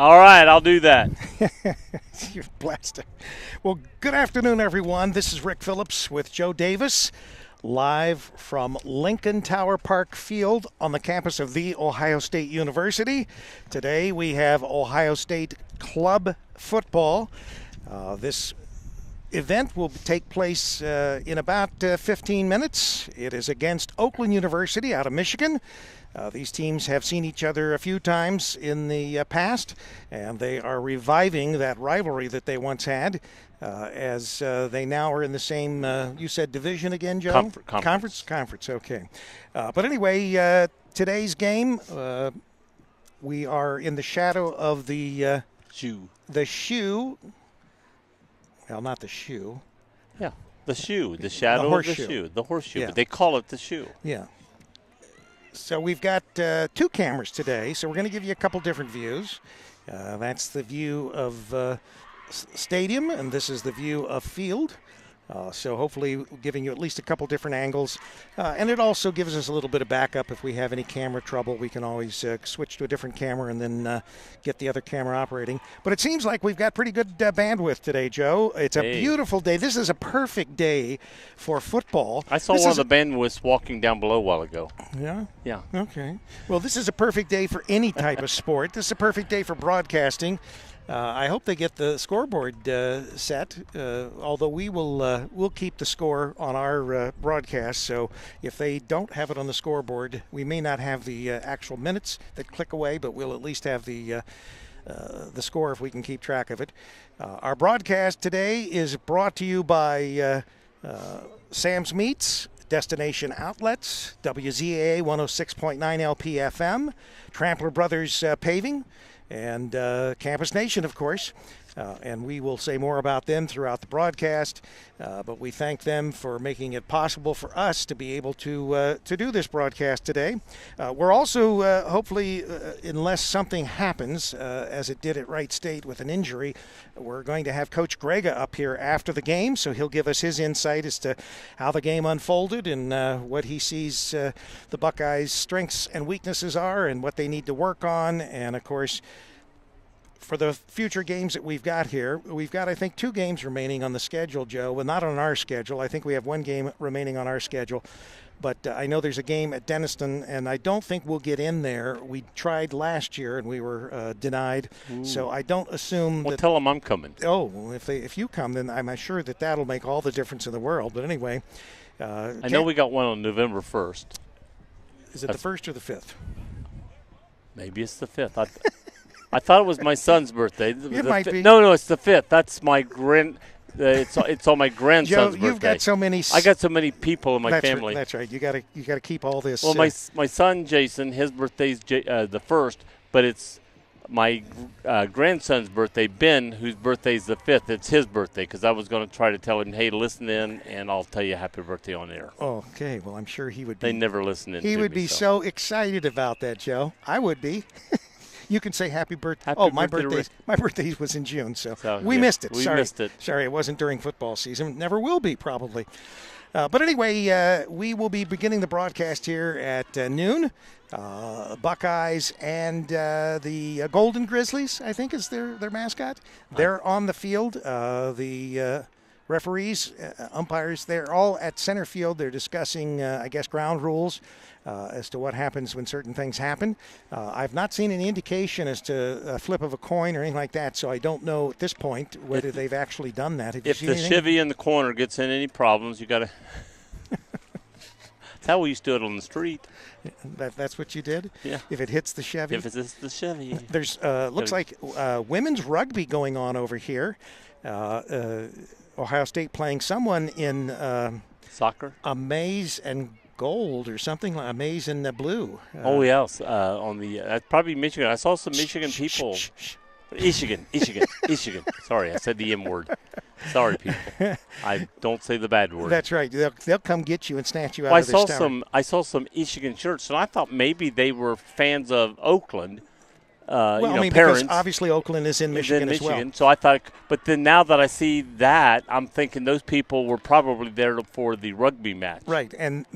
All right, I'll do that. You're blasted. Well, good afternoon, everyone. This is Rick Phillips with Joe Davis, live from Lincoln Tower Park Field on the campus of The Ohio State University. Today we have Ohio State club football. This event will take place in about 15 minutes. It is against Oakland University out of Michigan. These teams have seen each other a few times in the past, and they are reviving that rivalry that they once had as they now are in the same, you said division again, Joe? Conference, okay. But anyway, today's game, we are in the shadow of the shoe. The shoe. Well, not the shoe. Yeah, the shoe, the shadow of the shoe, the horseshoe. Yeah. But they call it the shoe. Yeah. So we've got two cameras today, so we're going to give you a couple different views. That's the view of stadium, and this is the view of field. So hopefully giving you at least a couple different angles. And it also gives us a little bit of backup. If we have any camera trouble, we can always switch to a different camera and then get the other camera operating. But it seems like we've got pretty good bandwidth today, Joe. It's a beautiful day. This is a perfect day for football. I saw one of the bandwidths walking down below a while ago. Yeah? Yeah. Okay. Well, this is a perfect day for any type of sport. This is a perfect day for broadcasting. I hope they get the scoreboard set, although we'll keep the score on our broadcast. So if they don't have it on the scoreboard, we may not have the actual minutes that click away, but we'll at least have the score if we can keep track of it. Our broadcast today is brought to you by Sam's Meats, Destination Outlets, WZAA 106.9 LP-FM, Trampler Brothers Paving, and Campus Nation, of course. And we will say more about them throughout the broadcast. But we thank them for making it possible for us to be able to do this broadcast today. We're also, hopefully, unless something happens, as it did at Wright State with an injury, we're going to have Coach Grega up here after the game, so he'll give us his insight as to how the game unfolded and what he sees the Buckeyes' strengths and weaknesses are and what they need to work on. And, of course, for the future games that we've got here, we've got, I think, 2 games remaining on the schedule, Joe. Well, not on our schedule. I think we have 1 game remaining on our schedule. But I know there's a game at Denniston, and I don't think we'll get in there. We tried last year, and we were denied. Ooh. So I don't assume well, tell them I'm coming. Oh, well, if you come, then I'm sure that'll make all the difference in the world. But anyway. I know we got one on November 1st. Is it the 1st or the 5th? Maybe it's the 5th. I thought it was my son's birthday. It might be. No, it's the 5th. That's my it's on my grandson's Joe, you've birthday. got so many. I got so many people in my family. That's right. You got to keep all this. Well, my son Jason, his birthday's the 1st, but it's my grandson's birthday, Ben, whose birthday's the 5th. It's his birthday because I was going to try to tell him, hey, listen in, and I'll tell you happy birthday on air. Okay. Well, I'm sure he would be. They never listen in. He would be so excited about that, Joe. I would be. You can say happy birthday. My birthday was in June, so we missed it. We missed it. Sorry, it wasn't during football season. Never will be, probably. But anyway, we will be beginning the broadcast here at noon. Buckeyes and the Golden Grizzlies, I think is their mascot. They're on the field. The referees, umpires, they're all at center field. They're discussing, I guess, ground rules as to what happens when certain things happen. I've not seen any indication as to a flip of a coin or anything like that, so I don't know at this point whether they've actually done that. If the chevy in the corner gets in any problems, you got to – that's how we used to do it on the street. That's what you did? Yeah. If it hits the Chevy? If it hits the Chevy. There's looks like women's rugby going on over here. Ohio State playing someone in soccer, Amaze and Gold or something like Amaze and Blue. Yes, on the that's probably Michigan. I saw some Michigan people. Michigan. Sorry, I said the M word. Sorry, people. I don't say the bad word. That's right. They'll come get you and snatch you out of their tower. I saw some Michigan shirts, and I thought maybe they were fans of Oakland. Parents. Because obviously Oakland is in Michigan as well. So I thought, but then now that I see that, I'm thinking those people were probably there for the rugby match. Right, and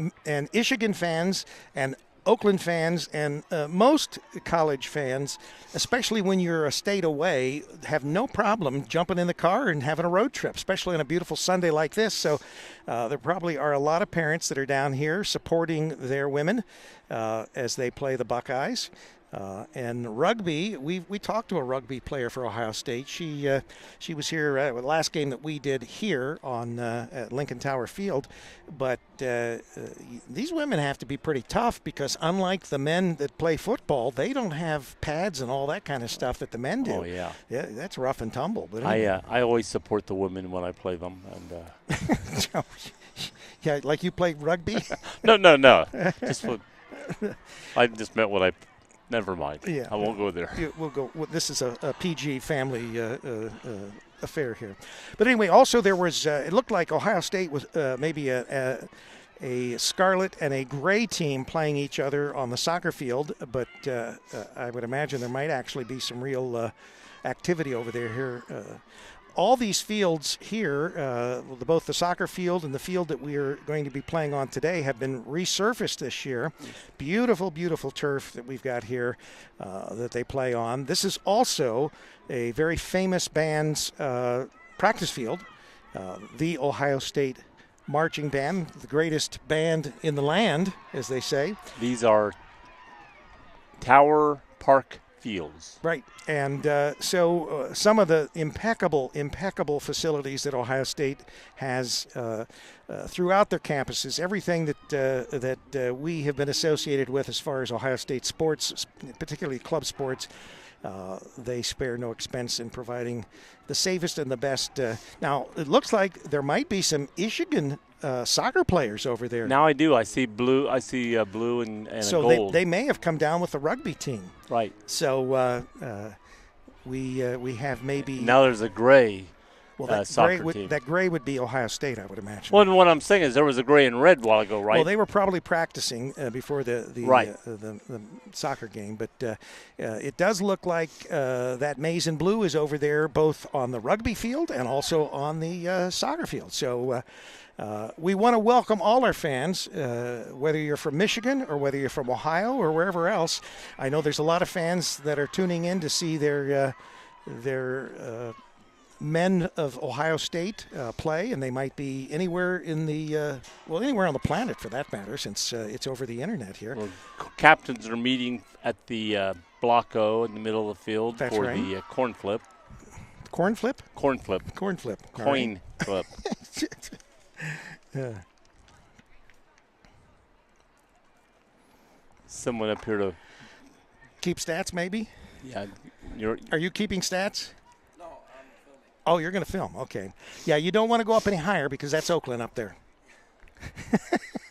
Michigan fans and Oakland fans and most college fans, especially when you're a state away, have no problem jumping in the car and having a road trip, especially on a beautiful Sunday like this. So there probably are a lot of parents that are down here supporting their women as they play the Buckeyes. And rugby, we talked to a rugby player for Ohio State. She was here the last game that we did here on at Lincoln Tower Field. But these women have to be pretty tough because unlike the men that play football, they don't have pads and all that kind of stuff that the men do. Oh, yeah. Yeah, that's rough and tumble. But anyway. I always support the women when I play them. And yeah, like you play rugby? No. I just meant what I. Never mind. Yeah, I won't go there. We'll go. This is a PG family affair here. But anyway, also there was. It looked like Ohio State was maybe a scarlet and a gray team playing each other on the soccer field. But I would imagine there might actually be some real activity over there here. All these fields here, both the soccer field and the field that we are going to be playing on today, have been resurfaced this year. Beautiful, beautiful turf that we've got here that they play on. This is also a very famous band's practice field, the Ohio State Marching Band, the greatest band in the land, as they say. These are Tower Park fields. Right. And so some of the impeccable facilities that Ohio State has throughout their campuses, everything that we have been associated with as far as Ohio State sports, particularly club sports, they spare no expense in providing the safest and the best. Now, it looks like there might be some Michigan soccer players over there. Now I do. I see blue. I see blue and so gold. They may have come down with the rugby team. Right. So we have maybe. Now there's a gray. Well, that gray would be Ohio State, I would imagine. Well, what I'm saying is there was a gray and red a while ago, right? Well, they were probably practicing before the soccer game, but it does look like that maize and blue is over there, both on the rugby field and also on the soccer field. So we want to welcome all our fans, whether you're from Michigan or whether you're from Ohio or wherever else. I know there's a lot of fans that are tuning in to see their men of Ohio State play, and they might be anywhere in the anywhere on the planet for that matter, since it's over the internet here. Well, captains are meeting at the Block O in the middle of the field That's for right. the corn flip. Corn flip? Corn flip. Corn flip. Coin flip. Someone up here to keep stats, maybe? Yeah. Are you keeping stats? Oh, you're going to film. Okay. Yeah, you don't want to go up any higher because that's Oakland up there.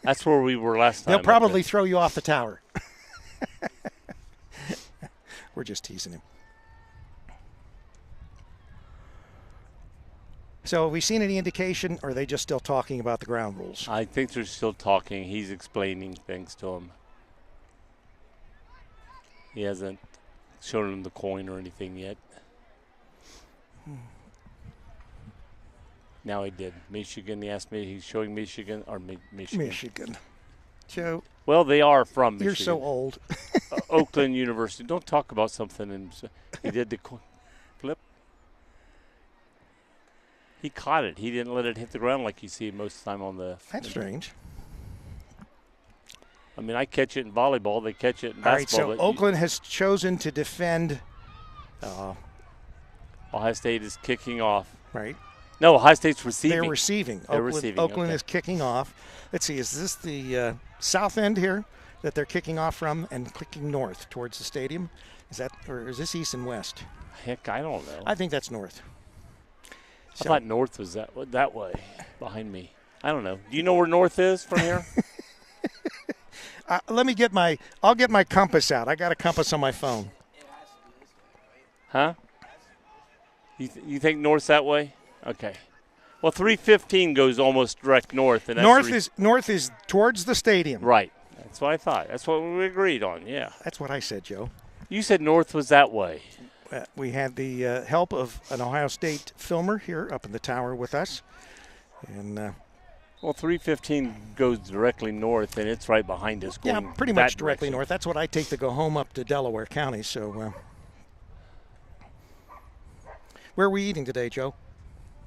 That's where we were last time. They'll probably throw you off the tower. We're just teasing him. So have we seen any indication, or are they just still talking about the ground rules? I think they're still talking. He's explaining things to him. He hasn't shown him the coin or anything yet. Now he did. Michigan, he asked me, he's showing Michigan or Michigan. Michigan. Joe. Well, they are from Michigan. You're so old. Oakland University. Don't talk about something. And he did the flip. He caught it. He didn't let it hit the ground like you see most of the time on the. That's strange. I mean, I catch it in volleyball. They catch it in All basketball. right, so Oakland has chosen to defend. Ohio State is kicking off. Right. No, Ohio State's receiving. They're receiving. Receiving. Oakland okay. is kicking off. Let's see, is this the south end here that they're kicking off from and kicking north towards the stadium? Is that, or is this east and west? Heck, I don't know. I think that's north. I thought north was that way, behind me. I don't know. Do you know where north is from here? I'll get my compass out. I got a compass on my phone. Huh? You think north's that way? Okay. Well, 315 goes almost direct north, and that's north is towards the stadium. Right. That's what I thought. That's what we agreed on. Yeah. That's what I said, Joe. You said north was that way. We had the help of an Ohio State filmer here up in the tower with us, and Well, 315 goes directly north, and it's right behind us. Yeah, Going pretty that much directly direction. north. That's what I take to go home up to Delaware County. So, where are we eating today, Joe?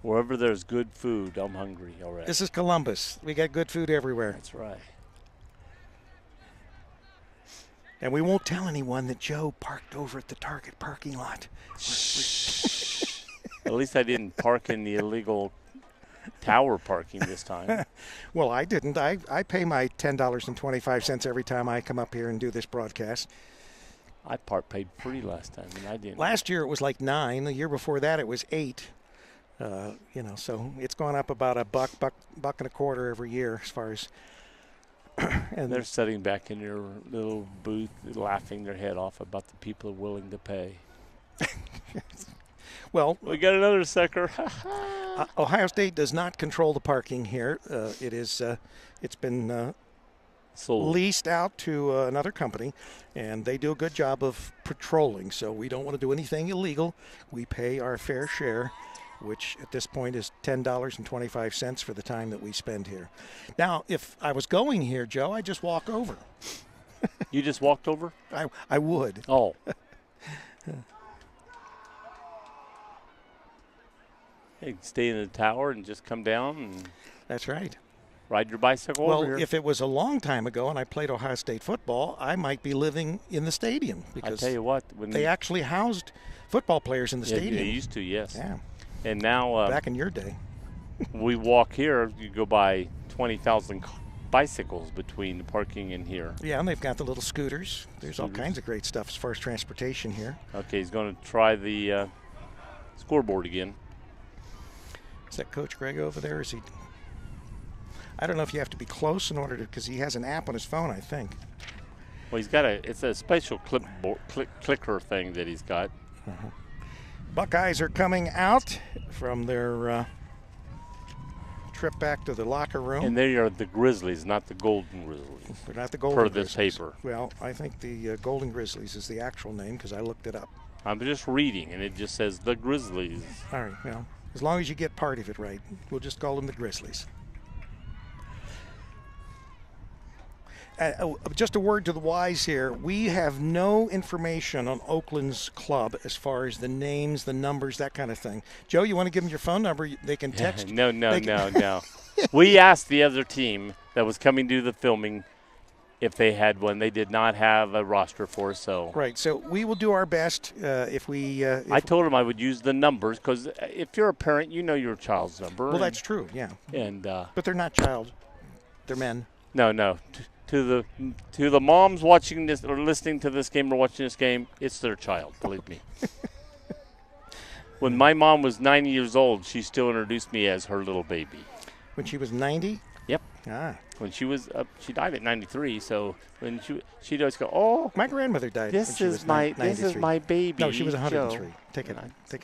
Wherever there's good food, I'm hungry already. This is Columbus. We got good food everywhere. That's right. And we won't tell anyone that Joe parked over at the Target parking lot. At least I didn't park in the illegal tower parking this time. Well, I didn't. I pay my $10.25 every time I come up here and do this broadcast. I paid free last time, and I didn't. Last year it was like $9. The year before that it was $8. So it's gone up about $1, buck and a quarter every year as far as. And they're sitting back in their little booth, laughing their head off about the people willing to pay. Well, we got another sucker. Ohio State does not control the parking here. It's been leased out to another company, and they do a good job of patrolling. So we don't want to do anything illegal. We pay our fair share, which at this point is $10.25 for the time that we spend here. Now, if I was going here, Joe, I'd just walk over. You just walked over? I would. Oh. Hey, stay in the tower and just come down and That's right. Ride your bicycle well, over here. If it was a long time ago and I played Ohio State football, I might be living in the stadium because I tell you what, when they actually housed football players in the stadium. They used to, yes. Yeah. And now back in your day. we walk here, you go by 20,000 bicycles between the parking and here. Yeah, and they've got the little scooters. There's all kinds of great stuff as far as transportation here. Okay, he's going to try the scoreboard again. Is that Coach Greg over there? Is he? I don't know if you have to be close in order to, because he has an app on his phone, I think. Well, he's got it's a special clicker thing that he's got. Uh-huh. Buckeyes are coming out from their trip back to the locker room. And they are the Grizzlies, not the Golden Grizzlies. They're not the Golden per Grizzlies. this paper. Well, I think the Golden Grizzlies is the actual name because I looked it up. I'm just reading, and it just says the Grizzlies. All right, well, as long as you get part of it right, we'll just call them the Grizzlies. Just a word to the wise here. We have no information on Oakland's club as far as the names, the numbers, that kind of thing. Joe, you want to give them your phone number? They can text. No. We asked the other team that was coming to the filming if they had one. They did not have a roster for us, so. Right, so we will do our best if we. I told them I would use the numbers because if you're a parent, you know your child's number. Well, that's true, yeah. And but they're not child; they're men. No. To the moms watching this or listening to this game or watching this game, it's their child. Believe me. When my mom was 90 years old, she still introduced me as her little baby. When she was 90? Yep. Ah. When she was she died at 93, so when she'd always go, "Oh, my grandmother died." This is my baby." No, she was 103. Joe. Take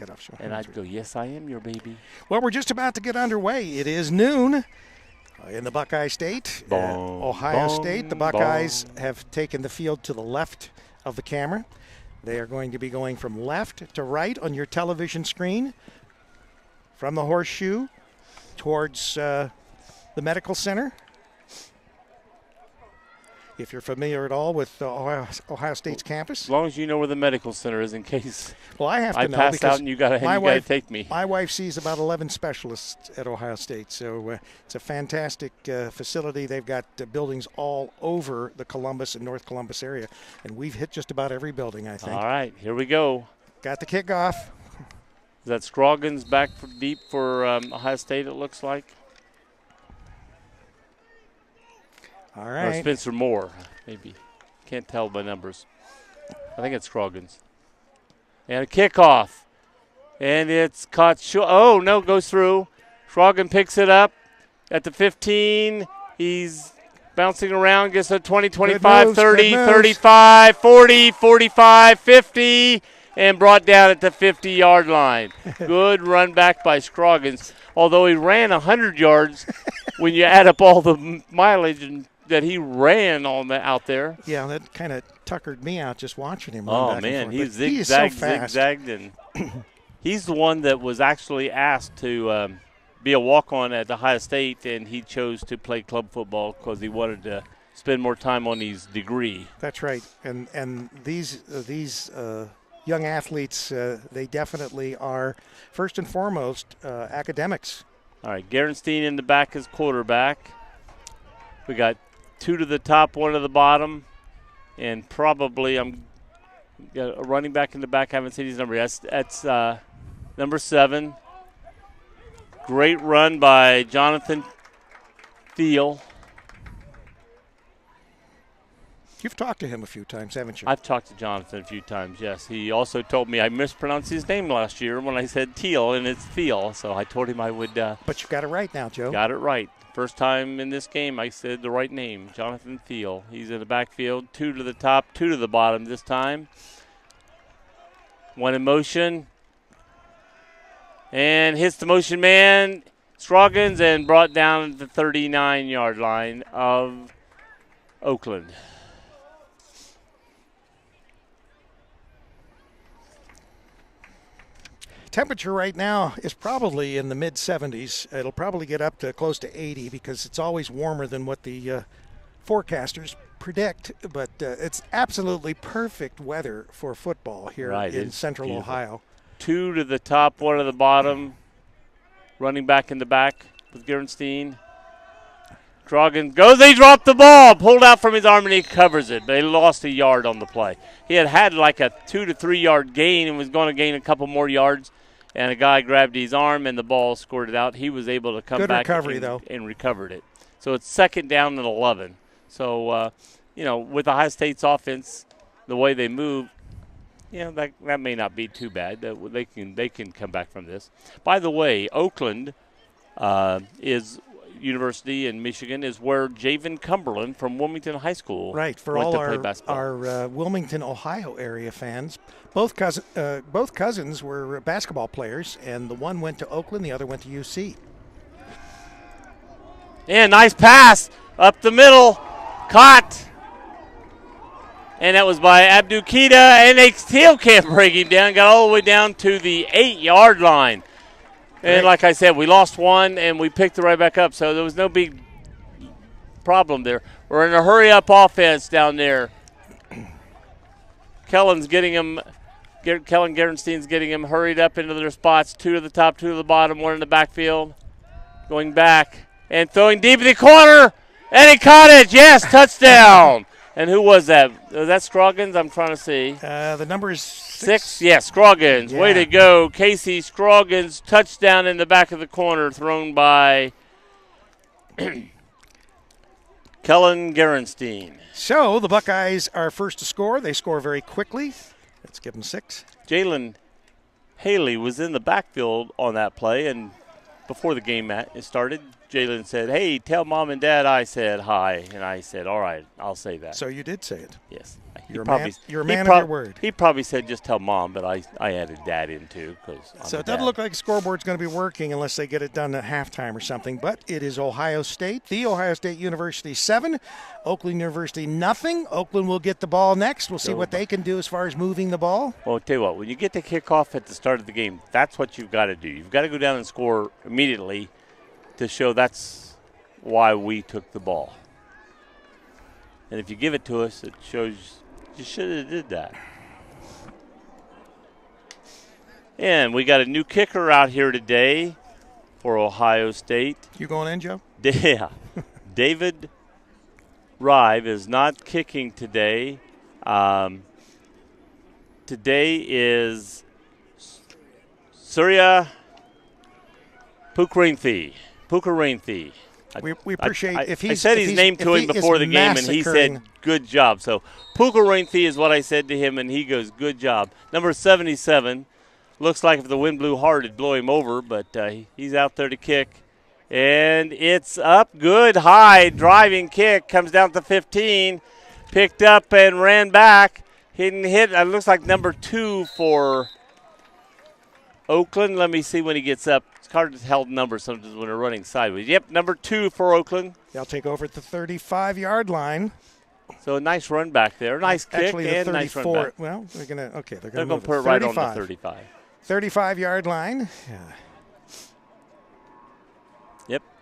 it off. And I'd go, "Yes, I am your baby." Well, we're just about to get underway. It is noon. In the Buckeye State, Ohio State, the Buckeyes have taken the field to the left of the camera. They are going to be going from left to right on your television screen, from the horseshoe towards the medical center. If you're familiar at all with Ohio State's campus. As long as you know where the medical center is in case well, I have to know pass because out and you gotta take me. My wife sees about 11 specialists at Ohio State, so it's a fantastic facility. They've got buildings all over the Columbus and North Columbus area, and we've hit just about every building, I think. All right, here we go. Got the kickoff. Is that Scroggins back deep for Ohio State, it looks like? All right. Or Spencer Moore, maybe. Can't tell by numbers. I think it's Scroggins. And a kickoff. And it's caught short. Oh, no, goes through. Scroggins picks it up at the 15. He's bouncing around, gets a 20, 25, 30, 35, 40, 45, 50, and brought down at the 50-yard line. Good run back by Scroggins. Although he ran 100 yards, when you add up all the mileage that he ran out there. Yeah, that kind of tuckered me out just watching him run Oh, back man, and he forth. He is so fast. zigzagged, and he's the one that was actually asked to be a walk-on at Ohio State, and he chose to play club football because he wanted to spend more time on his degree. That's right. And these young athletes, they definitely are, first and foremost, academics. All right, Gerenstein in the back is quarterback. We got 2 to the top, 1 to the bottom, and probably got a running back in the back. I haven't seen his number. That's number 7. Great run by Jonathan Thiel. You've talked to him a few times, haven't you? I've talked to Jonathan a few times, yes. He also told me I mispronounced his name last year when I said Thiel, and it's Thiel. So I told him I would. But you got it right now, Joe. Got it right. First time in this game I said the right name, Jonathan Thiel. He's in the backfield, 2 to the top, 2 to the bottom this time. 1 in motion. And hits the motion man, Scroggins, and brought down at the 39-yard line of Oakland. Temperature right now is probably in the mid-70s. It'll probably get up to close to 80 because it's always warmer than what the forecasters predict. But it's absolutely perfect weather for football here in Central beautiful. Ohio. 2 to the top, 1 to the bottom. Running back in the back with Gerenstein. Scroggins goes, he dropped the ball, pulled out from his arm, and he covers it. But he lost a yard on the play. He had like a 2 to 3 yard gain and was going to gain a couple more yards. And a guy grabbed his arm, and the ball squirted out. He was able to come back and recovered it. So it's 2nd down and 11. So, with Ohio State's offense, the way they move, that may not be too bad. They can come back from this. By the way, Oakland is University in Michigan is where Javen Cumberland from Wilmington High School went to play basketball. Our Wilmington, Ohio area fans. Both cousins were basketball players, and the one went to Oakland, the other went to UC. And nice pass up the middle, caught. And that was by Abdukita, and they still can't break him down. Got all the way down to the 8-yard line. And like I said, we lost one, and we picked it right back up, so there was no big problem there. We're in a hurry-up offense down there. Kellen Gerenstein's getting him hurried up into their spots. 2 to the top, 2 to the bottom, 1 in the backfield. Going back and throwing deep in the corner, and he caught it. Yes, touchdown. And who was that? Was that Scroggins? I'm trying to see. The number is 6. Yes, Scroggins. Yeah. Way to go. Casey Scroggins, touchdown in the back of the corner, thrown by Kellen Gerenstein. So the Buckeyes are first to score. They score very quickly. Let's give them 6. Jalen Haley was in the backfield on that play, and before the game started, Jalen said, "Hey, tell Mom and Dad I said hi." And I said, "All right, I'll say that." So you did say it. Yes. You're a man of your word. He probably said just tell Mom, but I added Dad in too. So it doesn't look like the scoreboard's going to be working unless they get it done at halftime or something. But it is Ohio State, the Ohio State University 7, Oakland University nothing. Oakland will get the ball next. We'll see what they can do as far as moving the ball. Well, I'll tell you what, when you get the kickoff at the start of the game, that's what you've got to do. You've got to go down and score immediately to show that's why we took the ball. And if you give it to us, it shows you should have did that. And we got a new kicker out here today for Ohio State. You going in, Joe? Yeah. David Rive is not kicking today. Today is Surya Pukarinthi. We appreciate if he's. I said his name to him before the game, and he said, "Good job." So Pukarinthi is what I said to him, and he goes, "Good job." Number 77. Looks like if the wind blew hard, it'd blow him over, but he's out there to kick. And it's up good, high, driving kick. Comes down to 15. Picked up and ran back. Hit. It looks like number 2 for Oakland. Let me see when he gets up. It's hard to tell numbers sometimes when they're running sideways. Yep, number 2 for Oakland. They'll take over at the 35-yard line. So a nice run back there. Nice kick. Actually, the and 34. Nice run back. Well, they're going to put it right on the 35. 35-yard line. Yeah.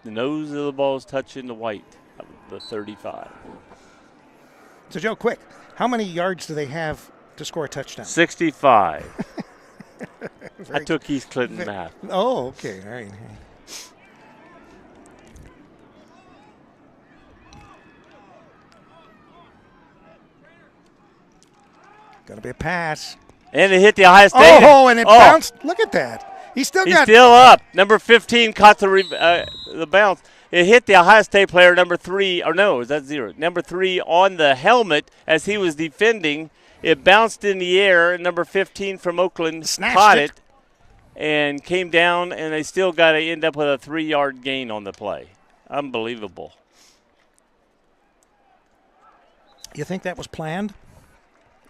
The nose of the ball is touching the white of the 35. So, Joe, quick, how many yards do they have to score a touchdown? 65. I took East Clinton math. Oh, okay. All right. Going to be a pass. And it hit the Ohio State. Oh, and it bounced. Look at that. He's still up. Number 15 caught the bounce. It hit the Ohio State player, number 3. Or no, is that 0? Number 3 on the helmet as he was defending. It bounced in the air. Number 15 from Oakland caught it and came down, and they still got to end up with a 3-yard gain on the play. Unbelievable. You think that was planned?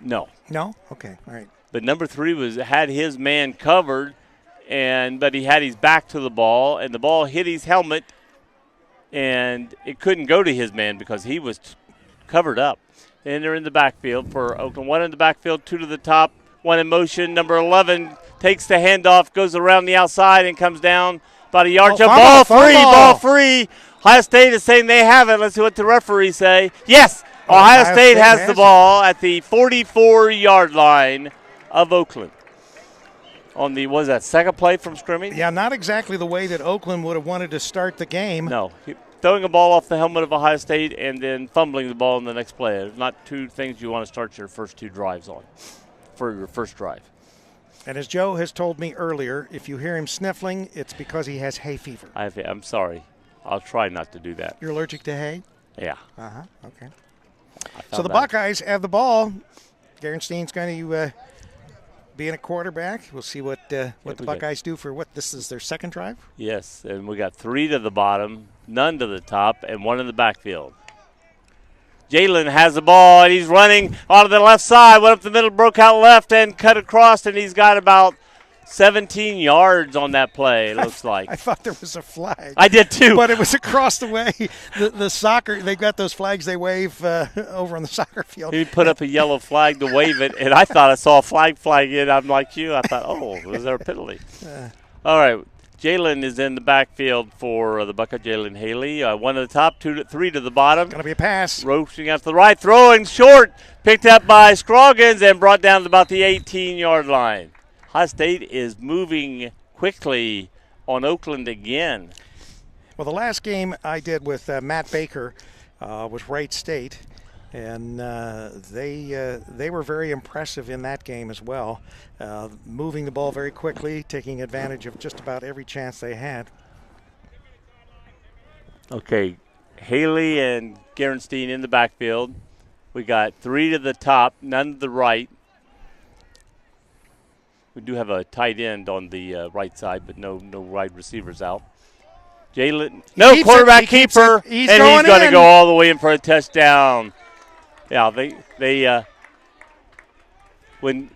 No. No? Okay. All right. But number 3 had his man covered, but he had his back to the ball, and the ball hit his helmet, and it couldn't go to his man because he was covered up. And they're in the backfield for Oakland. 1 in the backfield, 2 to the top, 1 in motion. Number 11 takes the handoff, goes around the outside, and comes down about a yard. Ball free. Ohio State is saying they have it. Let's see what the referees say. Yes, Ohio State has the ball at the 44-yard line of Oakland. On the, was that second play from scrimmage? Yeah, not exactly the way that Oakland would have wanted to start the game. No. Throwing a ball off the helmet of Ohio State and then fumbling the ball in the next play. There's not 2 things you want to start your first 2 drives on for your first drive. And as Joe has told me earlier, if you hear him sniffling, it's because he has hay fever. I'm sorry. I'll try not to do that. You're allergic to hay? Yeah. Uh-huh. Okay. So the Buckeyes have the ball. Garenstein's going to being a quarterback. We'll see what the Buckeyes do for this is their second drive? Yes, and we got 3 to the bottom, none to the top, and 1 in the backfield. Jalen has the ball, and he's running onto the left side, went up the middle, broke out left, and cut across, and he's got about 17 yards on that play, it looks like. I thought there was a flag. I did too. But it was across the way. The soccer, they've got those flags they wave over on the soccer field. He put up a yellow flag to wave it, and I thought I saw a flag in. I'm like you. I thought, was there a penalty? All right. Jalen is in the backfield for the Buckeye. Jalen Haley. 1 to the top, 3 to the bottom. Going to be a pass. Roaching out to the right, throwing short. Picked up by Scroggins and brought down to about the 18-yard line. Ohio State is moving quickly on Oakland again. Well, the last game I did with Matt Baker was Wright State, and they were very impressive in that game as well, moving the ball very quickly, taking advantage of just about every chance they had. Okay, Haley and Garenstein in the backfield. We got 3 to the top, none to the right. We do have a tight end on the right side, but no wide receivers out. Jalen, no quarterback keeper, and he's going to go all the way in for a touchdown. Yeah, they when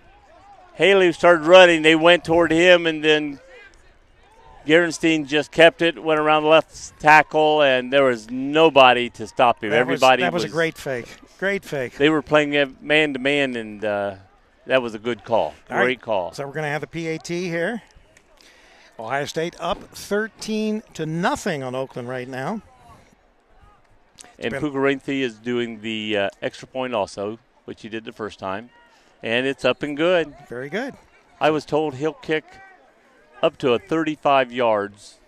Haley started running, they went toward him, and then Garenstein just kept it, went around the left tackle, and there was nobody to stop him. That was a great fake. Great fake. They were playing man-to-man, and that was a good call. Great call. So we're going to have the PAT here. Ohio State up 13-0 on Oakland right now. And Pugarenthi is doing the extra point also, which he did the first time. And it's up and good. Very good. I was told he'll kick up to 35 yards.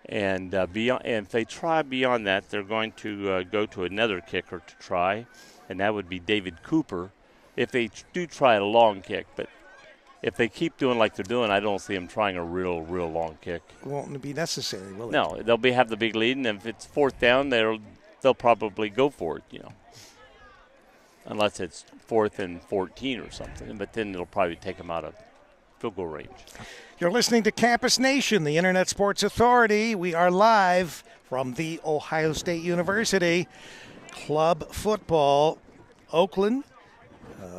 And beyond, and if they try beyond that, they're going to go to another kicker to try. And that would be David Cooper. If they do try a long kick, but if they keep doing like they're doing, I don't see them trying a real long kick. It won't be necessary, will it? No, they'll have the big lead, and if it's 4th down, they'll probably go for it, unless it's 4th and 14 or something. But then it'll probably take them out of field goal range. You're listening to Campus Nation, the Internet Sports Authority. We are live from the Ohio State University Club Football, Oakland.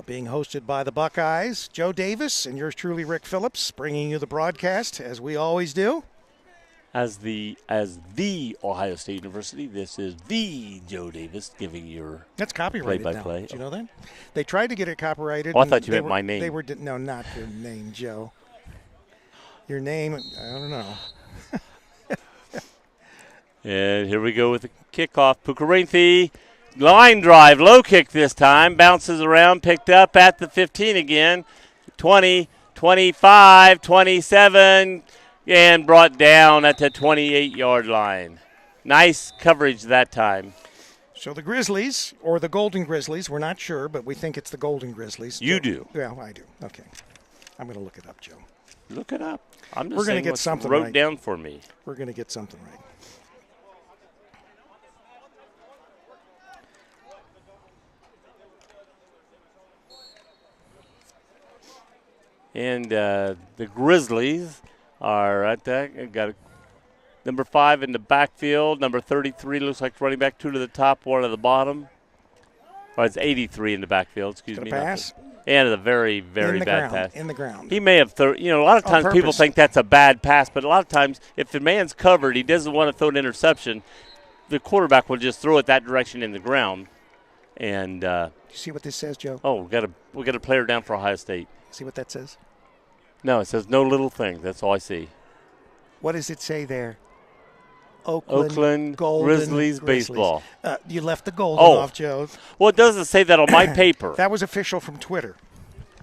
Being hosted by the Buckeyes, Joe Davis, and yours truly, Rick Phillips, bringing you the broadcast as we always do. As the Ohio State University, this is the Joe Davis giving your that's copyrighted play-by-play. Now. Did you know that? They tried to get it copyrighted. Oh, I thought you meant my name. No, not your name, Joe. Your name, I don't know. And here we go with the kickoff. Pukarinthi, line drive, low kick this time. Bounces around, picked up at the 15 again. 20, 25, 27, and brought down at the 28-yard line. Nice coverage that time. So the Grizzlies, or the Golden Grizzlies, we're not sure, but we think it's the Golden Grizzlies. You Joe, do. Yeah, I do. Okay. I'm going to look it up, Joe. Look it up. I'm just We're going to saying get what's something wrote right. down for me. We're going to get something right. And the Grizzlies are at that. Got number 5 in the backfield. Number 33 looks like running back, 2 to the top, 1 at the bottom. Or it's 83 in the backfield. Excuse me. Pass. And a very, very bad pass. In the ground. He may have thrown. A lot of times people think that's a bad pass, but a lot of times if the man's covered, he doesn't want to throw an interception. The quarterback will just throw it that direction in the ground. And you see what this says, Joe? Oh, we got a player down for Ohio State. See what that says? No, it says no little thing. That's all I see. What does it say there? Oakland Grizzlies baseball. You left the golden off, Joe. Well, it doesn't say that on my paper. That was official from Twitter.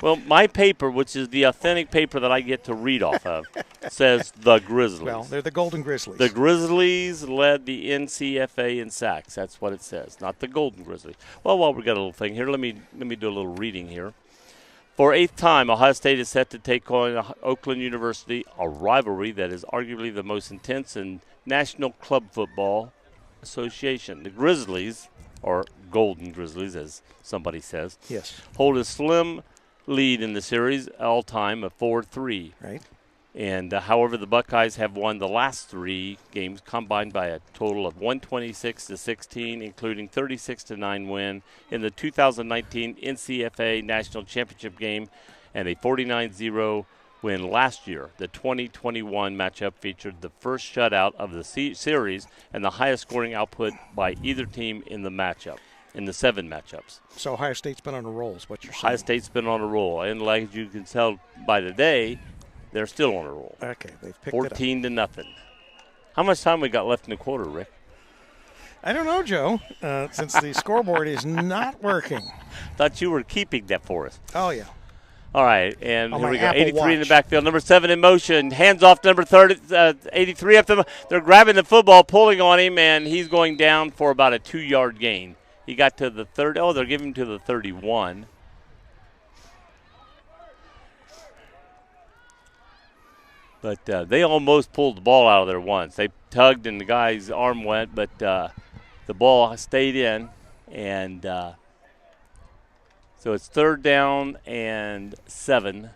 Well, my paper, which is the authentic paper that I get to read off of, says the Grizzlies. Well, they're the Golden Grizzlies. The Grizzlies led the NCFA in sacks. That's what it says, not the Golden Grizzlies. Well, while we got a little thing here, let me do a little reading here. For 8th time, Ohio State is set to take on Oakland University, a rivalry that is arguably the most intense in National Club Football Association. The Grizzlies, or Golden Grizzlies, as somebody says, yes, hold a slim lead in the series all-time of 4-3. Right. And however, the Buckeyes have won the last 3 games combined by a total of 126-16, including 36-9 win in the 2019 NCFA National Championship game and a 49-0 win last year. The 2021 matchup featured the first shutout of the series and the highest scoring output by either team in the matchup. In the 7 matchups. So Ohio State's been on a roll is what you're saying. Ohio State's been on a roll. And like you can tell by the day, they're still on a roll. Okay, they've picked 14 to nothing. How much time we got left in the quarter, Rick? I don't know, Joe, since the scoreboard is not working. Thought you were keeping that for us. Oh, yeah. All right, and on here we go. Apple 83 Watch. in the backfield. Number 7 in motion. Hands off to number 83 up them. They're grabbing the football, pulling on him, and he's going down for about a 2-yard gain. He got to the 30. Oh, they're giving him to the 31. But they almost pulled the ball out of there once. They tugged and the guy's arm went, but the ball stayed in. And so it's 3rd down and 7.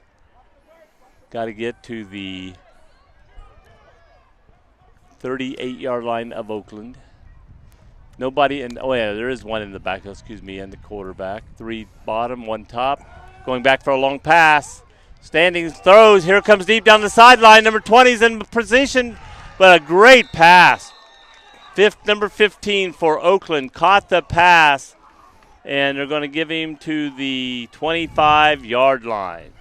Got to get to the 38-yard line of Oakland. Nobody in. Oh, yeah, there is one in the back. Excuse me, and the quarterback. 3 bottom, 1 top. Going back for a long pass. Standing throws. Here comes deep down the sideline. Number 20's in position, but a great pass. Number 15 for Oakland caught the pass, and they're going to give him to the 25-yard line.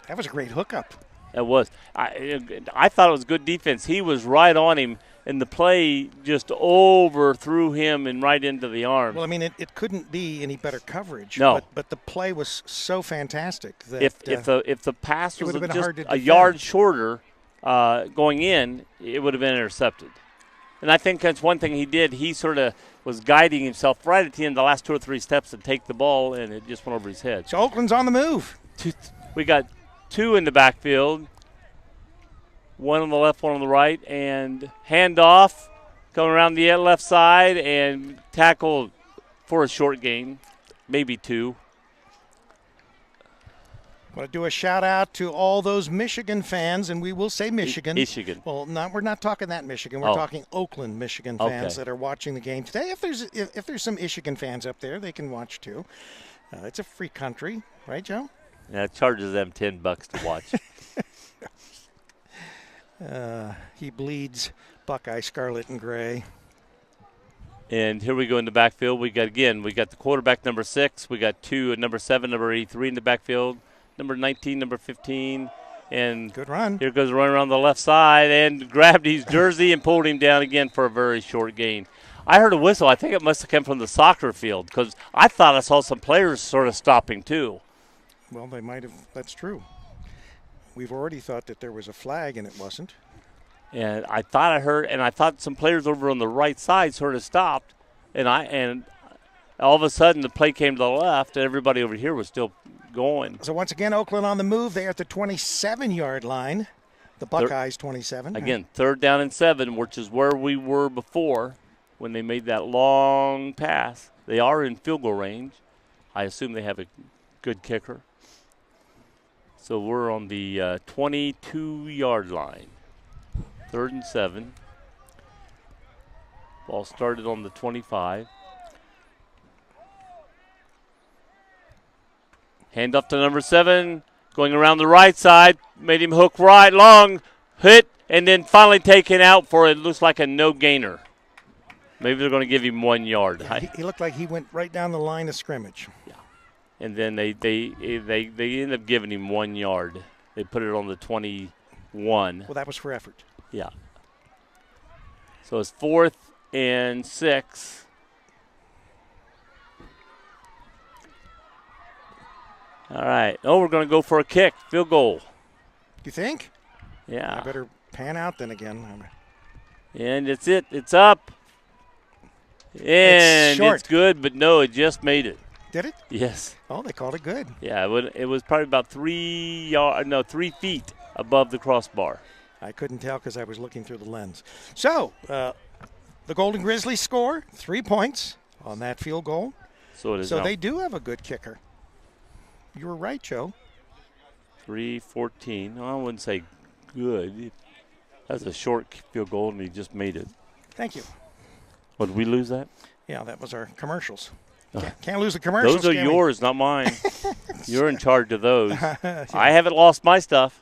That was a great hookup. It was. I thought it was good defense. He was right on him, and the play just overthrew him and right into the arm. Well, I mean, it couldn't be any better coverage. No. But the play was so fantastic that if the pass was just a defend. yard shorter going in, it would have been intercepted. And I think that's one thing he did. He sort of was guiding himself right at the end, the last 2 or 3 steps to take the ball, and it just went over his head. So Oakland's on the move. We got 2 in the backfield. 1 on the left, 1 on the right, and handoff coming around the left side and tackle for a short gain, maybe 2. I want to do a shout out to all those Michigan fans, and we will say Michigan. Michigan. Well, we're not talking that Michigan. We're talking Oakland, Michigan fans that are watching the game today. If there's some Michigan fans up there, they can watch too. It's a free country, right, Joe? Yeah, it charges them $10 to watch. He bleeds Buckeye scarlet and gray. And here we go in the backfield. We got the quarterback, number 6. We got 2 at number 7, number 83 in the backfield. Number 19, number 15, And good run. Here goes running around the left side and grabbed his jersey and pulled him down again for a very short gain. I heard a whistle. I think it must have come from the soccer field because I thought I saw some players sort of stopping too. Well, they might have. That's true. We've already thought that there was a flag, and it wasn't. And I thought some players over on the right side sort of stopped, and all of a sudden the play came to the left, and everybody over here was still going. So once again, Oakland on the move. They're at the 27-yard line. The Buckeyes 27. Again, 3rd down and 7, which is where we were before when they made that long pass. They are in field goal range. I assume they have a good kicker. So we're on the 22-yard line. 3rd and 7. Ball started on the 25. Hand off to number 7, going around the right side, made him hook right, long, hit, and then finally taken out for it looks like a no-gainer. Maybe they're going to give him 1 yard. Yeah, he looked like he went right down the line of scrimmage. Yeah, and then they ended up giving him 1 yard. They put it on the 21. Well, that was for effort. Yeah. So it's 4th and 6. All right. Oh, we're going to go for a kick, field goal. You think? Yeah. I better pan out then again. And it's it. It's up. And it's good, but no, it just made it. Did it? Yes. Oh, they called it good. Yeah, it was probably about 3 feet above the crossbar. I couldn't tell because I was looking through the lens. So, the Golden Grizzlies score 3 points on that field goal. So it is. So they do have a good kicker. You were right, Joe. 3:14. I wouldn't say good. That's a short field goal, and he just made it. Thank you. What, did we lose that? Yeah, that was our commercials. Can't lose the commercials. Those are yours, not mine. You're in charge of those. Yeah. I haven't lost my stuff.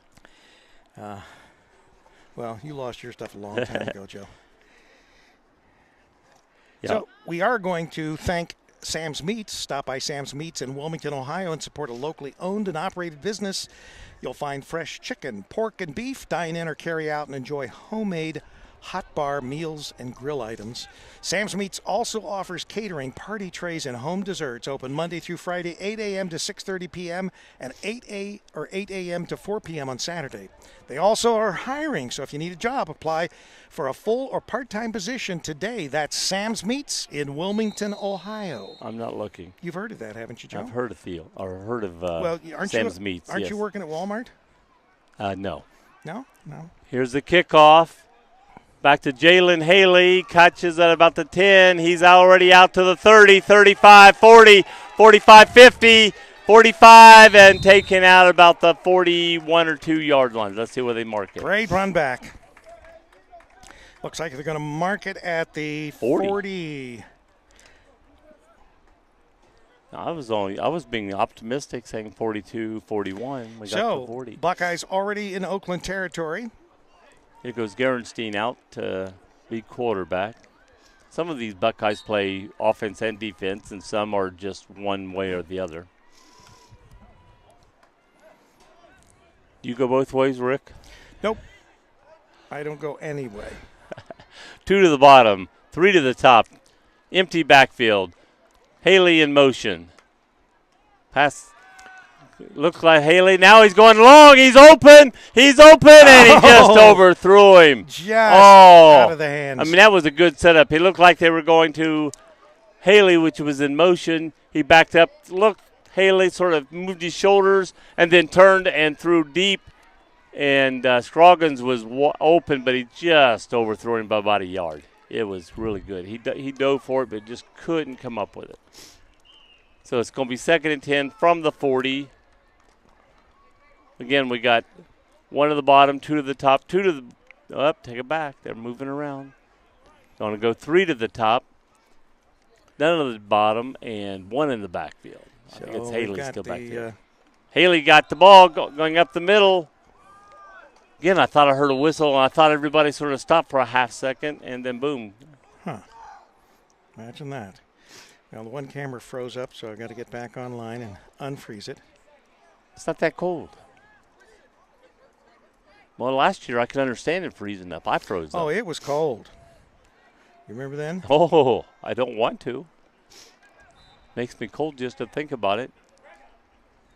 Well, you lost your stuff a long time ago, Joe. Yep. So we are going to thank Sam's Meats. Stop by Sam's Meats in Wilmington, Ohio, and support a locally owned and operated business. You'll find fresh chicken, pork, and beef. Dine in or carry out and enjoy homemade hot bar meals and grill items. Sam's Meats also offers catering, party trays, and home desserts. Open Monday through Friday, 8 a.m. to 6:30 p.m. and 8 a.m. to 4 p.m. on Saturday. They also are hiring, so if you need a job, apply for a full or part-time position today. That's Sam's Meats in Wilmington, Ohio. I'm not looking. You've heard of that, haven't you, Joe? I've heard of Aren't Sam's Meats. Aren't yes. you working at Walmart? No. No? Here's the kickoff. Back to Jalen Haley. Catches at about the 10. He's already out to the 30, 35, 40, 45, 50, 45, and taken out about the 41 or 2 yard line. Let's see where they mark it. Great run back. Looks like they're going to mark it at the 40. I was being optimistic, saying 42, 41. We got the 40. Buckeyes already in Oakland territory. Here goes Gerenstein out to be quarterback. Some of these Buckeyes play offense and defense, and some are just one way or the other. Do you go both ways, Rick? Nope. I don't go any way. 2 to the bottom, 3 to the top. Empty backfield. Haley in motion. Pass. Looks like Haley. Now he's going long. He's open. And he just overthrew him. Just out of the hands. I mean, that was a good setup. He looked like they were going to Haley, which was in motion. He backed up. Looked, Haley sort of moved his shoulders and then turned and threw deep. And Scroggins was open, but he just overthrew him by about a yard. It was really good. He dove for it, but just couldn't come up with it. So it's going to be 2nd and 10 from the 40. Again, we got 1 to the bottom, 2 to the top, 2 to the up. Take it back. They're moving around. Going to go 3 to the top, none to the bottom, and 1 in the backfield. I think it's Haley still back there. Haley got the ball going up the middle. Again, I thought I heard a whistle, and I thought everybody sort of stopped for a half second, and then boom. Imagine that. Well, the one camera froze up, so I got to get back online and unfreeze it. It's not that cold. Well, last year I could understand it freezing up. I froze up. Oh, it was cold. You remember then? Oh, I don't want to. Makes me cold just to think about it.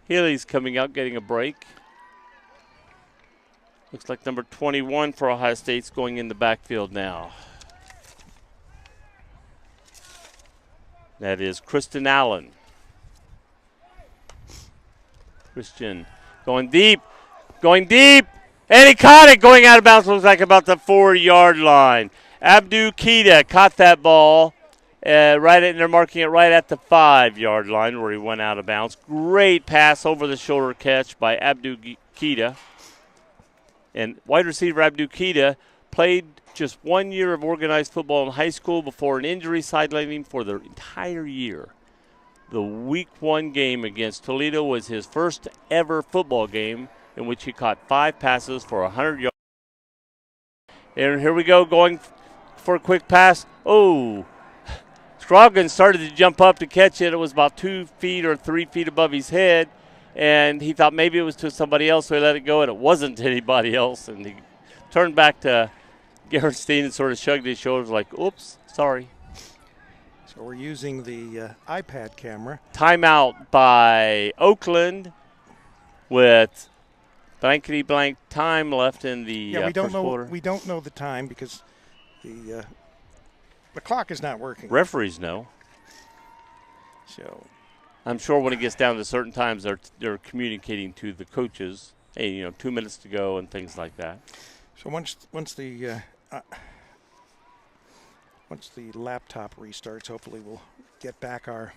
Healy's coming out, getting a break. Looks like number 21 for Ohio State's going in the backfield now. That is Kristen Allen. Christian going deep, and he caught it going out of bounds. Looks like about the 4-yard line. Abdu Keita caught that ball. They're marking it right at the 5-yard line where he went out of bounds. Great pass over the shoulder catch by Abdu Keita. And wide receiver Abdu Keita played just 1 year of organized football in high school before an injury sidelining for the entire year. The Week 1 game against Toledo was his first ever football game in which he caught 5 passes for 100 yards. And here we go, going for a quick pass. Oh, Scroggins started to jump up to catch it. It was about 2 feet or 3 feet above his head, and he thought maybe it was to somebody else, so he let it go, and it wasn't to anybody else. And he turned back to Gerstein and sort of shrugged his shoulders like, oops, sorry. So we're using the iPad camera. Timeout by Oakland with blankety blank time left in the first quarter. We don't know the time because the clock is not working. Referees know. So I'm sure when it gets down to certain times, they're communicating to the coaches, hey, 2 minutes to go and things like that. So once the laptop restarts, hopefully we'll get back our.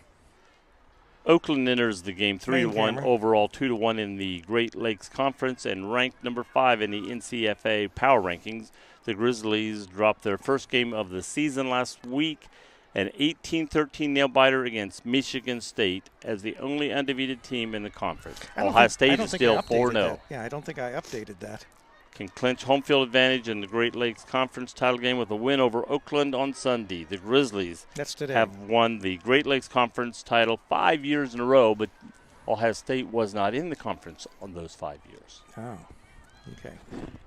Oakland enters the game 3-1 overall, 2-1 in the Great Lakes Conference, and ranked number 5 in the NCFA power rankings. The Grizzlies dropped their first game of the season last week, an 18-13 nail-biter against Michigan State as the only undefeated team in the conference. Ohio State is still 4-0. Yeah, I don't think I updated that. Can clinch home field advantage in the Great Lakes Conference title game with a win over Oakland on Sunday. The Grizzlies have won the Great Lakes Conference title 5 years in a row, but Ohio State was not in the conference on those 5 years. Oh, okay.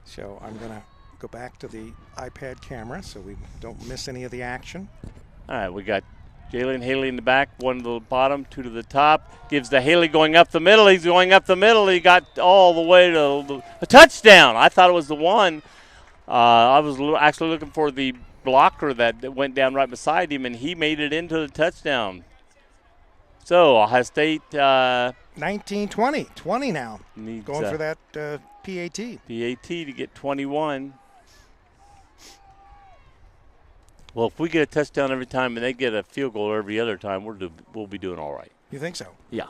So I'm going to go back to the iPad camera so we don't miss any of the action. All right, we got Jalen Haley in the back, 1 to the bottom, 2 to the top. Gives to Haley going up the middle. He's going up the middle. He got all the way to a touchdown. I thought it was the one. I was actually looking for the blocker that went down right beside him, and he made it into the touchdown. So Ohio State 19-20. 20 now. Going for that PAT. PAT to get 21. Well, if we get a touchdown every time and they get a field goal every other time, we'll be doing all right. You think so? Yeah.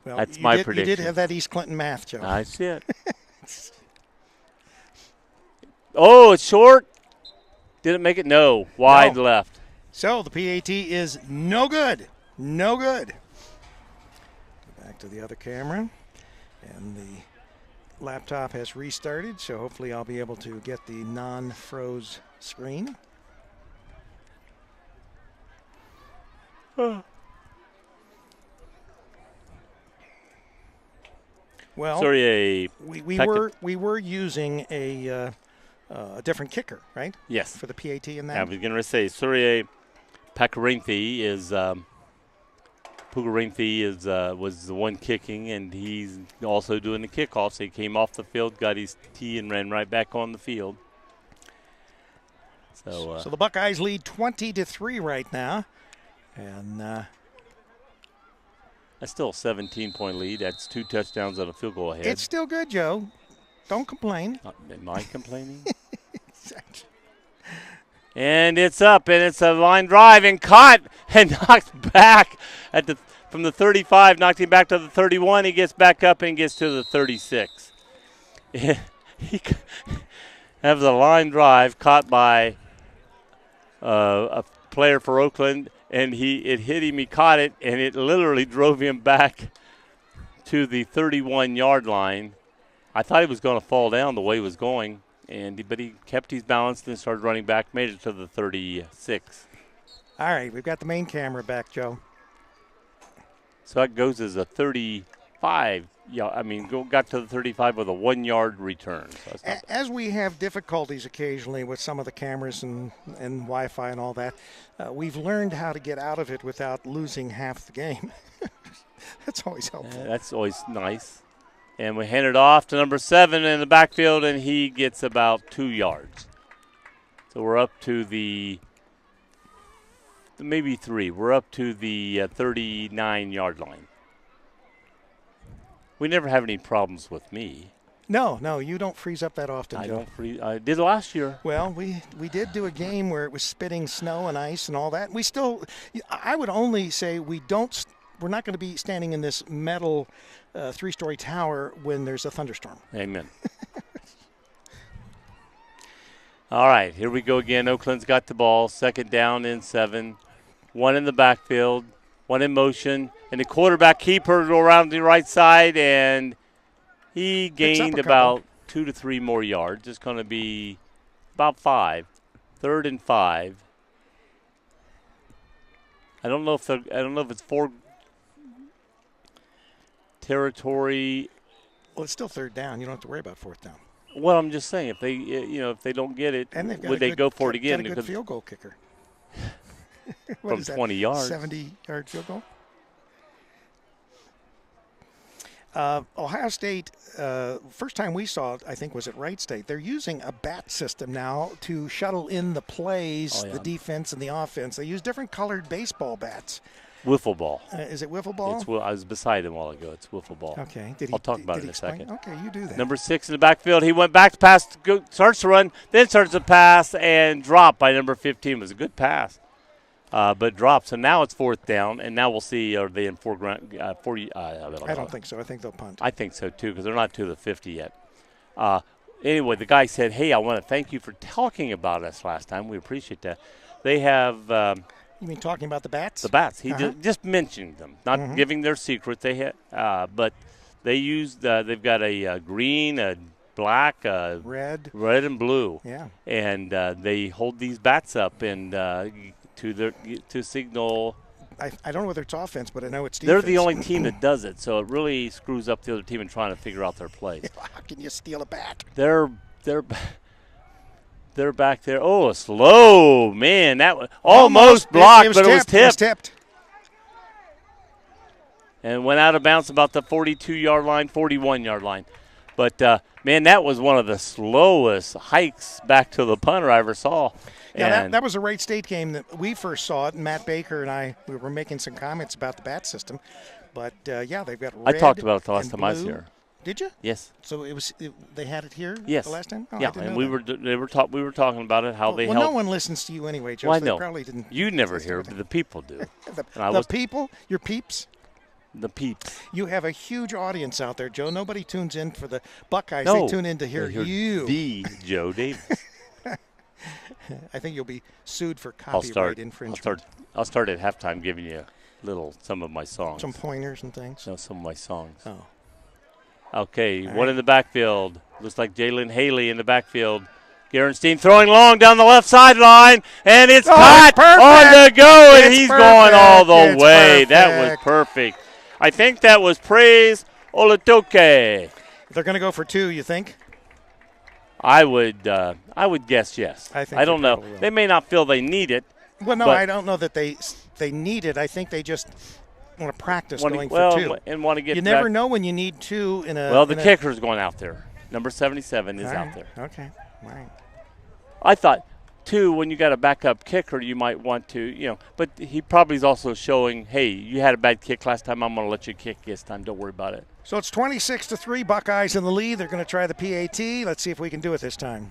Well, that's my prediction. You did have that East Clinton math, Joe. I see it. Oh, it's short. Didn't make it? No. Wide left. So the PAT is no good. No good. Go back to the other camera. And the laptop has restarted, so hopefully I'll be able to get the non-froze screen. Well, sorry, we were using a different kicker, right? Yes. For the PAT in that. I was going to say Surya Pakarinthi was the one kicking, and he's also doing the kickoff. So he came off the field, got his tee, and ran right back on the field. So the Buckeyes lead 20-3 right now. And that's still a 17-point lead. That's 2 touchdowns and a field goal ahead. It's still good, Joe. Don't complain. Am I complaining? And it's up, and it's a line drive, and caught and knocked back from the 35, knocked him back to the 31. He gets back up and gets to the 36. That was a line drive caught by a player for Oakland. And it hit him, he caught it, and it literally drove him back to the 31-yard line. I thought he was going to fall down the way he was going, but he kept his balance and started running back, made it to the 36. All right, we've got the main camera back, Joe. So that goes as a 35 got to the 35 with a 1-yard return. So that's not As we have difficulties occasionally with some of the cameras and Wi-Fi and all that, we've learned how to get out of it without losing half the game. That's always helpful. That's always nice. And we hand it off to number 7 in the backfield, and he gets about 2 yards. So we're up to maybe 3. We're up to the 39-yard line. We never have any problems with me. No, you don't freeze up that often. I Joe. don't freeze. I did last year. Well, we did do a game where it was spitting snow and ice and all that. We still, I would only say we're not going to be standing in this metal 3-story tower when there's a thunderstorm. Amen. All right, here we go again. Oakland's got the ball. 2nd down and 7. 1 in the backfield, 1 in motion. And the quarterback keeper go around the right side, and he gained about 2 to 3 more yards. It's going to be about 5. 3rd and 5. I don't know if it's 4 territory. Well, it's still 3rd down. You don't have to worry about 4th down. Well, I'm just saying, if they don't get it, would they go for it again? Got a good field goal kicker. From 20 yards. 70-yard field goal. Ohio State, first time we saw it, I think, was at Wright State. They're using a bat system now to shuttle in the plays, the defense and the offense. They use different colored baseball bats. Wiffle ball. Is it wiffle ball? I was beside him a while ago. It's wiffle ball. Okay. I'll talk about it in a second. Okay, you do that. Number 6 in the backfield. He went back to pass, starts to run, then starts to pass, and dropped by number 15. It was a good pass, but dropped. So now it's 4th down, and now we'll see are they in 40. I don't think so. I think they'll punt. I think so, too, because they're not to the 50 yet. Anyway, the guy said, hey, I want to thank you for talking about us last time. We appreciate that. They have you mean talking about the bats? The bats. He just mentioned them, not giving their secret. They had, but they used. They've got a green, a black, red, and blue. Yeah. And they hold these bats up and to signal. I don't know whether it's offense, but I know it's defense. They're the only team that does it, so it really screws up the other team in trying to figure out their plays. How can you steal a bat? They're back there. Oh, a slow, man. That was almost blocked, but it was tipped. It was tipped. And went out of bounds about the 42-yard line, 41-yard line. But, man, that was one of the slowest hikes back to the punter I ever saw. Yeah, that was a Wright State game that we first saw it. And Matt Baker and I, we were making some comments about the bat system. But, yeah, they've got red. I talked about it the last time blue. I was here. Did you? Yes. So they had it here. Yes. The last time. Oh, yeah, and we were talking about it how they helped. Well, no one listens to you anyway, Joe. Well, so I know. They probably didn't. You never hear, but the people do. the people, your peeps. The peeps. You have a huge audience out there, Joe. Nobody tunes in for the Buckeyes. No, they tune in to hear you. The Joe Davis. I think you'll be sued for copyright infringement. I'll start at halftime giving you some of my songs. Some pointers and things. No, some of my songs. Oh. Okay, one in the backfield. Looks like Jalen Haley in the backfield. Gerenstein throwing long down the left sideline, and it's caught on the go, and he's going all the way. Perfect. That was perfect. I think that was praise Olatoke. They're going to go for 2, you think? I would guess yes. I don't know. They may not feel they need it. Well, no, I don't know that they need it. I think they just want to practice going for 2. And want to get. You never know when you need 2 in a. Well, the kicker's going out there. Number 77 is out there. Okay. All right. I thought, too, when you got a backup kicker, you might want to, but he probably is also showing, hey, you had a bad kick last time. I'm going to let you kick this time. Don't worry about it. So it's 26-3, Buckeyes in the lead. They're going to try the PAT. Let's see if we can do it this time.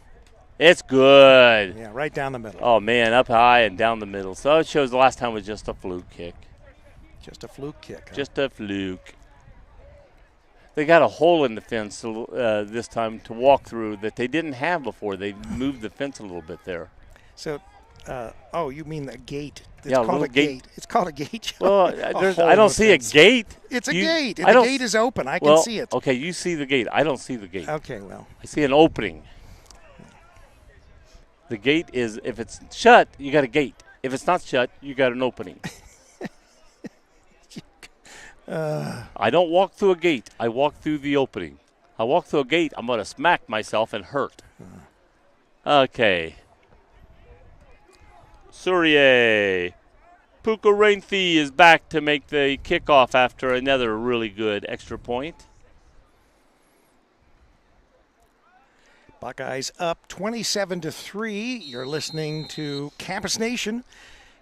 It's good. Yeah, right down the middle. Oh, man, up high and down the middle. So it shows the last time was just a fluke kick. Just a fluke kick. Huh? Just a fluke. They got a hole in the fence this time to walk through that they didn't have before. They moved the fence a little bit there. So, you mean the gate? It's called a gate. It's called a gate. Well, I don't see a gate. It's a gate. The gate is open. I can see it. Okay, you see the gate. I don't see the gate. Okay, well. I see an opening. The gate is, if it's shut, you got a gate. If it's not shut, you got an opening. I don't walk through a gate. I walk through the opening. I walk through a gate, I'm going to smack myself and hurt. Okay. Surye. Pukarenthi is back to make the kickoff after another really good extra point. Buckeyes up 27-3. You're listening to Campus Nation,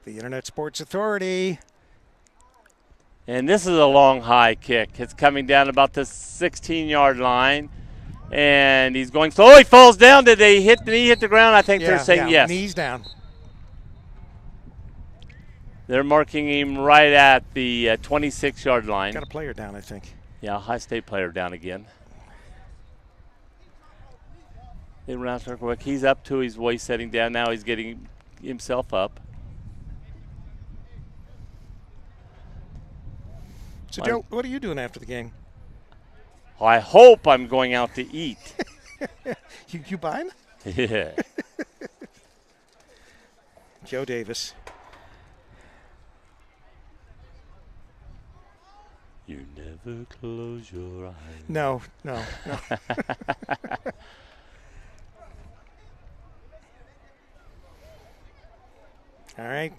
the Internet Sports Authority. And this is a long high kick. It's coming down about the 16-yard line. And he's going slow. He falls down. Did they hit the knee, hit the ground? I think they're saying yes. Knees down. They're marking him right at the 26-yard line. Got a player down, I think. Yeah, Ohio State player down again. They run out real quick. He's up to his waist, setting down. Now he's getting himself up. So, Joe, what are you doing after the game? I hope I'm going out to eat. You buying? Yeah. Joe Davis. You never close your eyes. No. All right.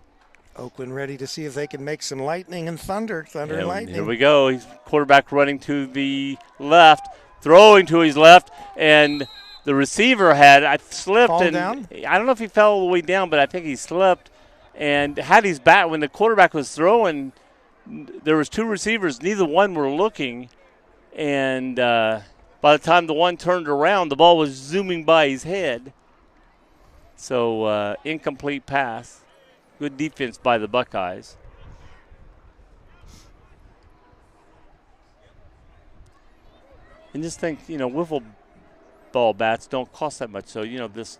Oakland ready to see if they can make some lightning and thunder. Thunder and lightning. Here we go. He's quarterback running to the left, throwing to his left, and the receiver had slipped. Fall down? I don't know if he fell all the way down, but I think he slipped and had his back. When the quarterback was throwing, there was two receivers. Neither one were looking. And by the time the one turned around, the ball was zooming by his head. So incomplete pass. Good defense by the Buckeyes. And just think, wiffle ball bats don't cost that much. So, this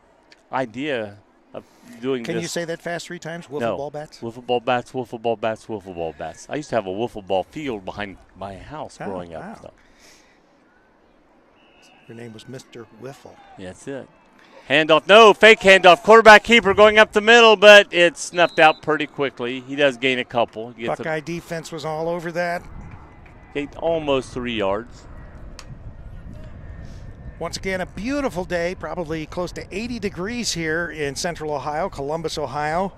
idea of doing Can this. you say that fast 3 times? Wiffle No. ball bats? Wiffle ball bats, wiffle ball bats, wiffle ball bats. I used to have a wiffle ball field behind my house growing up. Wow. So. Your name was Mr. Wiffle. Yeah, that's it. Handoff, no, fake handoff. Quarterback keeper going up the middle, but it's snuffed out pretty quickly. He does gain a couple. Buckeye defense was all over that. Gained almost 3 yards. Once again, a beautiful day, probably close to 80 degrees here in central Ohio, Columbus, Ohio.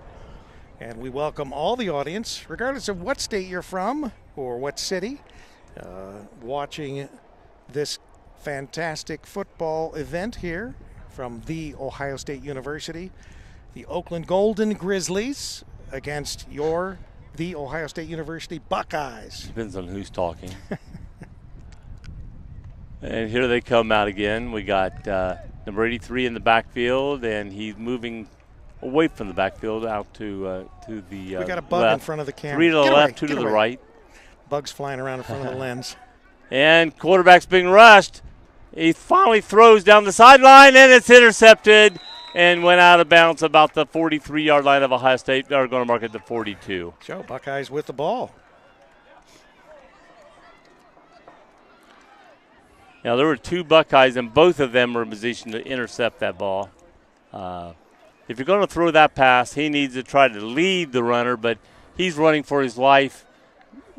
And we welcome all the audience, regardless of what state you're from or what city, watching this fantastic football event here from The Ohio State University. The Oakland Golden Grizzlies against The Ohio State University Buckeyes. Depends on who's talking. And here they come out again. We got number 83 in the backfield, and he's moving away from the backfield out to the we got a bug left. in front of the camera. 3 to the left, 2 to the right. Bugs flying around in front of the lens. And quarterback's being rushed. He finally throws down the sideline, and it's intercepted and went out of bounds about the 43-yard line of Ohio State. They're going to mark it to 42. Joe, Buckeyes with the ball. Now, there were 2 Buckeyes, and both of them were in position to intercept that ball. If you're going to throw that pass, he needs to try to lead the runner, but he's running for his life,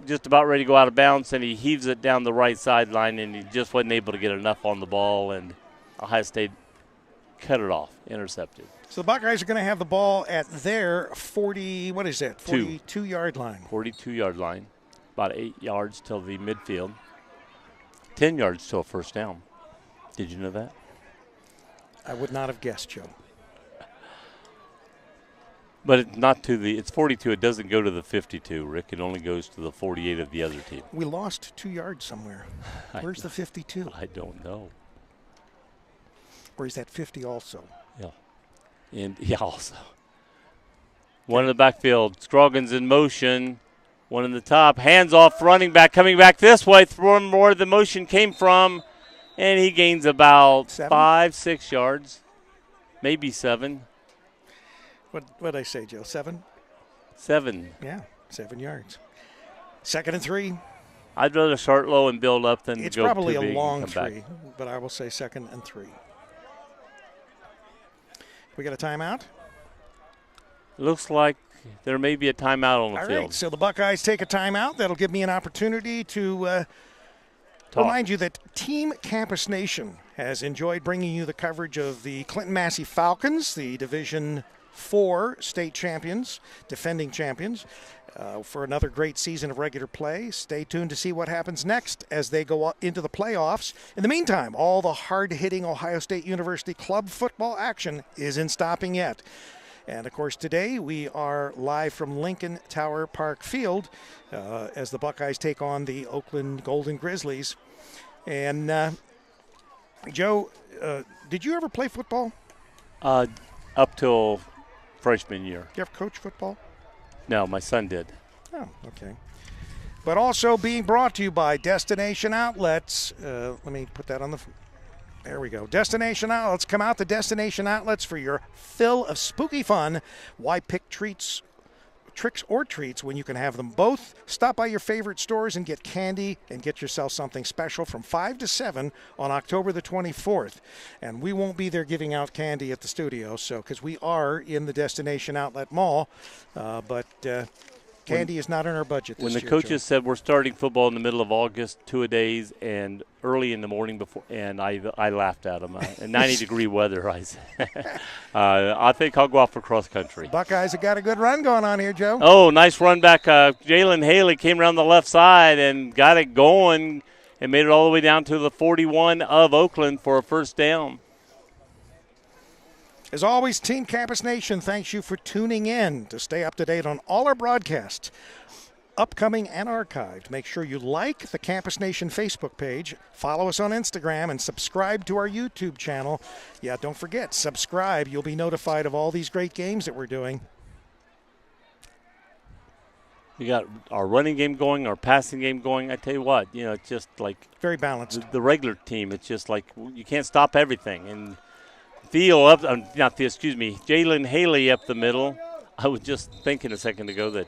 just about ready to go out of bounds, and he heaves it down the right sideline, and he just wasn't able to get enough on the ball, and Ohio State cut it off, intercepted. So the Buckeyes are going to have the ball at their 42-yard line. 42-yard line, about 8 yards till the midfield. 10 yards till a first down. Did you know that? I would not have guessed, Joe. But it's not to the – it's 42. It doesn't go to the 52, Rick. It only goes to the 48 of the other team. We lost 2 yards somewhere. Where's the 52? I don't know. Or is that 50 also? Yeah. And, yeah, also. One in the backfield. Scroggins in motion. One in the top. Hands off, running back, coming back this way from where the motion came from. And he gains about 5-6 yards. Maybe 7. What did I say, Joe? 7? 7. Yeah, 7 yards. 2nd and 3. I'd rather start low and build up than It's go probably too big a long and come 3, back. but I will say 2nd and 3. We got a timeout? Looks like there may be a timeout on the All field. right, so the Buckeyes take a timeout. That'll give me an opportunity to remind you that Team Campus Nation has enjoyed bringing you the coverage of the Clinton Massey Falcons, the Division IV state champions, defending champions, for another great season of regular play. Stay tuned to see what happens next as they go into the playoffs. In the meantime, all the hard-hitting Ohio State University club football action isn't stopping yet. And, of course, today we are live from Lincoln Tower Park Field as the Buckeyes take on the Oakland Golden Grizzlies. And, Joe, did you ever play football? Up till freshman year. Did you ever coach football? No, my son did. Oh, okay. But also being brought to you by Destination Outlets. Let me put that on the... There we go. Destination Outlets. Come out to Destination Outlets for your fill of spooky fun. Why pick tricks or treats when you can have them both? Stop by your favorite stores and get candy and get yourself something special from 5 to 7 on October the 24th. And we won't be there giving out candy at the studio, so because we are in the Destination Outlet Mall, but candy is not in our budget this year. When the coaches said we're starting football in the middle of August, 2-a-days, and early in the morning before, and I laughed at them. In 90-degree weather, I said, I think I'll go out for cross country. Buckeyes have got a good run going on here, Joe. Oh, nice run back. Jalen Haley came around the left side and got it going and made it all the way down to the 41 of Oakland for a first down. As always, Team Campus Nation thanks you for tuning in. To stay up to date on all our broadcasts, upcoming and archived, make sure you like the Campus Nation Facebook page, follow us on Instagram, and subscribe to our YouTube channel. Yeah, don't forget, subscribe. You'll be notified of all these great games that we're doing. We got our running game going, our passing game going. I tell you what, it's just like very balanced. The regular team, it's just like you can't stop everything. And Jalen Haley up the middle. I was just thinking a second ago that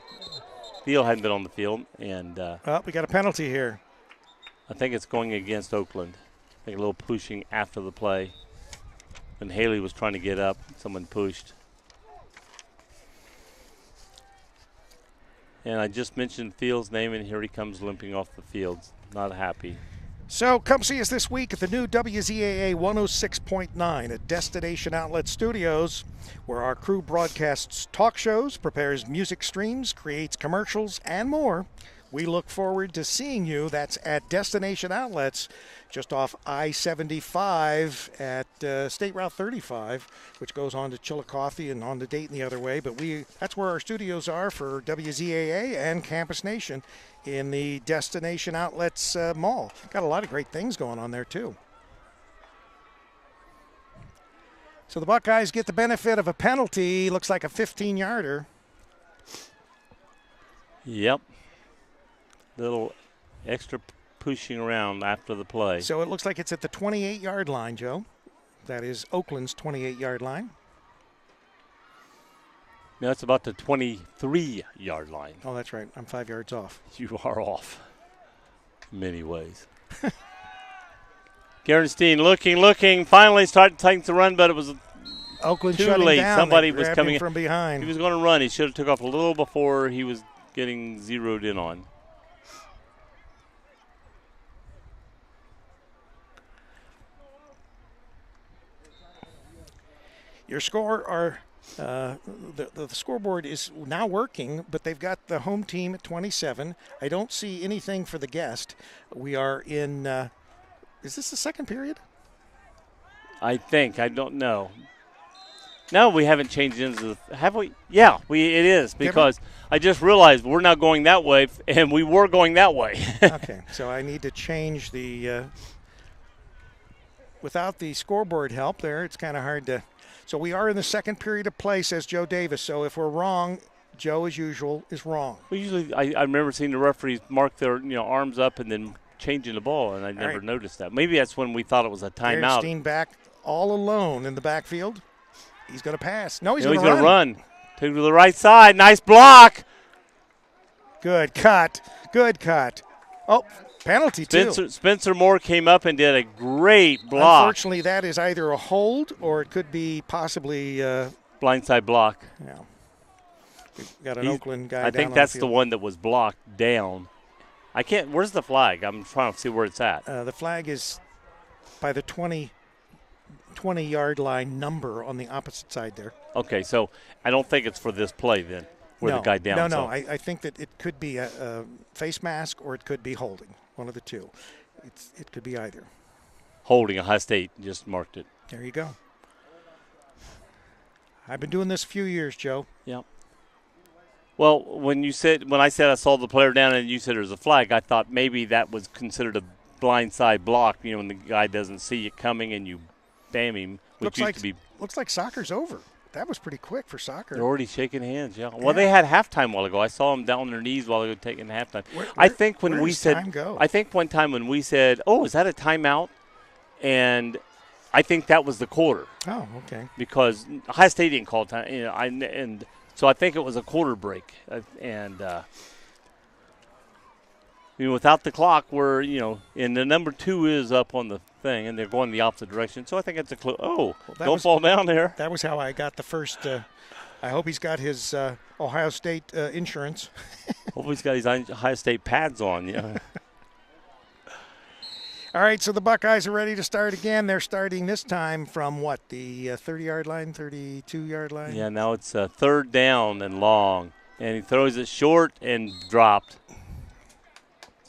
Theo hadn't been on the field. And we got a penalty here. I think it's going against Oakland. I think a little pushing after the play. When Haley was trying to get up, someone pushed. And I just mentioned Theo's name, and here he comes limping off the field. Not happy. So come see us this week at the new WZAA 106.9 at Destination Outlet Studios, where our crew broadcasts talk shows, prepares music streams, creates commercials, and more. We look forward to seeing you. That's at Destination Outlets, just off I-75 at State Route 35, which goes on to Chillicothe and on to Dayton the other way. But that's where our studios are for WZAA and Campus Nation in the Destination Outlets Mall. Got a lot of great things going on there, too. So the Buckeyes get the benefit of a penalty. Looks like a 15-yarder. Yep. Little extra pushing around after the play. So it looks like it's at the 28-yard line, Joe. That is Oakland's 28-yard line. No, it's about the 23-yard line. Oh, that's right. I'm 5 yards off. You are off in many ways. Gerenstein looking, finally started taking the run, but it was Oakland too late. Down. Somebody was coming from behind. He was going to run. He should have took off a little before he was getting zeroed in on. Your score are the scoreboard is now working, but they've got the home team at 27. I don't see anything for the guest. We are in. Is this the second period? I think. I don't know. No, we haven't changed into the. Have we? Yeah, it is because I just realized we're not going that way, and we were going that way. Okay, so I need to change the. Without the scoreboard help there, it's kind of hard to. So we are in the second period of play, says Joe Davis. So if we're wrong, Joe, as usual, is wrong. Well, usually I remember seeing the referees mark their arms up and then changing the ball, and I never noticed that. Maybe that's when we thought it was a timeout. Gerenstein back all alone in the backfield. He's going to pass. No, he's going to run. To the right side. Nice block. Good cut. Good cut. Oh, penalty, too. Spencer Moore came up and did a great block. Unfortunately, that is either a hold or it could be possibly blindside block. Yeah. We've got an Oakland guy. I think that's the one that was blocked down. I can't. Where's the flag? I'm trying to see where it's at. The flag is by the 20-yard line number on the opposite side there. Okay, so I don't think it's for this play then, where the guy down. No. I think that it could be a face mask or it could be holding. One of the two. It could be either. Holding. Ohio State just marked it. There you go. I've been doing this a few years, Joe. Yep. Well, when I said I saw the player down and you said there's a flag, I thought maybe that was considered a blindside block. You know, when the guy doesn't see it coming and you bam him, which used to be. Looks like soccer's over. That was pretty quick for soccer. They're already shaking hands. Yeah. Well, they had halftime a while ago. I saw them down on their knees while they were taking halftime. I think when we said, time go? I think one time when we said, "Oh, is that a timeout?" and I think that was the quarter. Oh, okay. Because Ohio State didn't call time, and so I think it was a quarter break, without the clock, we're and the number 2 is up on the thing, and they're going the opposite direction. So I think it's a clue. Oh, don't fall down there. That was how I got the first. I hope he's got his Ohio State insurance. Hope he's got his Ohio State pads on. Yeah. All right, so the Buckeyes are ready to start again. They're starting this time from what, the 30-yard line, 32-yard line? Yeah, now it's third down and long, and he throws it short and dropped.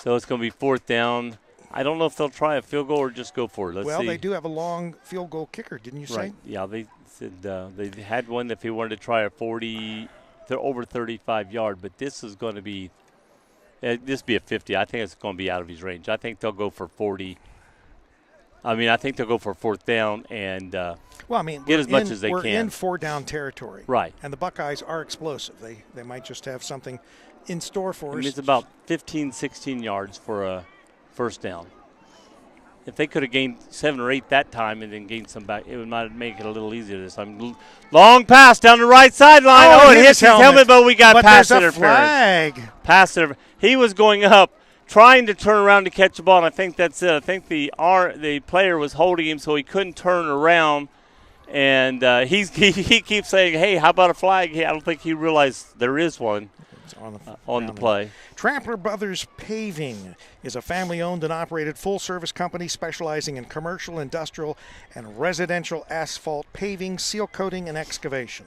So it's going to be fourth down. I don't know if they'll try a field goal or just go for it. Let's see. They do have a long field goal kicker, didn't you say? Right. Yeah, they said they had one if he wanted to try a 40, they're over 35-yard, but this is going to be this be a 50. I think it's going to be out of his range. I think they'll go for 40. I think they'll go for fourth down and get as much as they can. We're in four-down territory. Right. And the Buckeyes are explosive. They might just have something in store for us. It's about 15, 16 yards for a first down. If they could have gained 7 or 8 that time and then gained some back, it might make it a little easier this time. Long pass down the right sideline. Oh, it hits his helmet, but we got pass interference. Pass interference. He was going up, trying to turn around to catch the ball, and I think that's it. I think the player was holding him so he couldn't turn around, and he keeps saying, "Hey, how about a flag?" I don't think he realized there is one on the play. Trampler Brothers Paving is a family-owned and operated full-service company specializing in commercial, industrial, and residential asphalt paving, seal coating, and excavation.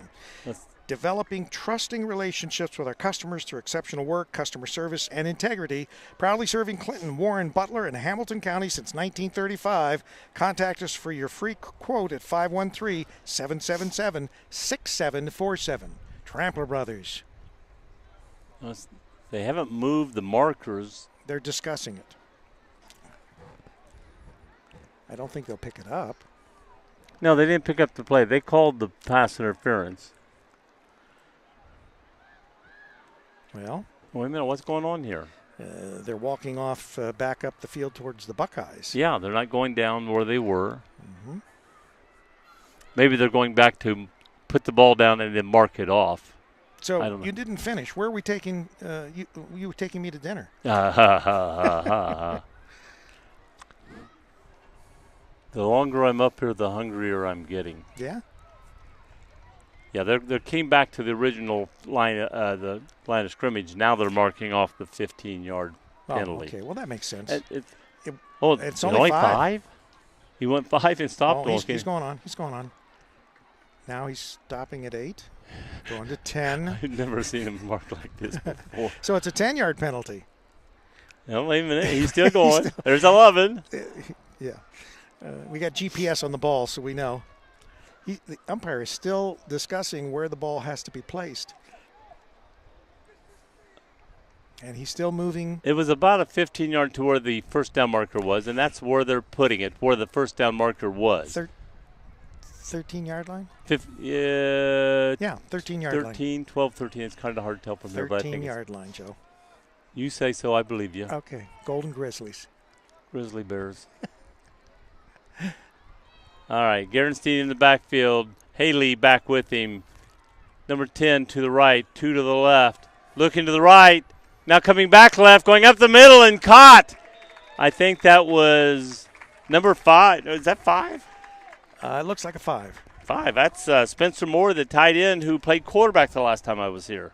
Developing trusting relationships with our customers through exceptional work, customer service, and integrity. Proudly serving Clinton, Warren, Butler, and Hamilton County since 1935. Contact us for your free quote at 513-777-6747. Trampler Brothers. They haven't moved the markers. They're discussing it. I don't think they'll pick it up. No, they didn't pick up the play. They called the pass interference. Well, wait a minute. What's going on here? They're walking off back up the field towards the Buckeyes. Yeah, they're not going down where they were. Mm-hmm. Maybe they're going back to put the ball down and then mark it off. So you didn't finish. Where are we taking? You were taking me to dinner. The longer I'm up here, the hungrier I'm getting. Yeah. Yeah, they came back to the original line, the line of scrimmage. Now they're marking off the 15-yard penalty. Okay, well that makes sense. It's only 5. He went 5 and stopped. He's going on. He's going on. Now he's stopping at 8, going to 10. I've never seen him mark like this before. So it's a 10-yard penalty. No, wait a minute. He's still going. There's 11. Yeah. We got GPS on the ball, so we know. The umpire is still discussing where the ball has to be placed. And he's still moving. It was about a 15-yard to where the first down marker was, and that's where they're putting it, where the first down marker was. 13-yard line? Yeah, 13-yard line. 12, 13. It's kind of hard to tell from there. 13-yard line, Joe. You say so, I believe you. Okay, Golden Grizzlies. Grizzly Bears. All right, Gerenstein in the backfield. Haley back with him. Number 10 to the right, 2 to the left. Looking to the right. Now coming back left, going up the middle and caught. I think that was number 5. Is that 5? It looks like a 5. 25. That's Spencer Moore, the tight end who played quarterback the last time I was here.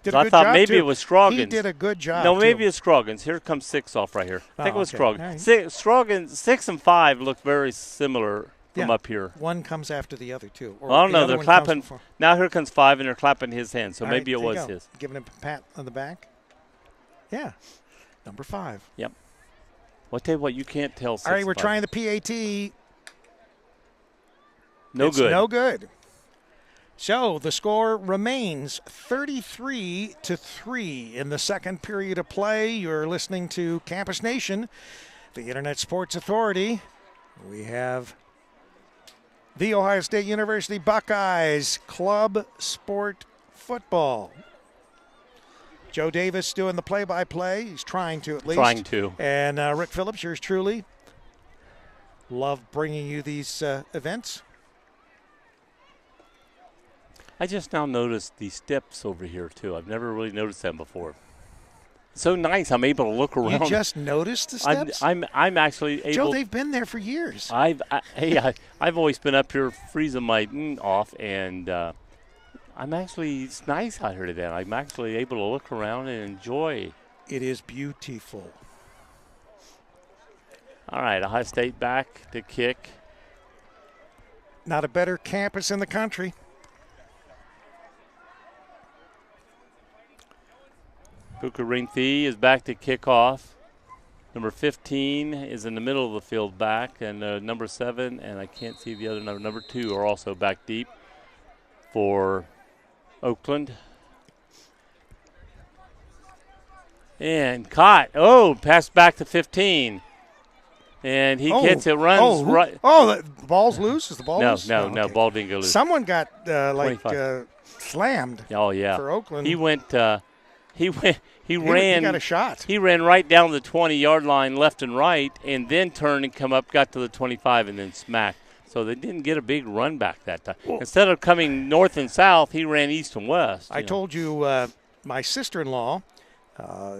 Did So a I good thought job, maybe too. it was Scroggins. He did a good job. No, maybe too. it's Scroggins. Here comes 6 off right here. I think it was okay. Scroggins. Right. Scroggins, 6 and 5 look very similar from Yeah. up here. One comes after the other, too. Or Well, I don't the know. other They're one comes clapping. before. Now here comes 5, and they're clapping his hand. So All maybe right, it there you was go. his. Giving him a pat on the back. Yeah. Number 5. Yep. Well, I tell you what, you can't tell. 6 All right, we're and 5. trying the PAT. It's No good. So the score remains 33-3 in the second period of play. You're listening to Campus Nation, the Internet Sports Authority. We have the Ohio State University Buckeyes Club Sport Football. Joe Davis doing the play-by-play. He's trying to, at least. Trying to. And Rick Phillips, yours truly. Love bringing you these events. I just now noticed the steps over here, too. I've never really noticed them before. It's so nice. I'm able to look around. You just noticed the steps? I'm actually able. Joe, they've been there for years. I've always been up here freezing my off, and I'm actually, it's nice out here today. I'm actually able to look around and enjoy. It is beautiful. All right, Ohio State back to kick. Not a better campus in the country. Booker Ringthie is back to kick off. Number 15 is in the middle of the field back, and number 7, and I can't see the other number 2 are also back deep for Oakland. And caught. Oh, pass back to 15. And he gets it, runs right. Oh, the ball's loose? Is the ball loose? No, okay. ball didn't go loose. Someone got, slammed Oh, yeah. for Oakland. He went, he ran. He got a shot. He ran right down the 20-yard line left and right, and then turned and come up, got to the 25, and then smacked. So they didn't get a big run back that time. Instead of coming north and south, he ran east and west. I told you my sister-in-law,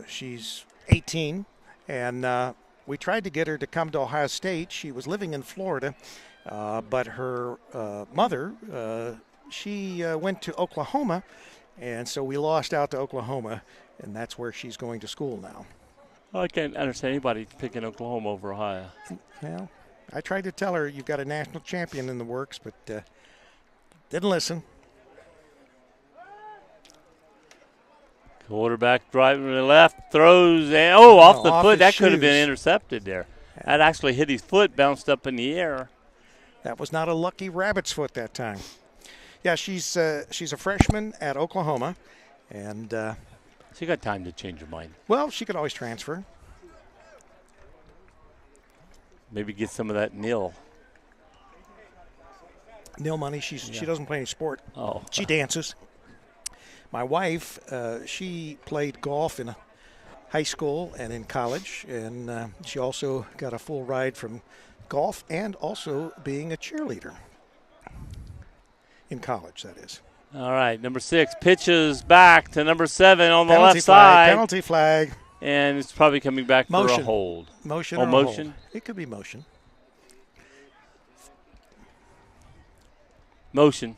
she's 18, and we tried to get her to come to Ohio State. She was living in Florida, but her mother, she went to Oklahoma, and so we lost out to Oklahoma, and that's where she's going to school now. Well, I can't understand anybody picking Oklahoma over Ohio. Well, I tried to tell her you've got a national champion in the works, but didn't listen. Quarterback driving to the left, throws, and off the foot. That could have been shoes. intercepted there. That actually hit his foot, bounced up in the air. That was not a lucky rabbit's foot that time. Yeah, she's a freshman at Oklahoma, and she got time to change her mind. well, she could always transfer. Maybe get some of that nil. Nil money. She doesn't play any sport. Oh, She dances. My wife, she played golf in high school and in college, and she also got a full ride from golf and also being a cheerleader in college, that is. all right. Number 6 pitches back to number 7 on the Penalty left flag, side, penalty flag. and it's probably coming back for Motion. a hold. Motion Oh, or a motion? hold. It could be motion. Motion.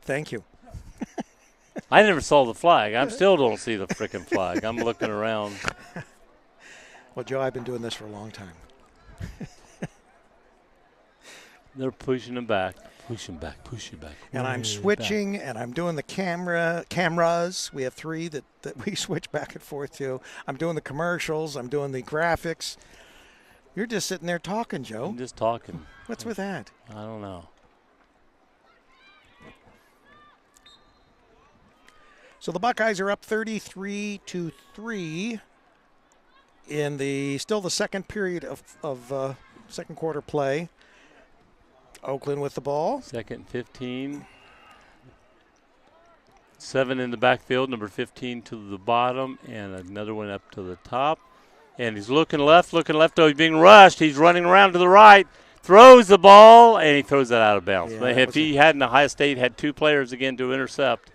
Thank you. I never saw the flag. I still don't see the frickin' flag. I'm looking around. Well, Joe, I've been doing this for a long time. They're pushing him back. Push him back. Push him back. And I'm Way switching, and I'm doing the cameras. We have 3 that we switch back and forth to. I'm doing the commercials. I'm doing the graphics. You're just sitting there talking, back. Joe. I'm just talking. What's with that? I don't know. So the Buckeyes are up 33-3 in the second period of second quarter play. Oakland with the ball. Second and 15. 7 in the backfield, number 15 to the bottom, and another one up to the top. And he's looking left. Oh, he's being rushed. He's running around to the right, throws the ball, and he throws that out of bounds. Yeah, But if he hadn't, Ohio State had 2 players again to intercept.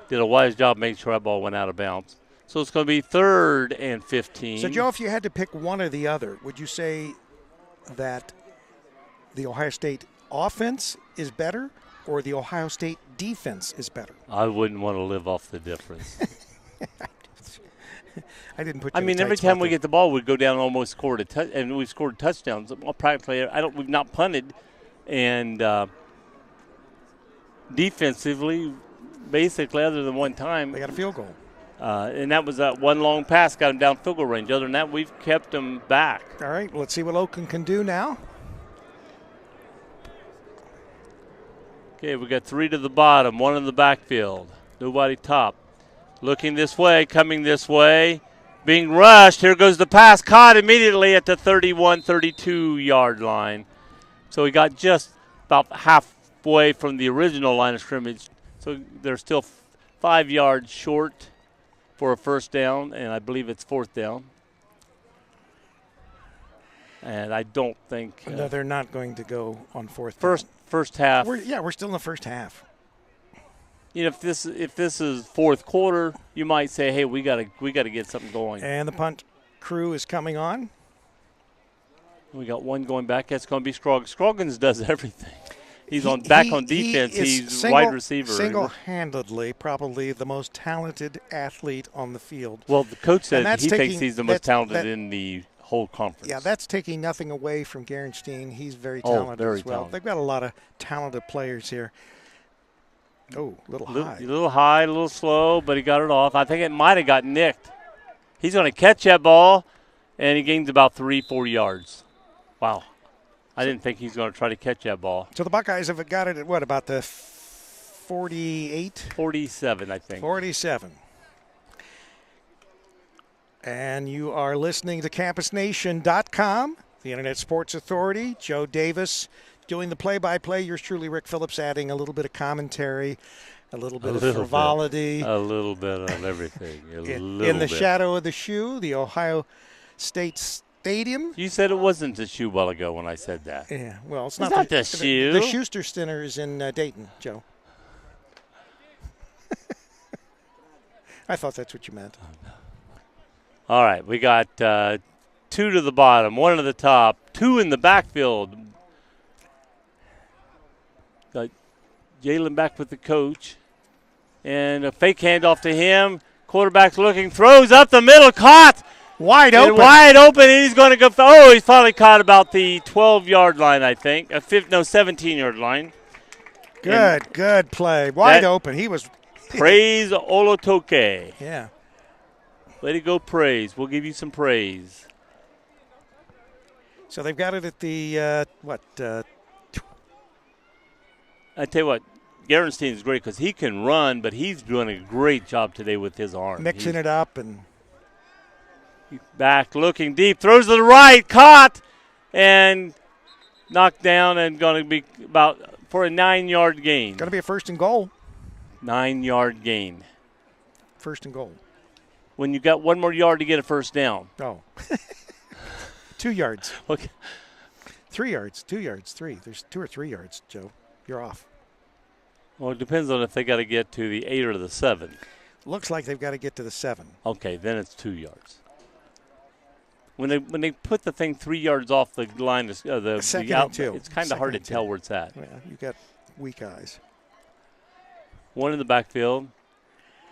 Did a wise job making sure that ball went out of bounds. So it's going to be 3rd and 15. So, Joe, if you had to pick one or the other, would you say that the Ohio State offense is better or the Ohio State defense is better? I wouldn't want to live off the difference. I didn't put. I mean, every time we get the ball, we go down and almost scored a touch, and we've scored touchdowns. Well, practically, we've not punted, and defensively, basically, other than one time, they got a field goal, and that was that one long pass got them down field goal range. Other than that, we've kept them back. All right, let's see what Oakland can do now. Okay, we got 3 to the bottom, 1 in the backfield, nobody top. Looking this way, coming this way. Being rushed. Here goes the pass. Caught immediately at the 31, 32-yard line. So he got just about halfway from the original line of scrimmage. So they're still 5 yards short for a first down, and I believe it's 4th down. And I don't think. No, they're not going to go on 4th down. First half. We're still in the first half. You know, if this is 4th quarter, you might say, "Hey, we gotta get something going." And the punt crew is coming on. We got one going back. That's going to be Scroggins. Scroggins does everything. He's on defense. He's wide receiver. Single-handedly, probably the most talented athlete on the field. Well, the coach said he thinks he's the most talented in the whole conference. Yeah, that's taking nothing away from Gerenstein. He's very talented as well. Talented. They've got a lot of talented players here. Oh, a little high. A little high, a little slow, but he got it off. I think it might have got nicked. He's going to catch that ball, and he gains about 3-4 yards. Wow. I didn't think he's going to try to catch that ball. So the Buckeyes have got it at what, about the 48? 47, I think. 47. And you are listening to CampusNation.com, the Internet Sports Authority. Joe Davis doing the play-by-play. Yours truly, Rick Phillips, adding a little bit of commentary, a little bit of frivolity. A little bit of everything. In the shadow of the shoe, the Ohio State Stadium. You said it wasn't the shoe a while ago when I said that. Yeah, well, it's not the shoe. The Schuster Center is in Dayton, Joe. I thought that's what you meant. Oh, no. All right, we got 2 to the bottom, 1 to the top, 2 in the backfield. Got Jalen back with the coach. And a fake handoff to him. Quarterback's looking, throws up the middle, caught. Wide open. Wide open. He's going to go. Oh, he's finally caught about the 12-yard line, I think. 17-yard line. Good play. Wide open. He was. Praise Olotoke. Yeah. Way to go, praise. We'll give you some praise. So they've got it at the, I tell you what, Gerenstein is great because he can run, but he's doing a great job today with his arm. Mixing it up and. Back, looking deep, throws to the right, caught, and knocked down, and going to be about for a 9-yard gain. Going to be a 1st and goal. 9-yard gain. 1st and goal. When you got 1 more yard to get a 1st down. Oh. 2 yards. Okay. 3 yards. 2 yards. 3. There's 2 or 3 yards, Joe. You're off. Well, it depends on if they got to get to the 8 or the 7. Looks like they've got to get to the 7. Okay, then it's 2 yards. When they put the thing 3 yards off the line, the 2nd out, and 2. It's kind of hard to tell where it's at. Yeah, you got weak eyes. 1 in the backfield.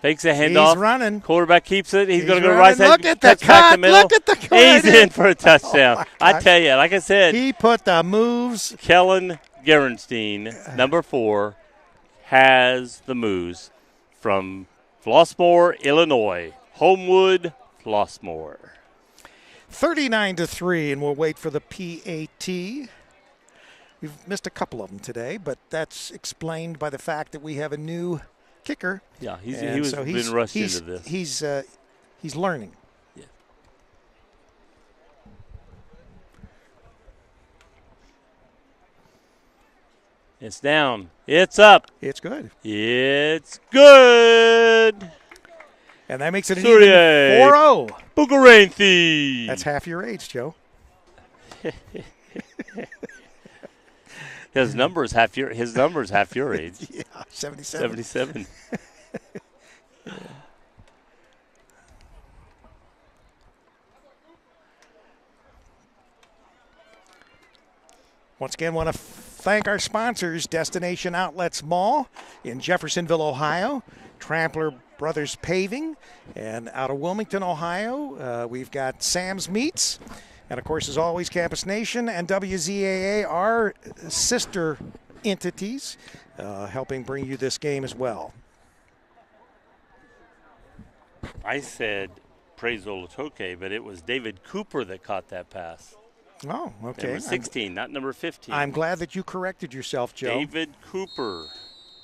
Fakes a handoff. He's running. Quarterback keeps it. He's going to go right side. Look at the cut. Look at the cut. He's in for a touchdown. Oh, I tell you, like I said. He put the moves. Kellen Gerenstein, number 4, has the moves from Flossmoor, Illinois. Homewood, Flossmoor. 39-3, and we'll wait for the PAT. We've missed a couple of them today, but that's explained by the fact that we have a new kicker. Yeah, he's been rushed into this. He's learning. Yeah. It's down. It's up. It's good. It's good. And that makes it an even 4-0. Bukaranthi. That's half your age, Joe. His number is half your age. Yeah, 77. 77. Yeah. Once again, want to thank our sponsors, Destination Outlets Mall in Jeffersonville, Ohio, Trampler Brothers Paving, and out of Wilmington, Ohio, we've got Sam's Meats. And, of course, as always, Campus Nation and WZAA are sister entities helping bring you this game as well. I said praise Olatoke, but it was David Cooper that caught that pass. Oh, okay. Number 16, not number 15. I'm glad that you corrected yourself, Joe. David Cooper.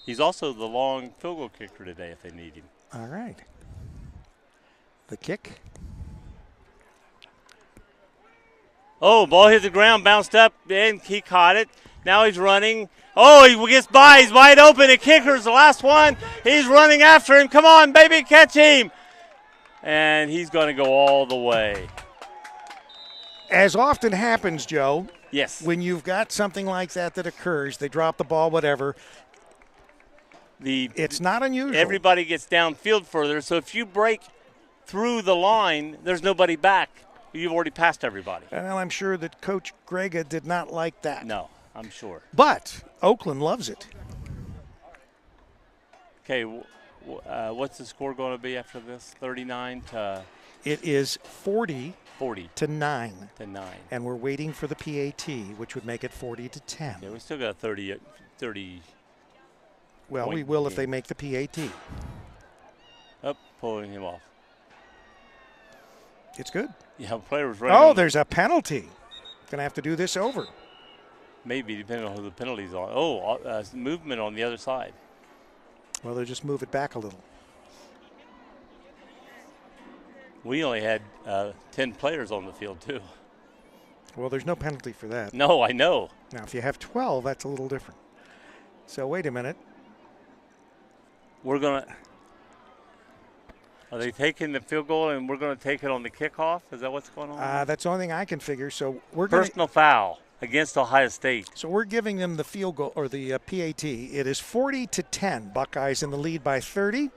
He's also the long field goal kicker today if they need him. All right. The kick. Oh, ball hit the ground, bounced up, and he caught it. Now he's running. Oh, he gets by. He's wide open. The kicker's the last one. He's running after him. Come on, baby, catch him. And he's going to go all the way. As often happens, Joe. Yes. When you've got something like that occurs, they drop the ball, whatever. It's not unusual. Everybody gets downfield further, so if you break through the line, there's nobody back. You've already passed everybody. Well, I'm sure that Coach Grega did not like that. No, I'm sure. But Oakland loves it. Okay, what's the score going to be after this? 39 to? It is 40 to 9. To 9. And we're waiting for the PAT, which would make it 40 to 10. Yeah, we still got 30. Well, we will if they make the PAT. Up, pulling him off. It's good. Yeah, player was running. Oh, there's a penalty. Going to have to do this over. Maybe, depending on who the penalty's on. Oh, movement on the other side. Well, they'll just move it back a little. We only had 10 players on the field, too. Well, there's no penalty for that. No, I know. Now, if you have 12, that's a little different. So, wait a minute. We're going to – are they taking the field goal and we're going to take it on the kickoff? Is that what's going on? That's the only thing I can figure. So, we're Personal foul against Ohio State. So, we're giving them the field goal or the PAT. It is 40 to 10. Buckeyes in the lead by 30.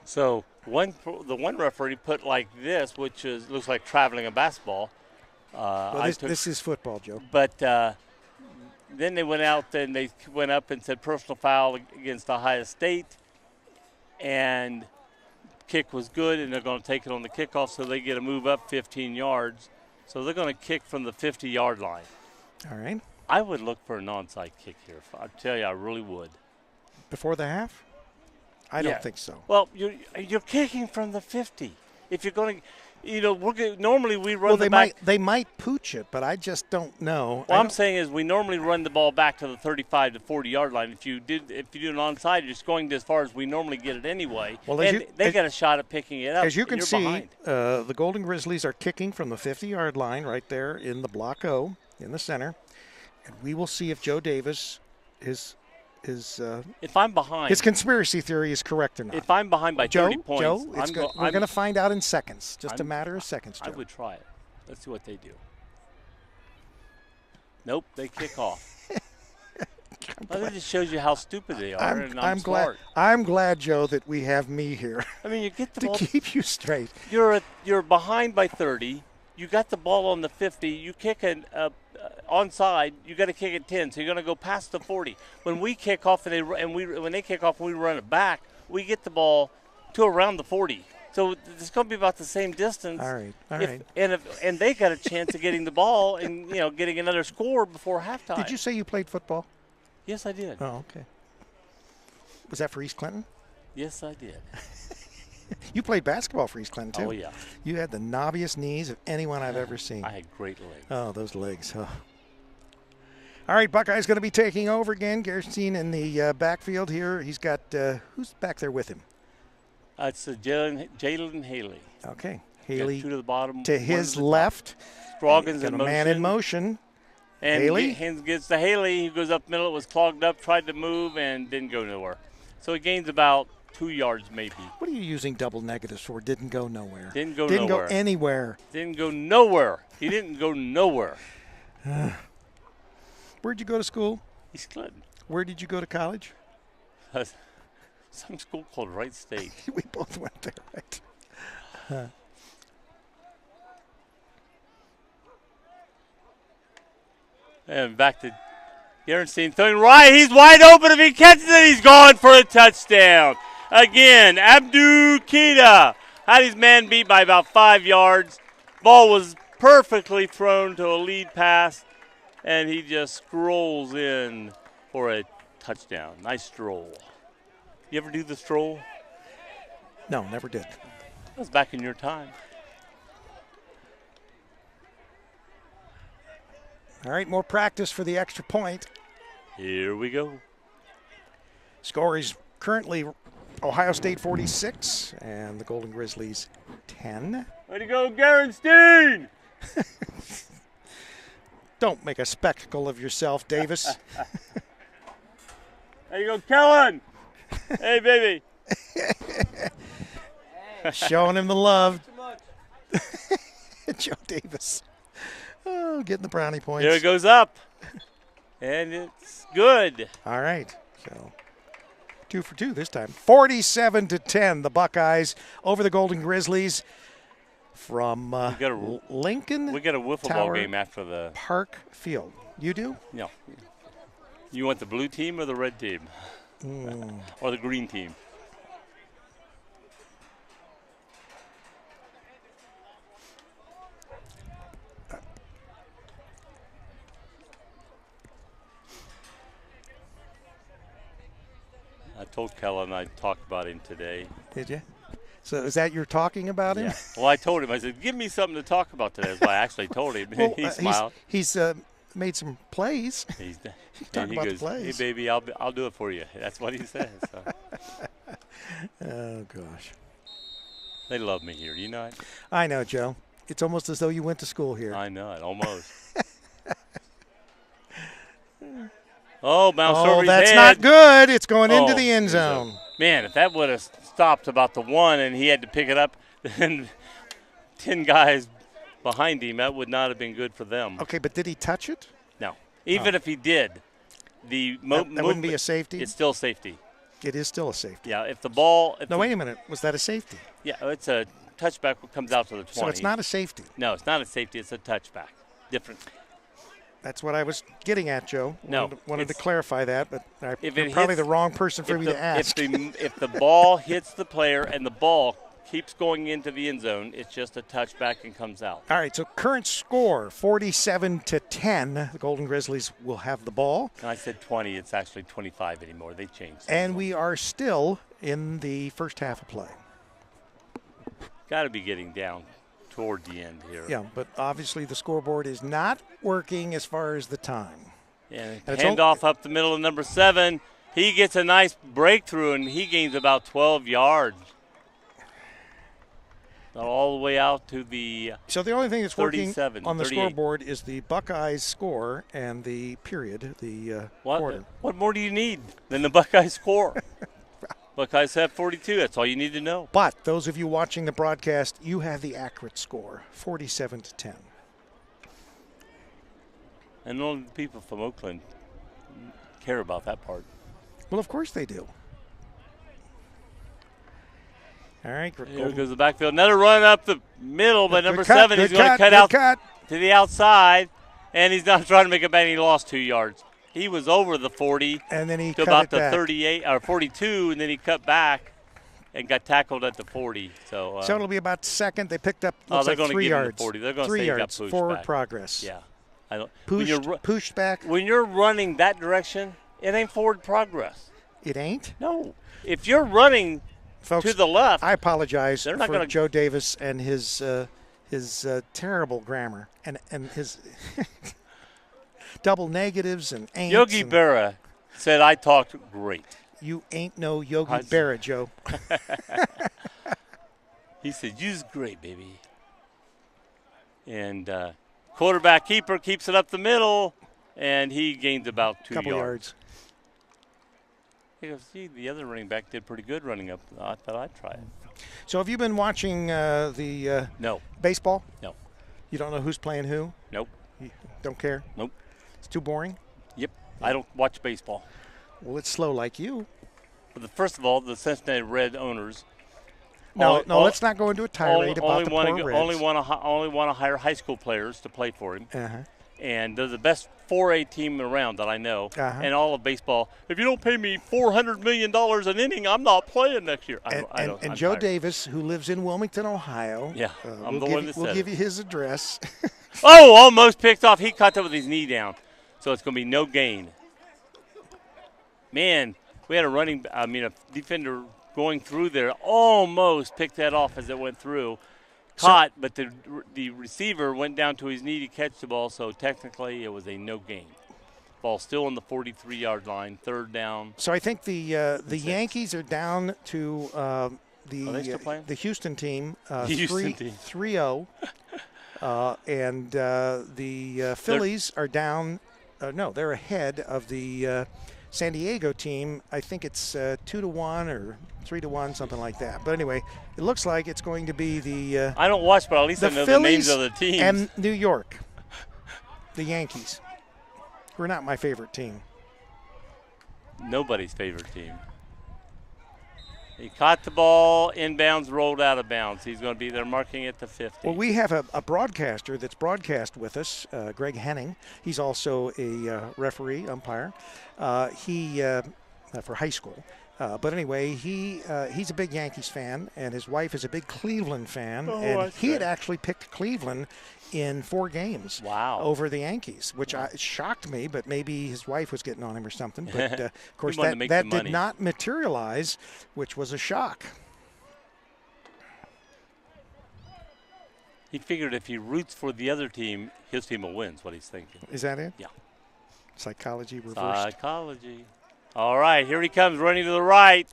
So, the one referee put like this, which looks like traveling a basketball. Well, this is football, Joe. But then they went out and they went up and said personal foul against Ohio State, and kick was good, and they're going to take it on the kickoff, so they get a move up 15 yards. So they're going to kick from the 50-yard line. All right. I would look for an onside kick here. I tell you, I really would. Before the half? I don't think so. Well, you're kicking from the 50. If you're going to, normally we run the back. They might pooch it, but I just don't know. What I'm saying is we normally run the ball back to the 35 to 40-yard line. If you do an onside, you're just going as far as we normally get it anyway. Well, they got a shot at picking it up. As you can see, the Golden Grizzlies are kicking from the 50-yard line right there in the block O in the center, and we will see if Joe Davis if I'm behind, his conspiracy theory is correct or not. If I'm behind by 30 points, we're going to find out in seconds. Just a matter of seconds, Joe. I would try it. Let's see what they do. Nope, they kick off. Well, that just shows you how stupid they are. I'm smart. I'm glad, Joe, that we have me here. I mean, you get the to ball, keep you straight. You're behind by 30. You got the ball on the 50. You kick an onside. You got to kick it 10. So you're going to go past the 40. When we kick off when they kick off and we run it back, we get the ball to around the 40. So it's going to be about the same distance. All right. And they got a chance of getting the ball and getting another score before halftime. Did you say you played football? Yes, I did. Oh, okay. Was that for East Clinton? Yes, I did. You played basketball for East Clinton, too. Oh, yeah. You had the knobbiest knees of anyone I've ever seen. I had great legs. Oh, those legs. Oh. All right, Buckeye's going to be taking over again. Gerstein in the backfield here. He's got who's back there with him? It's Jalen Haley. Okay. Haley two to the bottom. To his left. Scroggins in motion. Man in motion. And Haley. Hands gets to Haley. He goes up middle. It was clogged up, tried to move, and didn't go nowhere. So he gains about 2 yards maybe. What are you using double negatives for? Didn't go nowhere. Didn't go anywhere. Didn't go nowhere. He didn't go nowhere. Where'd you go to school? East Clinton. Where did you go to college? Some school called Wright State. We both went there, right? And back to Gerstein throwing right. He's wide open. If he catches it, he's going for a touchdown. Again, Abdul Kita had his man beat by about 5 yards. Ball was perfectly thrown to a lead pass, and he just scrolls in for a touchdown. Nice stroll. You ever do the stroll? No, never did. That was back in your time. All right, more practice for the extra point. Here we go. Score is currently Ohio State 46 and the Golden Grizzlies 10. Way to go, Gerstein! Don't make a spectacle of yourself, Davis. There you go, Kellen! Hey, baby. Showing him the love. Joe Davis. Oh, getting the brownie points. Here it goes up. And it's good. All right. So 2 for 2 this time. 47-10, the Buckeyes over the Golden Grizzlies from Lincoln. We got a wiffle ball game after the Park Field. You do? No. You want the blue team or the red team? Or the green team? I told Kellen I'd talk about him today. Did you? So is that you're talking about him? Yeah. Well, I told him. I said, give me something to talk about today. That's why I actually told him. Well, he smiled. He's made some plays. He's talking about goes, the plays. Hey, baby, I'll do it for you. That's what he says. So. Oh, gosh. They love me here. You know it? I know, Joe. It's almost as though you went to school here. I know it, almost. Oh, Mount Sorby's that's head. not good. It's going into the end zone. Man, if that would have stopped about the 1 and he had to pick it up, then 10 guys behind him, that would not have been good for them. Okay, but did he touch it? No. Even if he did, that wouldn't be a safety? It's still safety. It is still a safety. Yeah, if the ball – No, wait a minute. Was that a safety? Yeah, it's a touchback that comes out to the 20. So it's not a safety. No, it's not a safety. It's a touchback. Different. That's what I was getting at, Joe. No. Wanted to clarify that, but you're hits, probably the wrong person for me to ask. If the ball hits the player and the ball keeps going into the end zone, it's just a touchback and comes out. All right, so current score, 47-10. The Golden Grizzlies will have the ball. And I said 20. It's actually 25 anymore. They changed. And we are still in the first half of play. Got to be getting down toward the end here. Yeah, but obviously the scoreboard is not working as far as the time. And handoff up the middle of number 7. He gets a nice breakthrough, and he gains about 12 yards. All the way out to the So the only thing that's working on the 38. scoreboard is the Buckeyes score and the period, the quarter. What more do you need than the Buckeyes score? Buckeyes have 42. That's all you need to know. But those of you watching the broadcast, you have the accurate score, 47-10. And only the people from Oakland care about that part. Well, of course they do. All right. Here goes the backfield. Another run up the middle by number 7. He's going to cut to the outside, and he's not trying to make a bet. He lost 2 yards. He was over the 40 and then he to about the 38 or 42, and then he cut back and got tackled at the 40. So it'll be about second. They picked up they're like going 3 to yards. 40. They're going to 3 say yards got forward back. progress. Yeah. I don't, pushed back. When you're running that direction, it ain't forward progress. It ain't? No. If you're running Folks, to the left, I apologize for Joe Davis and his terrible grammar and his double negatives and ain'ts. Yogi Berra said I talked great. You ain't no Yogi Berra, Joe. He said, you's great, baby. And quarterback keeper keeps it up the middle, and he gains about 2 couple yards. He goes, see, the other running back did pretty good running up. I thought I'd try it. So have you been watching the no baseball? No. You don't know who's playing who? Nope. You don't care? Nope. It's too boring? Yep. I don't watch baseball. Well, it's slow like you. But first of all, the Cincinnati Red owners. No, let's not go into a tirade about the poor Reds. Only want to hire high school players to play for him. Uh-huh. and they're the best 4A team around that I know, Uh-huh. and all of baseball. If you don't pay me $400 million an inning, I'm not playing next year. And I'm Joe tired. Davis, who lives in Wilmington, Ohio. Yeah, I'm the we'll one that We'll said give it. you his address. Oh, almost picked off. He caught that with his knee down, so it's going to be no gain. Man, we had a defender going through there, almost picked that off as it went through. Caught, but the receiver went down to his knee to catch the ball, so technically it was a no gain. Ball still on the 43-yard line, third down. So I think the Yankees are down to Are they still playing? the Houston team, Houston team. 3-0. And the Phillies are down. No, they're ahead of the San Diego team. I think it's 2-1 or 3-1, something like that. But anyway, it looks like it's going to be the I don't watch, but at least I know the names of the teams. And New York, the Yankees, who are not my favorite team. Nobody's favorite team. He caught the ball, inbounds, rolled out of bounds. He's going to be there marking at the 50. Well, we have a broadcaster that's broadcast with us, Greg Henning. He's also a referee, umpire. He for high school. But anyway, he's a big Yankees fan, and his wife is a big Cleveland fan. And he had actually picked Cleveland in 4 games over the Yankees, which shocked me, but maybe his wife was getting on him or something. But, of course, that did not materialize, which was a shock. He figured if he roots for the other team, his team will win, is what he's thinking. Is that it? Yeah. Psychology reversed. Psychology. All right, here he comes running to the right,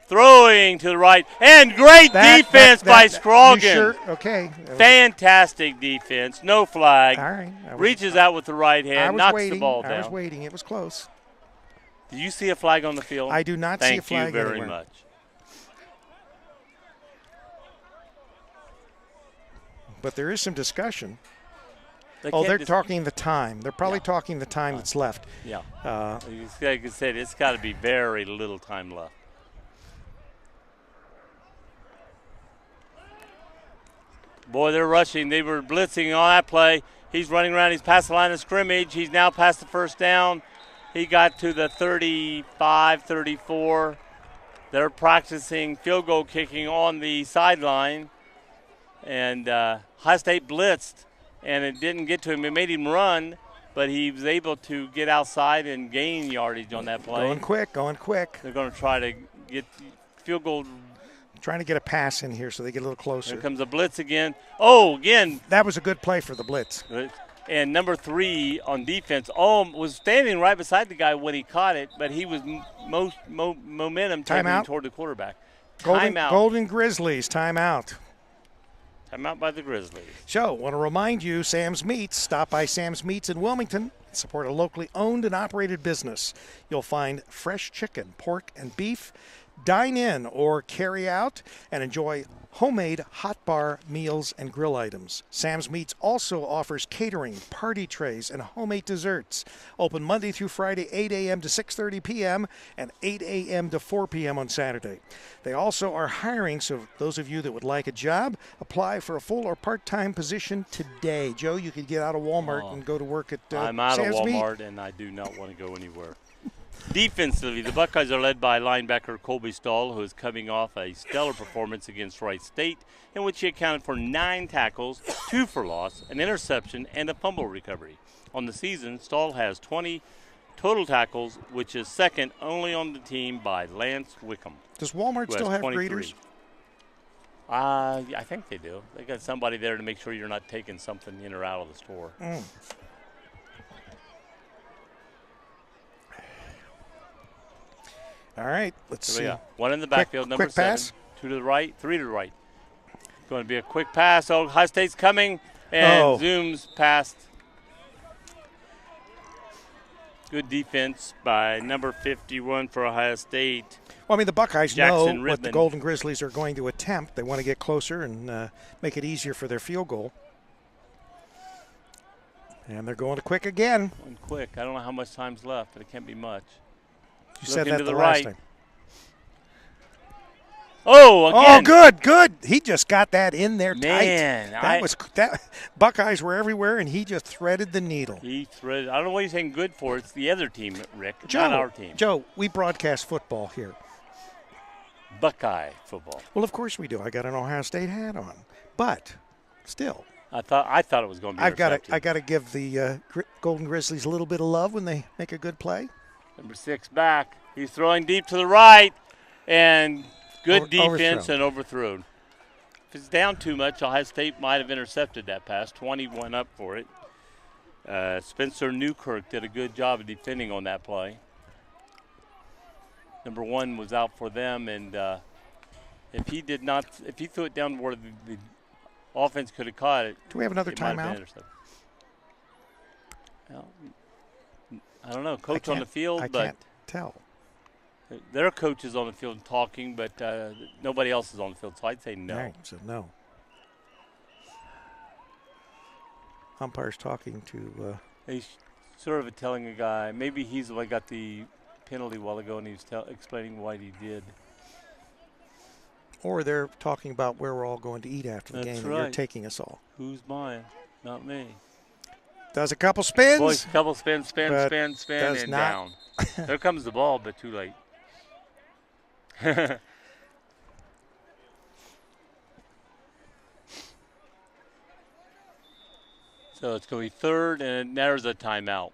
throwing to the right, and great defense by Scroggin. Sure? Okay. Fantastic defense, no flag. All right. Reaches out with the right hand, knocks the ball down. I was waiting. It was close. Did you see a flag on the field? I do not see a flag Thank you very anywhere. much. But there is some discussion. They're talking the time. They're probably talking the time that's left. Yeah. Like I said, it's got to be very little time left. Boy, they're rushing. They were blitzing on that play. He's running around. He's past the line of scrimmage. He's now past the first down. He got to the 35, 34. They're practicing field goal kicking on the sideline. And High State blitzed, and it didn't get to him. It made him run, but he was able to get outside and gain yardage on that play. Going quick. They're going to try to get field goal. Trying to get a pass in here so they get a little closer. Here comes a blitz again. Oh, again. That was a good play for the blitz. And number 3 on defense, was standing right beside the guy when he caught it, but he was momentum taking toward the quarterback. Golden Grizzlies, timeout. Timeout by the Grizzlies. So, want to remind you, Sam's Meats. Stop by Sam's Meats in Wilmington. Support a locally owned and operated business. You'll find fresh chicken, pork, and beef. Dine in or carry out and enjoy homemade hot bar meals and grill items. Sam's Meats also offers catering, party trays, and homemade desserts. Open Monday through Friday, 8 a.m. to 6:30 p.m. and 8 a.m. to 4 p.m. on Saturday. They also are hiring, so those of you that would like a job, apply for a full or part-time position today. Joe, you could get out of Walmart and go to work at I'm out Sam's of Walmart, Meat. and I do not want to go anywhere. Defensively, the Buckeyes are led by linebacker Colby Stahl, who is coming off a stellar performance against Wright State, in which he accounted for 9 tackles, 2 for loss, an interception, and a fumble recovery. On the season, Stahl has 20 total tackles, which is second only on the team by Lance Wickham. Does Walmart still have greeters? I think they do. They got somebody there to make sure you're not taking something in or out of the store. All right, let's see. One in the backfield, number 7. Pass. 2 to the right, 3 to the right. Going to be a quick pass. Oh, High State's coming and zooms past. Good defense by number 51 for Ohio State. Well, I mean, the Buckeyes Jackson know what the Golden Grizzlies are going to attempt. They want to get closer and make it easier for their field goal. And they're going to quick again. Going quick. I don't know how much time's left, but it can't be much. You said that the last time. Oh, again. Oh, good. He just got that in there Man, tight. That Buckeyes were everywhere, and he just threaded the needle. He threaded. I don't know what he's saying good for. It's the other team, Rick, Joe, not our team. Joe, we broadcast football here. Buckeye football. Well, of course we do. I got an Ohio State hat on, but still, I thought it was going to be. I got to give the Golden Grizzlies a little bit of love when they make a good play. Number 6 back. He's throwing deep to the right, and good defense overthrown. and overthrown. If it's down too much, Ohio State might have intercepted that pass. 20 went up for it. Spencer Newkirk did a good job of defending on that play. Number 1 was out for them, and if he threw it down where the offense could have caught it. Do we have another timeout? Well, I don't know. Coach on the field, I but can't tell. There are coaches on the field talking, but nobody else is on the field, so I'd say no. Right, so no. Umpire's talking to. He's sort of telling a guy. Maybe he's the one who got the penalty a while ago, and he's explaining what he did. Or they're talking about where we're all going to eat after the That's game. right. And you're taking us all. Who's mine? Not me. Does a couple spins. Boys, couple spin, but and does not. down. There comes the ball, but too late. So it's going to be third, and there's a timeout.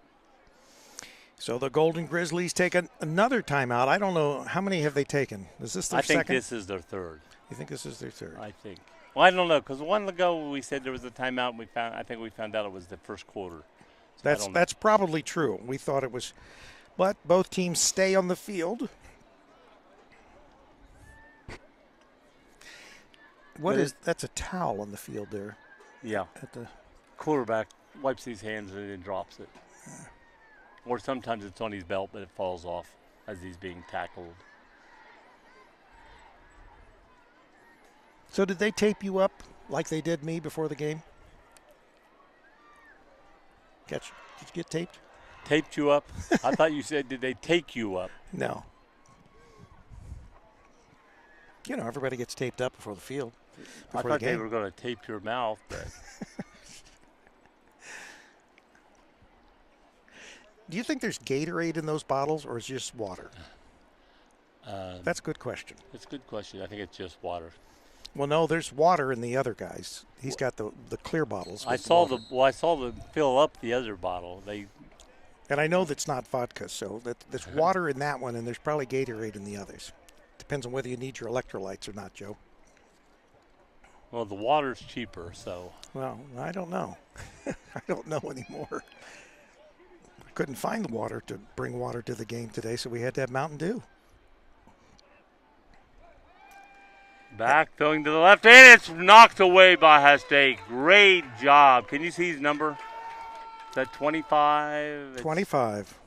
So the Golden Grizzlies take another timeout. I don't know. How many have they taken? Is this their second? I think this is their third. You think this is their third? I think. Well, I don't know, because a while ago we said there was a timeout, and I think we found out it was the first quarter. So that's probably true. We thought it was. But both teams stay on the field. That's a towel on the field there. Yeah. At the quarterback wipes his hands and then drops it. Or sometimes it's on his belt, but it falls off as he's being tackled. So did they tape you up like they did me before the game? Did you get taped? Taped you up? I thought you said, did they take you up? No. You know, everybody gets taped up before the field. I thought they were going to tape your mouth, but. Do you think there's Gatorade in those bottles, or is it just water? That's a good question. It's a good question. I think it's just water. Well, no, there's water in the other guys. He's got the clear bottles. I saw them fill up the other bottle. And I know that's not vodka, so there's water in that one, and there's probably Gatorade in the others. Depends on whether you need your electrolytes or not, Joe. Well, the water's cheaper, so. Well, I don't know. I don't know anymore. I couldn't find the water to bring water to the game today, so we had to have Mountain Dew. Back, throwing to the left, and it's knocked away by Ohio State. Great job. Can you see his number? Is that 25? 25.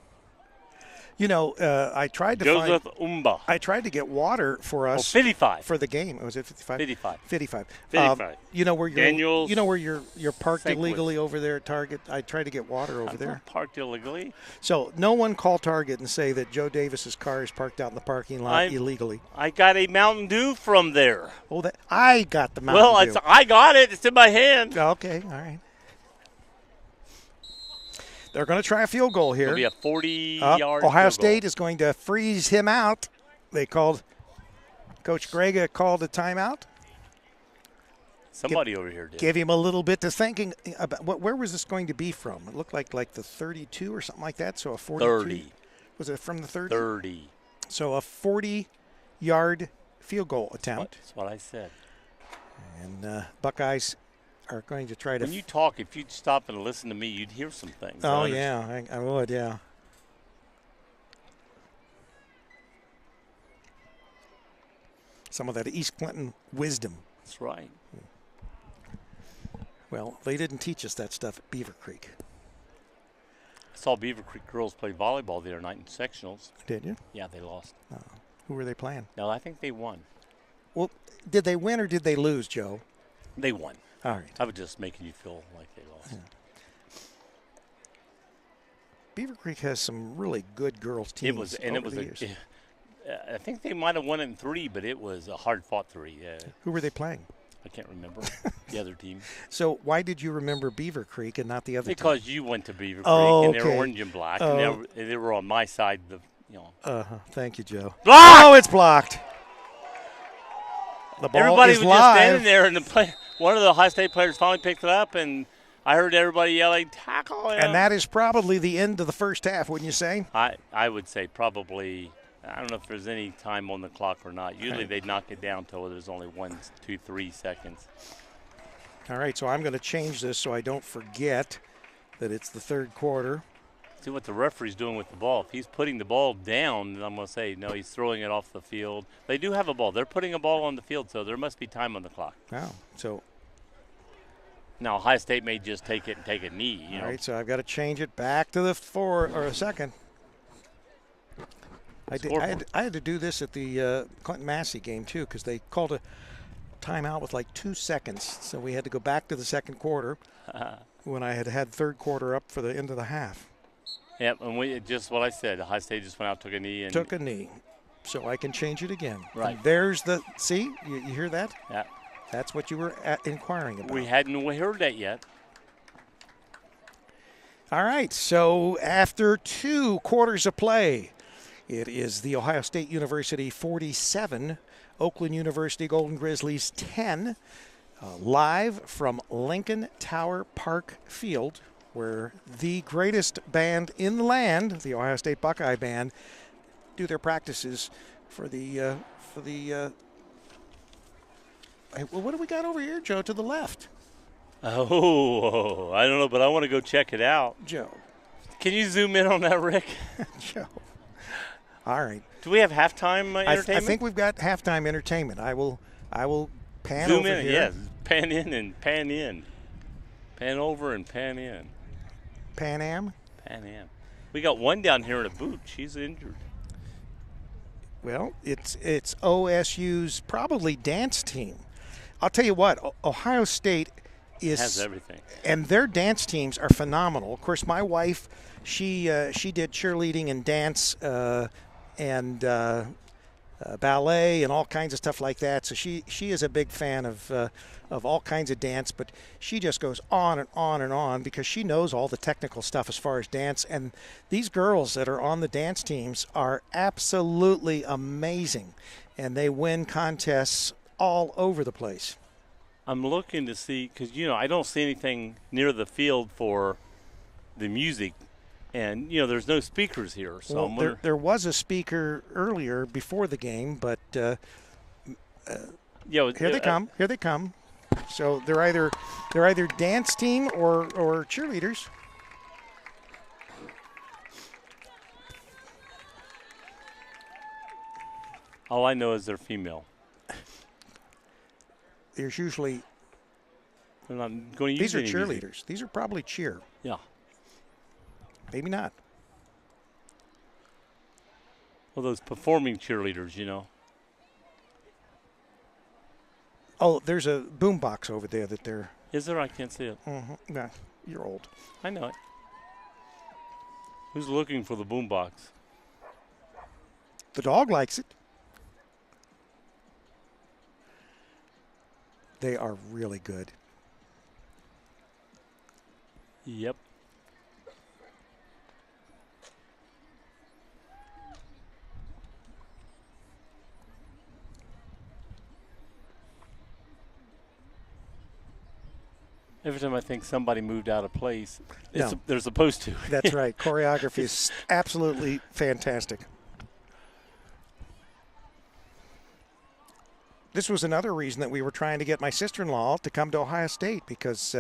You know, I tried to Joseph Umba. I tried to get water for us. 55 for the game. Was it 55? 55. 55. 55. You know where you're parked Sanquist. illegally over there at Target. I tried to get water over I'm there. not parked illegally. So no one call Target and say that Joe Davis's car is parked out in the parking lot illegally. I got a Mountain Dew from there. Oh, I got the Mountain Dew. I got it. It's in my hand. Okay, all right. They're going to try a field goal here. It'll be a 40-yard Ohio field State goal. is going to freeze him out. Coach Grega called a timeout. Somebody over here did. Give him a little bit to thinking about. Where was this going to be from? It looked like the 32 or something like that. So a 42. 30. Was it from the 30? 30. So a 40-yard field goal attempt. That's what I said. And Buckeyes are going to try to. When you talk, if you'd stop and listen to me, you'd hear some things. Oh, yeah, I would, yeah. Some of that East Clinton wisdom. That's right. Well, they didn't teach us that stuff at Beaver Creek. I saw Beaver Creek girls play volleyball the other night in sectionals. Did you? Yeah, they lost. Who were they playing? No, I think they won. Well, did they win or did they lose, Joe? They won. All right. I was just making you feel like they lost. Yeah. Beaver Creek has some really good girls teams. It was I think they might have won it in 3, but it was a hard-fought 3. Who were they playing? I can't remember the other team. So why did you remember Beaver Creek and not the other team? Because you went to Beaver Creek, Oh, and they were okay. orange and black, Oh. and they were on my side. Thank you, Joe. Blocked! Oh, it's blocked. The ball Everybody is was live. just standing there, and one of the Ohio State players finally picked it up, and I heard everybody yelling, "Tackle him!" And that is probably the end of the first half, wouldn't you say? I would say probably. I don't know if there's any time on the clock or not. Usually they knock it down till there's only 1, 2, 3 seconds. All right, so I'm going to change this so I don't forget that it's the third quarter. See what the referee's doing with the ball. If he's putting the ball down, then I'm going to say, no, he's throwing it off the field. They do have a ball. They're putting a ball on the field, so there must be time on the clock. Wow. So, Now, Ohio State may just take it and take a knee. all right, so I've got to change it back to the second. I had to do this at the Clinton Massey game, too, because they called a timeout with like 2 seconds. So we had to go back to the second quarter when I had third quarter up for the end of the half. Yep, and just what I said. Ohio State just went out, took a knee. Took a knee. So I can change it again. Right. And there's the – see? You hear that? Yeah. That's what you were inquiring about. We hadn't heard that yet. All right, so after 2 quarters of play, it is the Ohio State University 47, Oakland University Golden Grizzlies 10, live from Lincoln Tower Park Field, where the greatest band in the land, the Ohio State Buckeye Band, do their practices for the hey, well, what do we got over here, Joe, to the left? Oh, I don't know, but I want to go check it out. Joe. Can you zoom in on that, Rick? Joe. All right. Do we have halftime entertainment? I think we've got halftime entertainment. I will pan zoom over in, here. yes. Pan in and pan in. Pan over and pan in. Pan Am? Pan Am. We got one down here in a boot. She's injured. Well, it's OSU's probably dance team. I'll tell you what, Ohio State has everything, and their dance teams are phenomenal. Of course, my wife, she did cheerleading and dance and ballet and all kinds of stuff like that. So she is a big fan of all kinds of dance, but she just goes on and on and on because she knows all the technical stuff as far as dance. And these girls that are on the dance teams are absolutely amazing, and they win contests all over the place. I'm looking to see, because, I don't see anything near the field for the music. And, there's no speakers here. So well, there was a speaker earlier before the game, but here they come. Here they come. So they're either dance team or cheerleaders. All I know is they're female. There's usually they're not going to use these are any cheerleaders. music. These are probably cheer. Yeah. Maybe not. Well, those performing cheerleaders, Oh, there's a boombox over there that they're. Is there? I can't see it. Mm-hmm. Nah, you're old. I know it. Who's looking for the boombox? The dog likes it. They are really good. Yep. Every time I think somebody moved out of place, they're supposed to. That's right. Choreography is absolutely fantastic. This was another reason that we were trying to get my sister-in-law to come to Ohio State because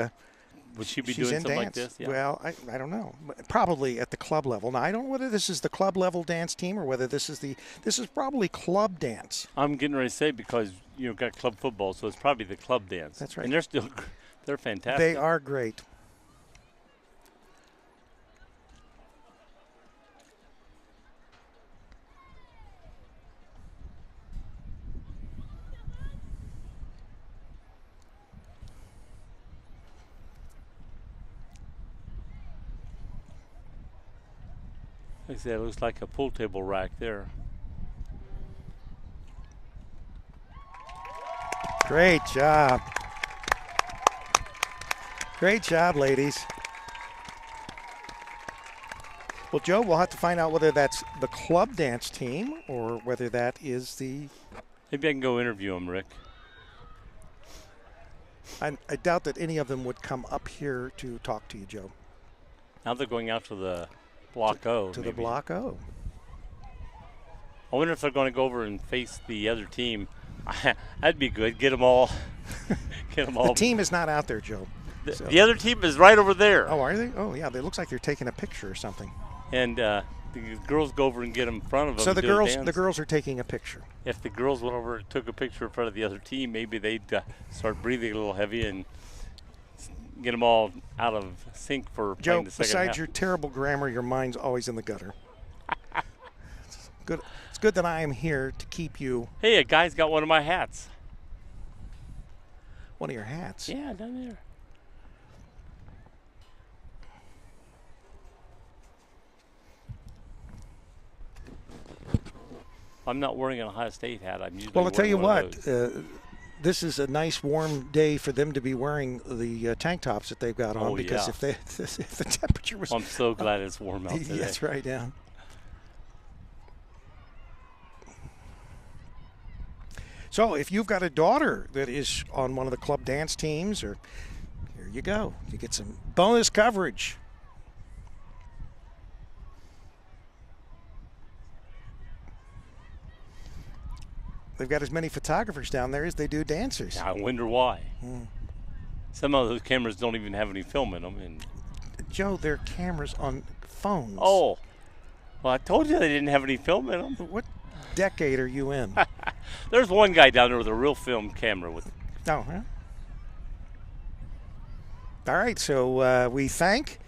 would she be she's doing in something dance. like this? Yeah. Well, I don't know. Probably at the club level. Now, I don't know whether this is the club level dance team or whether this is probably club dance. I'm getting ready to say because you've got club football, so it's probably the club dance. That's right. And they're fantastic. They are great. Like I said, it looks like a pool table rack there. Great job. Great job, ladies. Well, Joe, we'll have to find out whether that's the club dance team or whether that is the... Maybe I can go interview them, Rick. I doubt that any of them would come up here to talk to you, Joe. Now they're going out to the Block O. To the Block O. I wonder if they're going to go over and face the other team. That'd be good. Get them all. Get them all. The team is not out there, Joe. The other team is right over there. Oh, are they? Oh, yeah. It looks like they're taking a picture or something. And the girls go over and get them in front of them. So the girls are taking a picture. If the girls went over and took a picture in front of the other team, maybe they'd start breathing a little heavy and get them all out of sync for playing the second half. Joe, besides your terrible grammar, your mind's always in the gutter. Good. It's good that I am here to keep you. Hey, a guy's got one of my hats. One of your hats? Yeah, down there. I'm not wearing an Ohio State hat. I'm usually Well, I'll tell you what. This is a nice warm day for them to be wearing the tank tops that they've got on because if the temperature was... I'm so glad it's warm out today. That's right, yeah. So if you've got a daughter that is on one of the club dance teams, or here you go. You get some bonus coverage. They've got as many photographers down there as they do dancers. I wonder why. Some of those cameras don't even have any film in them. And Joe, they're cameras on phones. Oh, well, I told you they didn't have any film in them. What decade are you in? There's one guy down there with a real film camera with. Oh, huh? All right, so we thank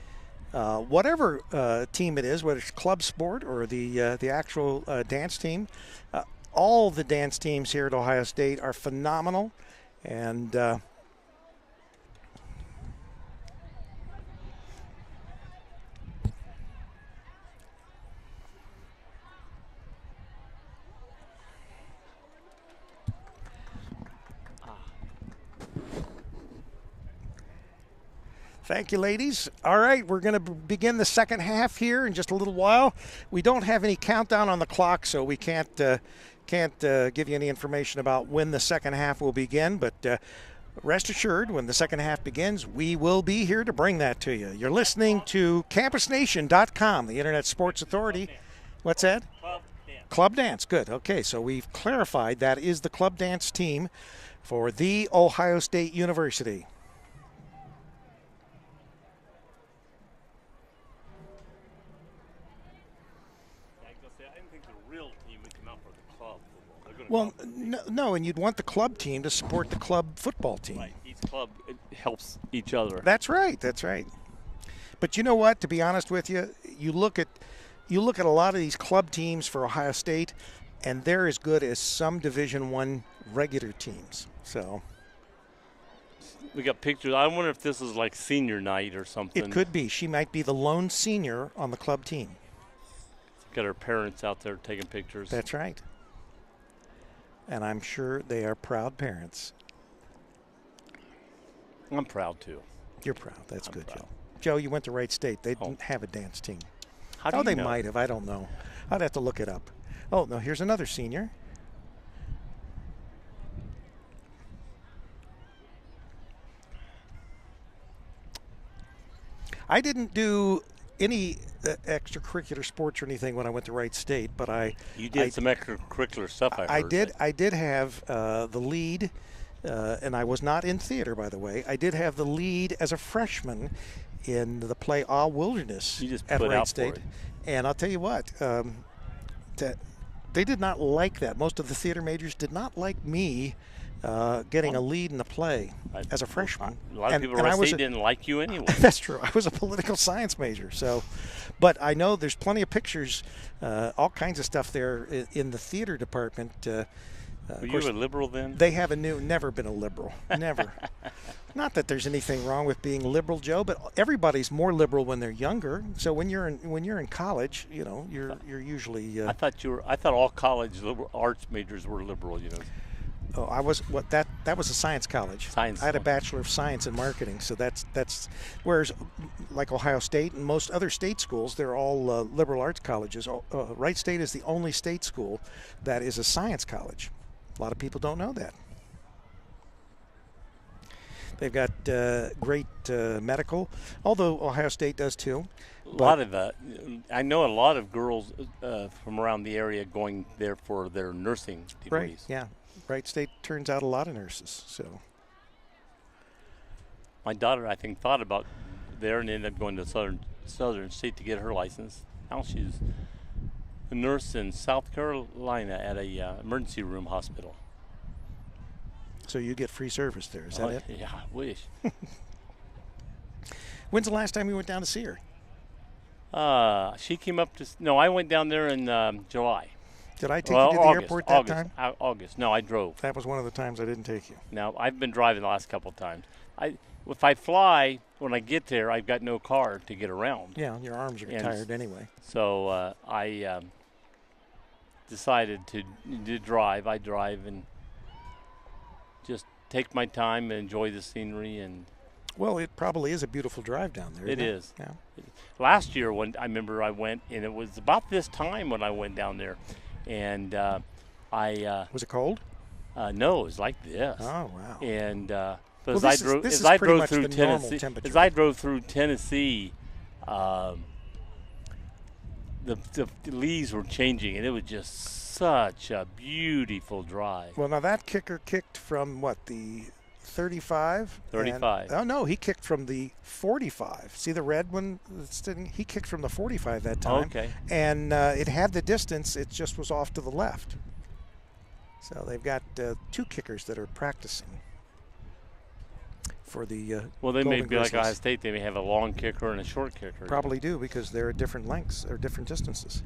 whatever team it is, whether it's club sport or the actual dance team. All the dance teams here at Ohio State are phenomenal, and thank you, ladies. All right, we're going to begin the second half here in just a little while. We don't have any countdown on the clock, so we can't give you any information about when the second half will begin, but rest assured, when the second half begins, we will be here to bring that to you. You're listening to CampusNation.com, the Internet Sports Authority. What's that? Club dance. Club dance, good. Okay, so we've clarified that is the club dance team for The Ohio State University. Well, no, and you'd want the club team to support the club football team. Right. Each club helps each other. That's right. That's right. But you know what? To be honest with you, you look at a lot of these club teams for Ohio State, and they're as good as some Division I regular teams. So we got pictures. I wonder if this is like senior night or something. It could be. She might be the lone senior on the club team. Got her parents out there taking pictures. That's right. And I'm sure they are proud parents. I'm proud, too. You're proud. That's good, proud. Joe. Joe, you went to Wright State. They didn't have a dance team. How do you they know? might have. I don't know. I'd have to look it up. Oh, no, here's another senior. I didn't do any extracurricular sports or anything when I went to Wright State, but You did some extracurricular stuff, I heard. I did have the lead, and I was not in theater, by the way. I did have the lead as a freshman in the play Ah Wilderness at Wright State. And I'll tell you what, they did not like that. Most of the theater majors did not like me getting a lead in the play as a freshman. A lot of people at Wright State didn't like you anyway. That's true. I was a political science major. But I know there's plenty of pictures, all kinds of stuff there in the theater department. Were you a liberal then? They have never been a liberal. Never. Not that there's anything wrong with being liberal, Joe, but everybody's more liberal when they're younger. So when you're in college, you're usually. I thought all college liberal arts majors were liberal. Oh, I was what that was a science college. Science. I had a Bachelor of Science in Marketing, so that's whereas like Ohio State and most other state schools, they're all liberal arts colleges. Wright State is the only state school that is a science college. A lot of people don't know that. They've got great medical, although Ohio State does too. A lot of I know a lot of girls from around the area going there for their nursing degrees. Right. Yeah. Wright State turns out a lot of nurses. So my daughter, I think, thought about there and ended up going to Southern State to get her license. Now she's a nurse in South Carolina at a emergency room hospital. So you get free service there, is that it? Yeah, I wish. When's the last time you went down to see her? She came up to. No, I went down there in July. Did I take you to the airport that time? August. No, I drove. That was one of the times I didn't take you. Now, I've been driving the last couple of times. If I fly, when I get there, I've got no car to get around. Yeah, your arms are tired anyway. So I decided to drive. I drive and just take my time and enjoy the scenery. And well, it probably is a beautiful drive down there. It is. Yeah. Last year, when I remember I went, and it was about this time when I went down there, and was it cold? No, it was like this. Oh wow! And as I drove through Tennessee, the leaves were changing, and it was just such a beautiful drive. Well, now that kicker kicked from what, the 35? 35. Oh no, he kicked from the 45. See the red one? He kicked from the 45 that time. Okay. And it had the distance. It just was off to the left. So they've got two kickers that are practicing for the well, they may Golden be like Grizzlies. Ohio State. They may have a long kicker and a short kicker. Probably do, because they're at different lengths or different distances.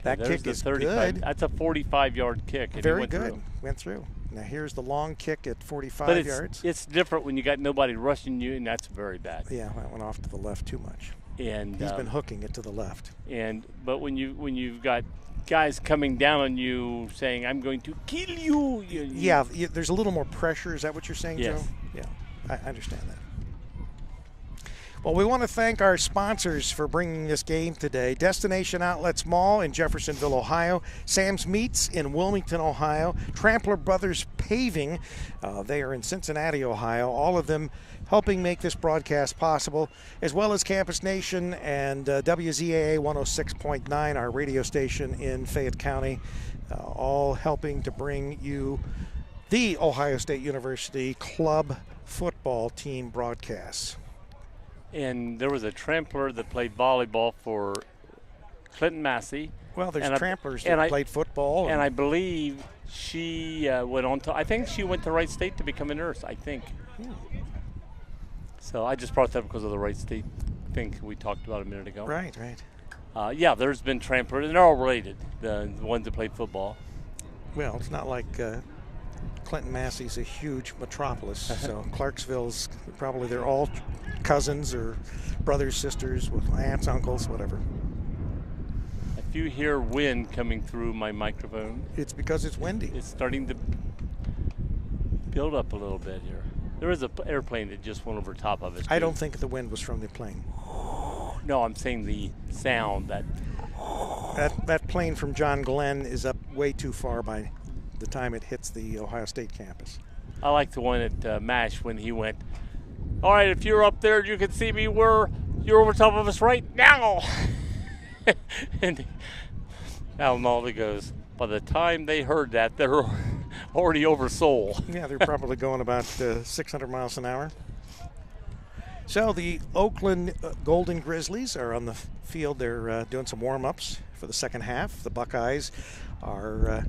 That There's kick the is 35. good. That's a 45-yard kick. And Very went good. Through. Went through. Now here's the long kick at 45 but yards. It's different when you got nobody rushing you, and that's very bad. Yeah, that went off to the left too much. And he's been hooking it to the left. But when you've got guys coming down on you saying, "I'm going to kill you," yeah, there's a little more pressure. Is that what you're saying, yes. Joe? Yeah, I understand that. Well, we want to thank our sponsors for bringing this game today. Destination Outlets Mall in Jeffersonville, Ohio. Sam's Meats in Wilmington, Ohio. Trampler Brothers Paving. They are in Cincinnati, Ohio. All of them helping make this broadcast possible, as well as Campus Nation and WZAA 106.9, our radio station in Fayette County, all helping to bring you the Ohio State University club football team broadcasts. And there was a trampler that played volleyball for Clinton Massey. Well, there's tramplers that played football. And I believe she went on to, I think she went to Wright State to become a nurse, I think. So I just brought that up because of the Wright State thing we talked about a minute ago. Right, right. Yeah, there's been tramplers, and they're all related, the ones that played football. Well, it's not like Clinton Massey's a huge metropolis, so Clarksville's probably they're all cousins or brothers, sisters, with aunts, uncles, whatever. If you hear wind coming through my microphone, it's because it's windy. It's starting to build up a little bit here. There is an airplane that just went over top of us. I don't think the wind was from the plane. No, I'm saying the sound that plane from John Glenn is up way too far by the time it hits the Ohio State campus. I like the one at MASH when he went, "All right, if you're up there, you can see me where you're over top of us right now." And Alan Alda goes, by the time they heard that, they're already over Seoul. Yeah, they're probably going about 600 miles an hour. So the Oakland Golden Grizzlies are on the field. They're doing some warm-ups for the second half. The Buckeyes are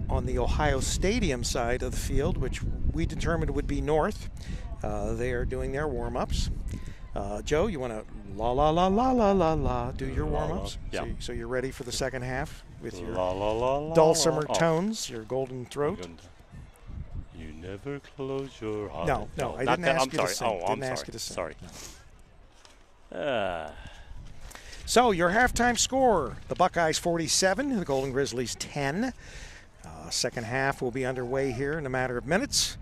on the Ohio Stadium side of the field, which we determined would be north. They are doing their warm-ups. Joe, you want to la la la la la la la do your warm-ups? Yeah. So you're ready for the second half with your la, la, la, la, dulcimer tones, your golden throat. You never close your eyes. No, I didn't ask you to sing. I'm didn't ask you to sing. Sorry. No. So your halftime score: the Buckeyes 47, the Golden Grizzlies 10. Second half will be underway here in a matter of minutes.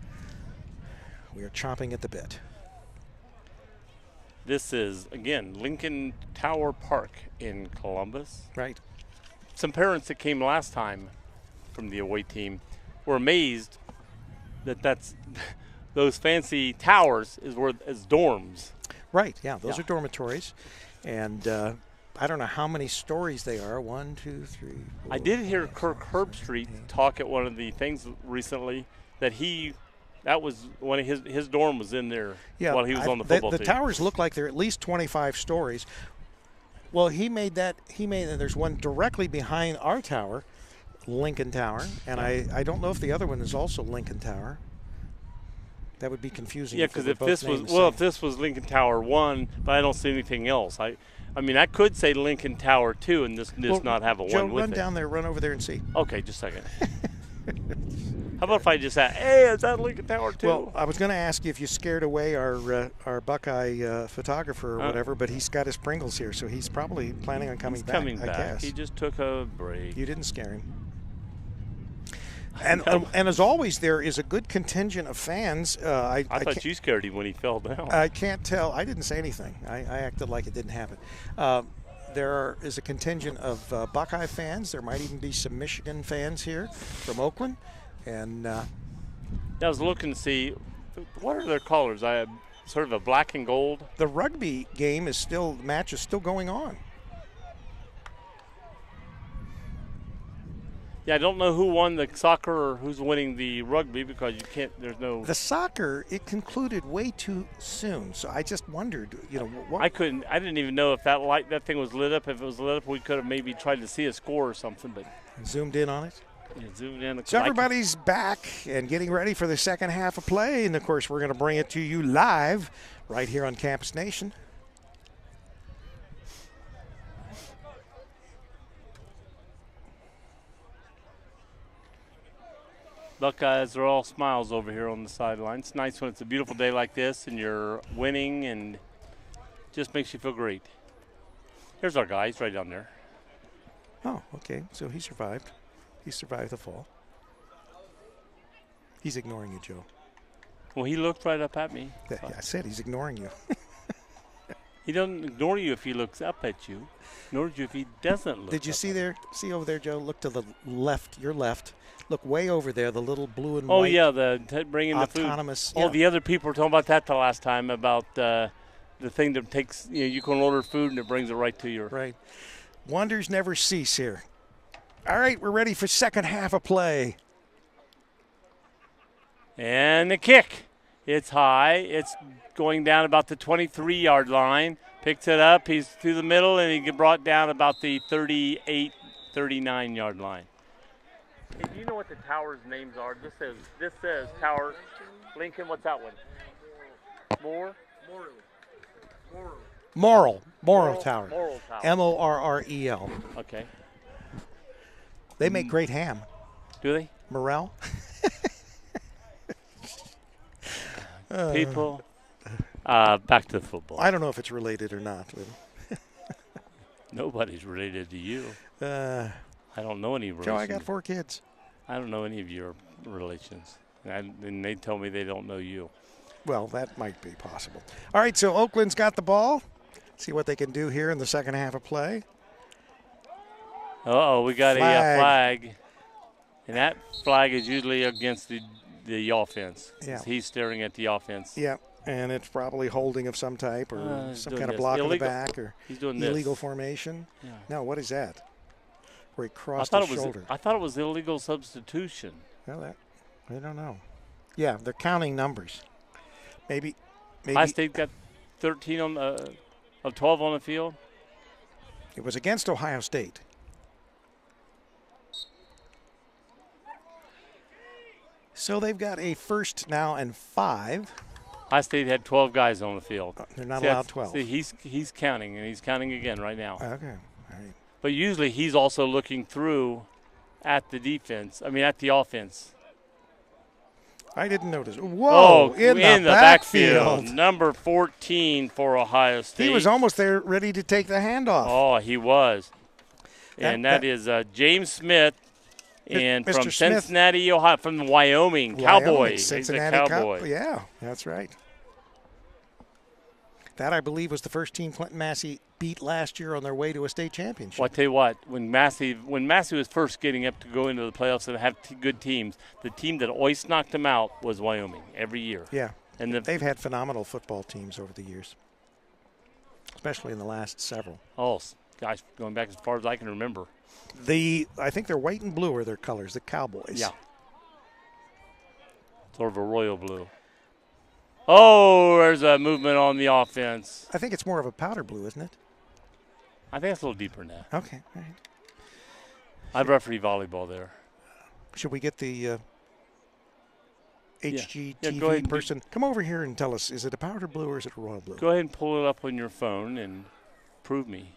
We are chomping at the bit. This is, again, Lincoln Tower Park in Columbus. Right. Some parents that came last time from the away team were amazed that those fancy towers is dorms. Right, yeah, those are dormitories. And I don't know how many stories they are. 1, 2, 3, 4. I did hear Kirk Herbstreit talk at one of the things recently that that was one of his dorm was in there while he was on the football team. The towers look like they're at least 25 stories. Well, there's one directly behind our tower, Lincoln Tower, and I don't know if the other one is also Lincoln Tower. That would be confusing. Yeah, because if this was Lincoln Tower 1, but I don't see anything else. I mean, I could say Lincoln Tower 2 and this not have a Joe, 1 with it. run down there, run over there and see. Okay, just a second. How about if I just ask, hey, is that Lincoln Tower 2? Well, I was going to ask you if you scared away our Buckeye photographer or whatever, but he's got his Pringles here, so he's probably planning on coming back. I guess. He just took a break. You didn't scare him. And as always, there is a good contingent of fans. I thought you scared him when he fell down. I can't tell. I didn't say anything. I acted like it didn't happen. There is a contingent of Buckeye fans. There might even be some Michigan fans here from Oakland. And I was looking to see, what are their colors? I have sort of a black and gold. The rugby match is still going on. Yeah, I don't know who won the soccer or who's winning the rugby because The soccer, it concluded way too soon. So I just wondered, what. I didn't even know if that thing was lit up. If it was lit up, we could have maybe tried to see a score or something. But zoomed in on it. Yeah, zoomed in. So everybody's back and getting ready for the second half of play. And, of course, we're going to bring it to you live right here on Campus Nation. Buckeyes are all smiles over here on the sideline. It's nice when it's a beautiful day like this and you're winning and just makes you feel great. Here's our guy. He's right down there. Oh, okay. So he survived. He survived the fall. He's ignoring you, Joe. Well, he looked right up at me. Yeah, I said he's ignoring you. He doesn't ignore you if he looks up at you, nor if he doesn't look. Did you see over there, Joe? Look to the left, your left. Look way over there, the little blue and white. Oh, yeah, bringing the food. Autonomous. Oh, the other people were talking about that the last time, about the thing that takes, you can order food and it brings it right to your. Right. Wonders never cease here. All right, we're ready for second half of play. And the kick. It's high. It's going down about the 23-yard line. Picks it up. He's through the middle, and he get brought down about the 38, 39-yard line. Hey, do you know what the tower's names are? This says Tower Lincoln. What's that one? Morrill Tower. Morrill Tower. Morrel. Okay. They make great ham. Do they? Morel. People. Back to the football. I don't know if it's related or not. Nobody's related to you. I don't know any relations. Joe, I got 4 kids. I don't know any of your relations. And they tell me they don't know you. Well, that might be possible. All right, so Oakland's got the ball. See what they can do here in the second half of play. Uh-oh, we got a flag. And that flag is usually against the offense. Yeah. He's staring at the offense. Yeah, and it's probably holding of some type or some kind of block in the back or he's doing illegal formation. Yeah. No, what is that? Where he crossed his shoulder. I thought it was illegal substitution. Well, I don't know. Yeah, they're counting numbers. Maybe. High State got 13 of 12 on the field. It was against Ohio State. So they've got a first now and 5. High State had 12 guys on the field. They're not allowed 12. See, he's counting, and he's counting again right now. Okay. All right. But usually he's also looking through at the offense. I didn't notice. Whoa, in the backfield. Number 14 for Ohio State. He was almost there ready to take the handoff. Oh, he was. And that is James Smith And Mr. from Smith. Cincinnati, Ohio, from Wyoming, Cowboy. Cincinnati He's a Cowboy. Yeah, that's right. That, I believe, was the first team Clinton Massey beat last year on their way to a state championship. Well, I tell you what, when Massey was first getting up to go into the playoffs and have good teams, the team that always knocked them out was Wyoming every year. Yeah, and they've had phenomenal football teams over the years, especially in the last several. Oh, gosh, going back as far as I can remember. I think they're white and blue are their colors, the Cowboys. Yeah. Sort of a royal blue. Oh, there's a movement on the offense. I think it's more of a powder blue, isn't it? I think it's a little deeper than that. Okay, all right. I'd referee volleyball there. Should we get the HGTV go ahead person? Come over here and tell us, is it a powder blue or is it a royal blue? Go ahead and pull it up on your phone and prove me.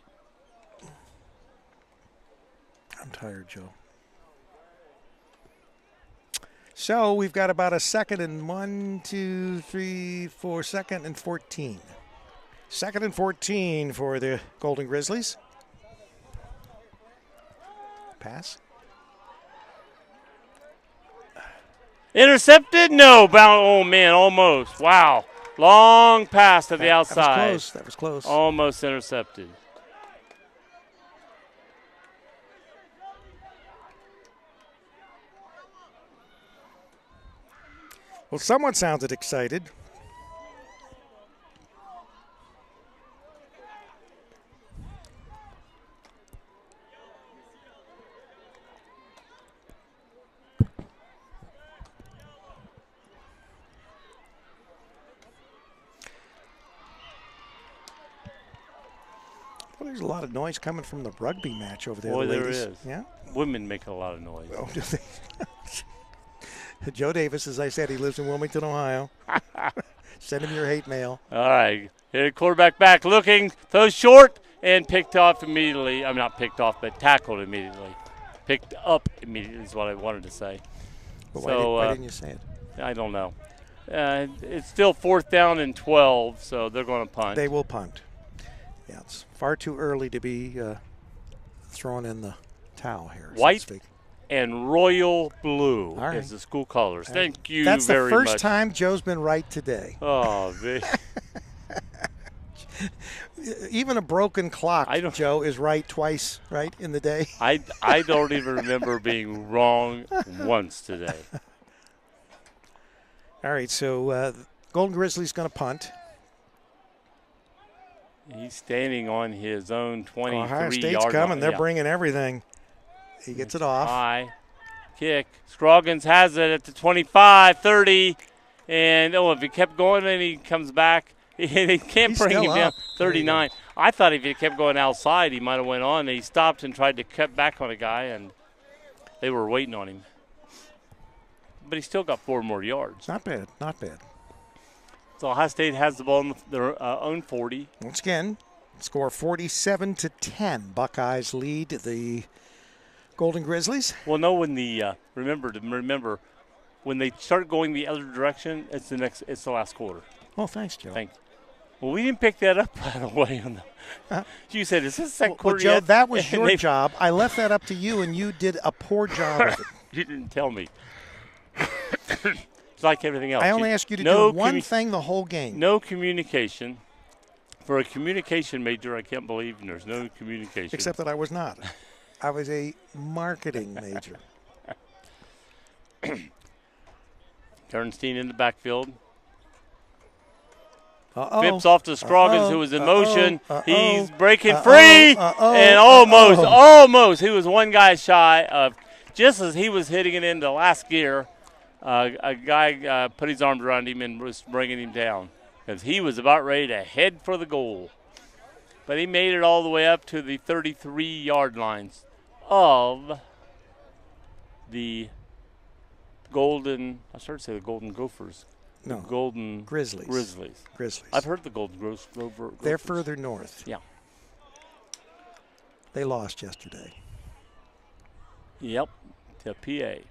I'm tired, Joe. So we've got about a second and 2, 3, 4 and 14. Second and 14 for the Golden Grizzlies. Pass. Intercepted? No. Oh, man, almost. Wow. Long pass to the outside. That was close. Almost intercepted. Well, someone sounded excited. Well, there's a lot of noise coming from the rugby match over there. Boy, the there ladies. is. Yeah. Women make a lot of noise. Oh, do they? Joe Davis, as I said, he lives in Wilmington, Ohio. Send him your hate mail. All right. Here, quarterback back looking, throws short, and picked off immediately. I'm not picked off, but tackled immediately. Picked up immediately is what I wanted to say. But So, why didn't you say it? I don't know. It's still 4th down and 12, so they're going to punt. They will punt. Yeah, it's far too early to be throwing in the towel here. White so to speak. and royal blue right. is the school colors. Thank you That's very much. That's the first time Joe's been right today. Oh, even a broken clock, Joe, is right twice, right, in the day. I don't even remember being wrong once today. All right, so Golden Grizzlies going to punt. He's standing on his own 23-yard Ohio State's coming. They're bringing everything. He gets it off. High kick. Scroggins has it at the 25, 30. And, if he kept going and he comes back, he can't bring him down. 39. I thought if he kept going outside, he might have went on. He stopped and tried to cut back on a guy, and they were waiting on him. But he still got 4 more yards. Not bad. Not bad. So Ohio State has the ball on their own 40. Once again, score 47-10. Buckeyes lead the Golden Grizzlies. Well, no, when remember when they start going the other direction, it's the last quarter. Oh, thanks, Joe. Thanks. Well, we didn't pick that up right away. You said, "Is this the second quarter?" Well, Joe, yet? that was your job. I left that up to you, and you did a poor job of it. You didn't tell me. It's like everything else. I only asked you to do one thing the whole game. No communication. For a communication major, I can't believe there's no communication. Except that I was not. I was a marketing major. Turnstein in the backfield. Phipps off to Scroggins, who was in motion. He's breaking free. And almost. He was one guy shy of, just as he was hitting it into last gear, a guy put his arms around him and was bringing him down because he was about ready to head for the goal. But he made it all the way up to the 33-yard lines of the Golden Gophers. No. Golden Grizzlies. I've heard the Golden Gophers. They're further north. Yeah. They lost yesterday. Yep, to PA.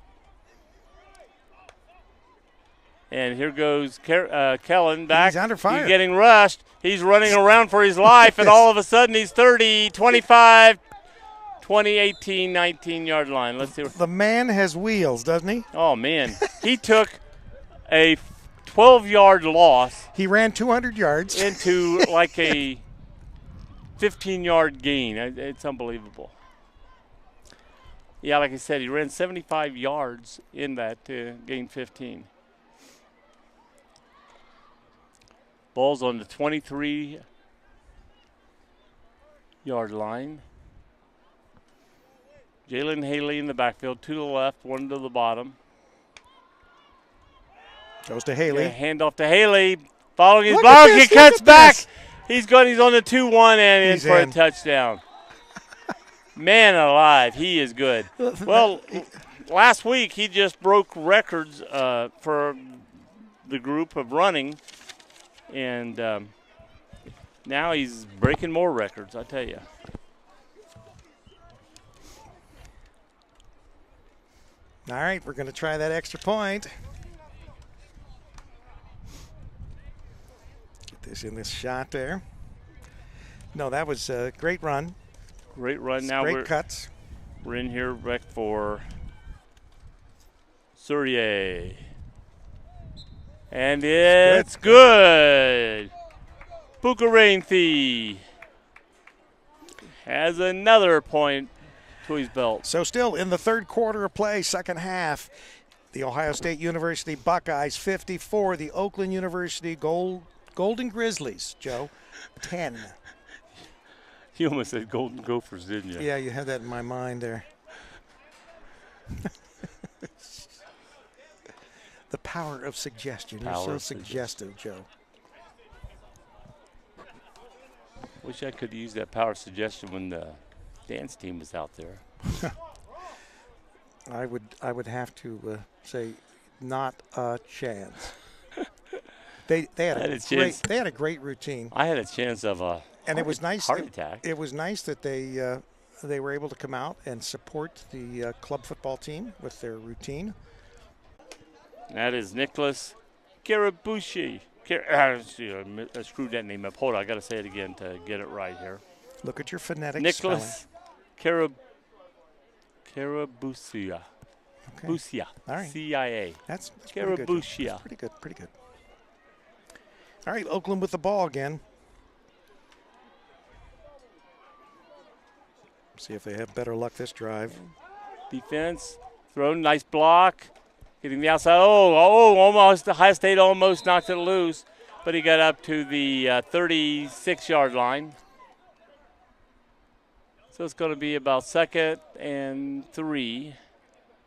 And here goes Kellen back. He's under fire. He's getting rushed. He's running around for his life, and all of a sudden he's 30, 25, 20, 18, 19-yard line. Let's see. The man has wheels, doesn't he? Oh, man. He took a 12-yard loss. He ran 200 yards. Into like a 15-yard gain. It's unbelievable. Yeah, like I said, he ran 75 yards in that to gain 15. Ball's on the 23-yard line. Jalen Haley in the backfield, 2 to the left, 1 to the bottom. Goes to Haley. Handoff to Haley. Following his block, he cuts back. He's on the 2-1 and in for a touchdown. Man alive, he is good. Well, last week he just broke records for the group of running, and now he's breaking more records, I tell you. All right, we're going to try that extra point. Get this in this shot there. No, that was a great run. Great run. Now great cuts. We're in here back for Surrey. And it's good. Bukaranthi has another point to his belt. So still in the third quarter of play, second half, the Ohio State University Buckeyes 54, the Oakland University Golden Grizzlies, Joe, 10. You almost said Golden Gophers, didn't you? Yeah, you had that in my mind there. The power of suggestion. You're so suggestive, Joe. Wish I could use that power of suggestion when the dance team was out there. I would have to say not a chance. They had a great routine. I had a chance of a heart attack. It was nice that they were able to come out and support the club football team with their routine. That is Nicholas Karabushi. I screwed that name up. Hold on, I got to say it again to get it right here. Look at your phonetic Nicholas Karabusia. Okay. Busia. All right. CIA. That's Karabusia. Pretty good. Pretty good. All right, Oakland with the ball again. See if they have better luck this drive. Defense, thrown, nice block. Hitting the outside. Almost. Ohio State almost knocked it loose, but he got up to the 36-yard line. So it's going to be about 2nd and 3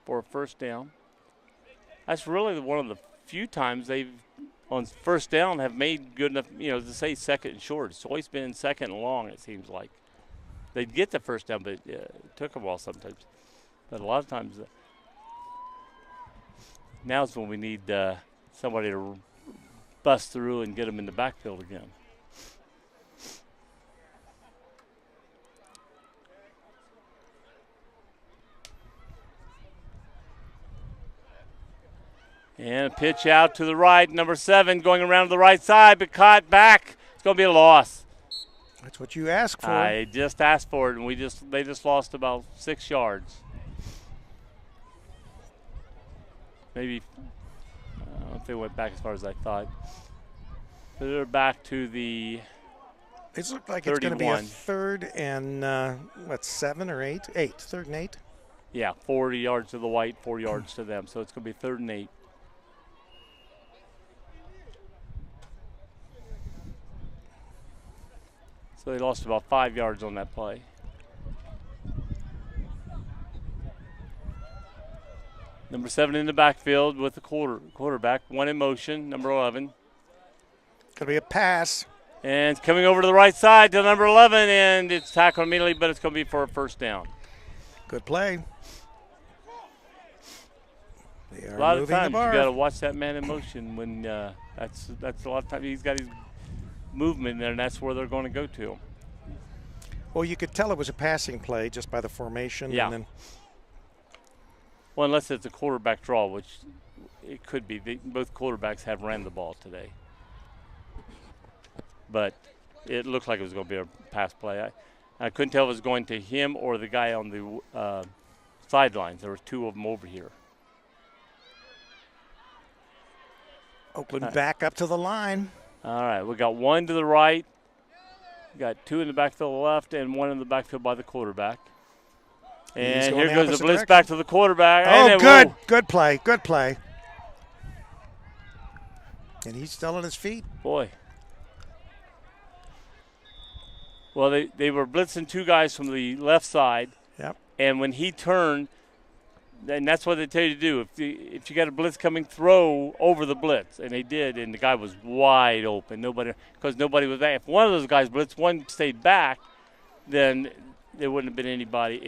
for a first down. That's really one of the few times they've, on first down, have made good enough, to say 2nd and short. It's always been 2nd and long, it seems like. They'd get the first down, but it took a while sometimes. But a lot of times, now's when we need somebody to bust through and get them in the backfield again. And a pitch out to the right, number 7 going around to the right side, but caught back. It's going to be a loss. That's what you asked for. I just asked for it, and they just lost about 6 yards. Maybe, I don't know if they went back as far as I thought. But they're back to the It looked like 31. It's going to be a 3rd and, 7 or 8? 8, 3rd and 8? Yeah, 40 yards to the white, 4 yards to them. So it's going to be 3rd and 8. So they lost about 5 yards on that play. Number 7 in the backfield with the quarterback. 1 in motion, number 11. Going to be a pass. And it's coming over to the right side to number 11, and it's tackled immediately, but it's going to be for a first down. Good play. A lot of times you got to watch that man in motion when that's a lot of times he's got his movement there, and that's where they're going to go to. Well, you could tell it was a passing play just by the formation. Yeah. And then well, unless it's a quarterback draw, which it could be. Both quarterbacks have ran the ball today. But it looked like it was going to be a pass play. I couldn't tell if it was going to him or the guy on the sidelines. There were two of them over here. Oakland back up to the line. All right, we got one to the right. We got two in the backfield to the left and one in the backfield by the quarterback. And here goes the blitz direction. back to the quarterback. Oh, good. Good play. Good play. And he's still on his feet. Boy. Well, they were blitzing two guys from the left side. Yep. And when he turned, and that's what they tell you to do. If you got a blitz coming, throw over the blitz. And they did, and the guy was wide open. Because nobody was back. If one of those guys blitzed, one stayed back, then there wouldn't have been anybody.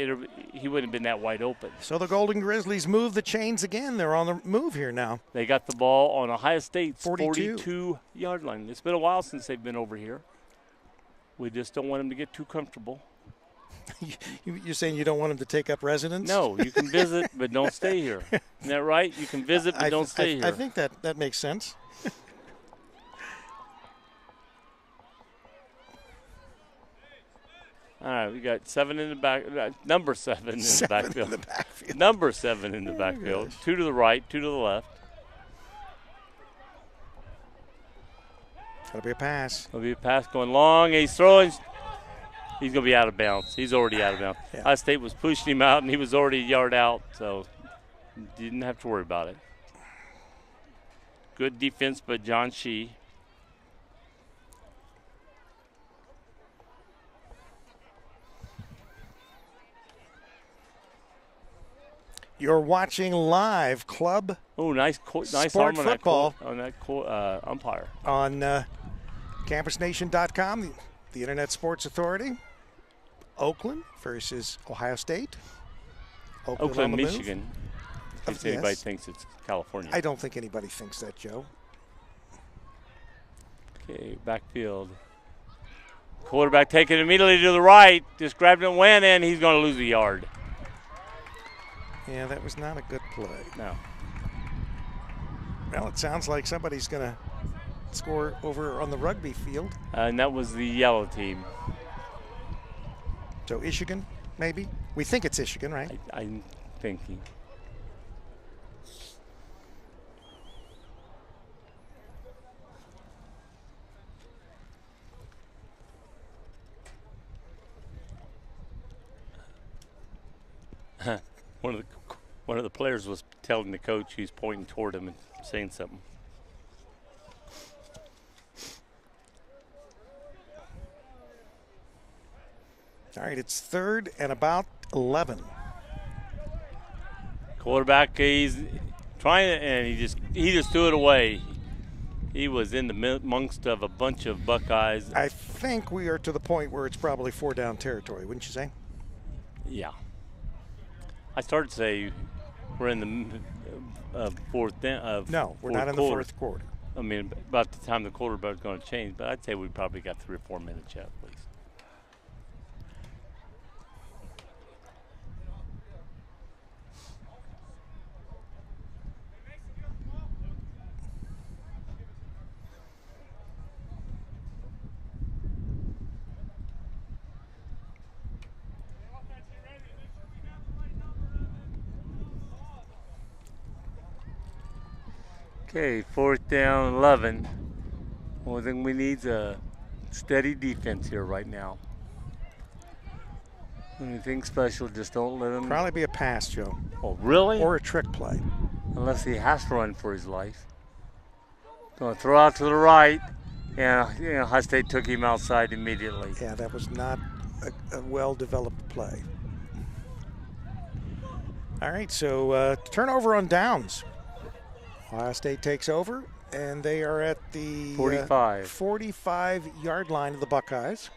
He wouldn't have been that wide open. So the Golden Grizzlies move the chains again. They're on the move here now. They got the ball on Ohio State's 42 42-yard line. It's been a while since they've been over here. We just don't want them to get too comfortable. You're saying you don't want them to take up residence? No, you can visit, but don't stay here. Isn't that right? You can visit, but don't stay here. I think that makes sense. All right, we got 7 in the back. Number 7 in the backfield. In the backfield. Number 7 in the backfield. 2 to the right, 2 to the left. That'll be a pass. It'll be a pass going long. He's throwing. He's going to be out of bounds. He's already out of bounds. Yeah. Ohio State was pushing him out, and he was already a yard out, so didn't have to worry about it. Good defense by John Shee. You're watching live club. Oh, nice Sport arm on football. that umpire. On campusnation.com, the Internet Sports Authority. Oakland versus Ohio State. Oakland, Michigan. In case anybody Yes. thinks it's California. I don't think anybody thinks that, Joe. Okay, backfield. Quarterback taking it immediately to the right. Just grabbed it and went in. He's going to lose a yard. Yeah, that was not a good play. No. Well, it sounds like somebody's going to score over on the rugby field. And that was the yellow team. So Michigan, maybe? We think it's Michigan, right? I'm thinking. One of the players was telling the coach who's pointing toward him and saying something. All right, it's 3rd and about 11. Quarterback, he's trying to, and he just threw it away. He was in the amongst of a bunch of Buckeyes. I think we are to the point where it's probably 4-down territory, wouldn't you say? Yeah. I started to say we're in the fourth. No, we're not in the fourth quarter. I mean, about the time the quarterback's going to change, but I'd say we probably got 3 or 4 minutes yet, at least. Okay, 4th down, 11. Only thing we need is a steady defense here right now. Anything special, just don't let him. Probably be a pass, Joe. Oh, really? Or a trick play. Unless he has to run for his life. Going to throw out to the right. And Ohio State took him outside immediately. Yeah, that was not a well-developed play. All right, so turnover on downs. Ohio State takes over, and they are at the 45-yard line of the Buckeyes.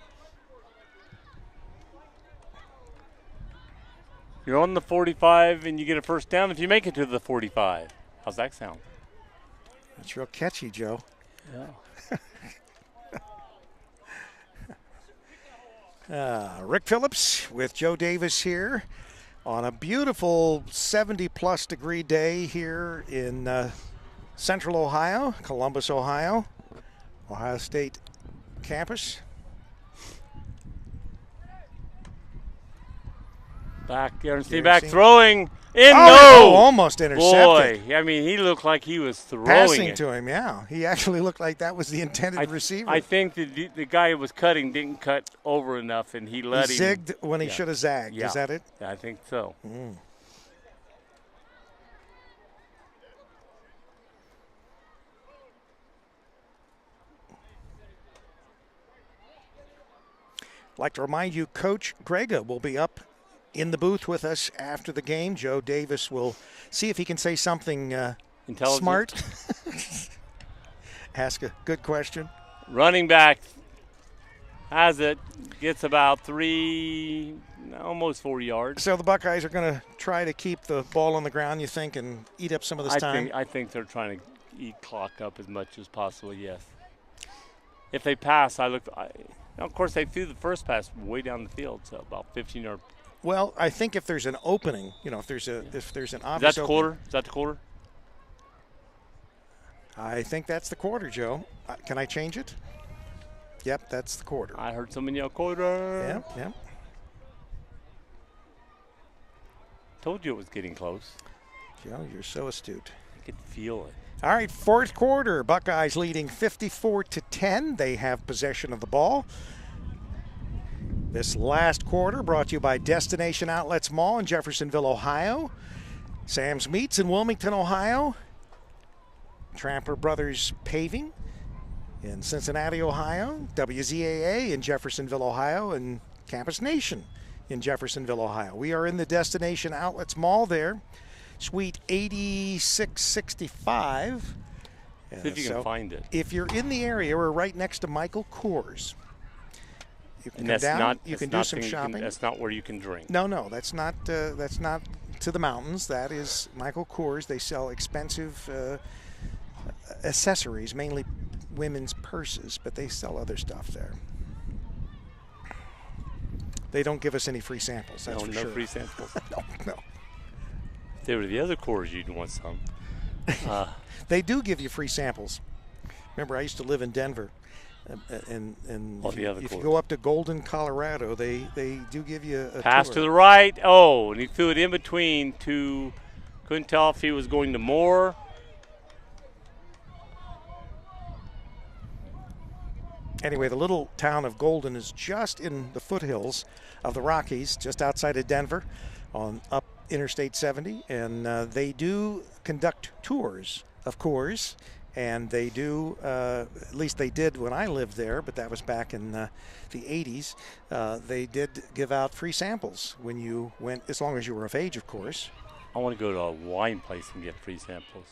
You're on the 45, and you get a first down if you make it to the 45. How's that sound? That's real catchy, Joe. Yeah. Rick Phillips with Joe Davis here on a beautiful 70-plus degree day here in Central Ohio, Columbus, Ohio, Ohio State campus. Back, Ernestine Ernestine. back throwing. In Oh, almost intercepted. Boy, I mean, he looked like he was throwing Passing it. to him, yeah. He actually looked like that was the intended receiver. I think the guy who was cutting didn't cut over enough, and he let him. Zigged when he should have zagged. Yeah. Is that it? I think so. I'd like to remind you, Coach Grega will be up in the booth with us after the game. Joe Davis will see if he can say something smart. Ask a good question. Running back has it, gets about almost 4 yards. So the Buckeyes are going to try to keep the ball on the ground, you think, and eat up some of this time? I think they're trying to eat clock up as much as possible, yes. If they pass, of course, they threw the first pass way down the field, so about 15 yards. Well, I think if there's an opening, if there's an obvious Is that the quarter? Is that the quarter? I think that's the quarter, Joe. Can I change it? Yep, that's the quarter. I heard someone yell quarter. Yep. Told you it was getting close. Joe, you're so astute. I could feel it. All right, fourth quarter. Buckeyes leading 54-10. They have possession of the ball. This last quarter brought to you by Destination Outlets Mall in Jeffersonville, Ohio. Sam's Meats in Wilmington, Ohio. Tramper Brothers Paving in Cincinnati, Ohio. WZAA in Jeffersonville, Ohio. And Campus Nation in Jeffersonville, Ohio. We are in the Destination Outlets Mall there. Suite 8665. See if you can find it. If you're in the area, we're right next to Michael Kors. You can and come that's down. Not, you can do some shopping. That's not where you can drink. No, that's not to the mountains. That is Michael Kors. They sell expensive accessories, mainly women's purses, but they sell other stuff there. They don't give us any free samples. That's for sure. No free samples. No. If they were the other Kors, you'd want some. They do give you free samples. Remember, I used to live in Denver. And if you go up to Golden, Colorado, they do give you a pass tour. to the right. Oh, and he threw it in between two. Couldn't tell if he was going to Moore. Anyway, the little town of Golden is just in the foothills of the Rockies, just outside of Denver, on up Interstate 70, and they do conduct tours, of course. And they do, at least they did when I lived there, but that was back in the 80s. They did give out free samples when you went, as long as you were of age, of course. I want to go to a wine place and get free samples.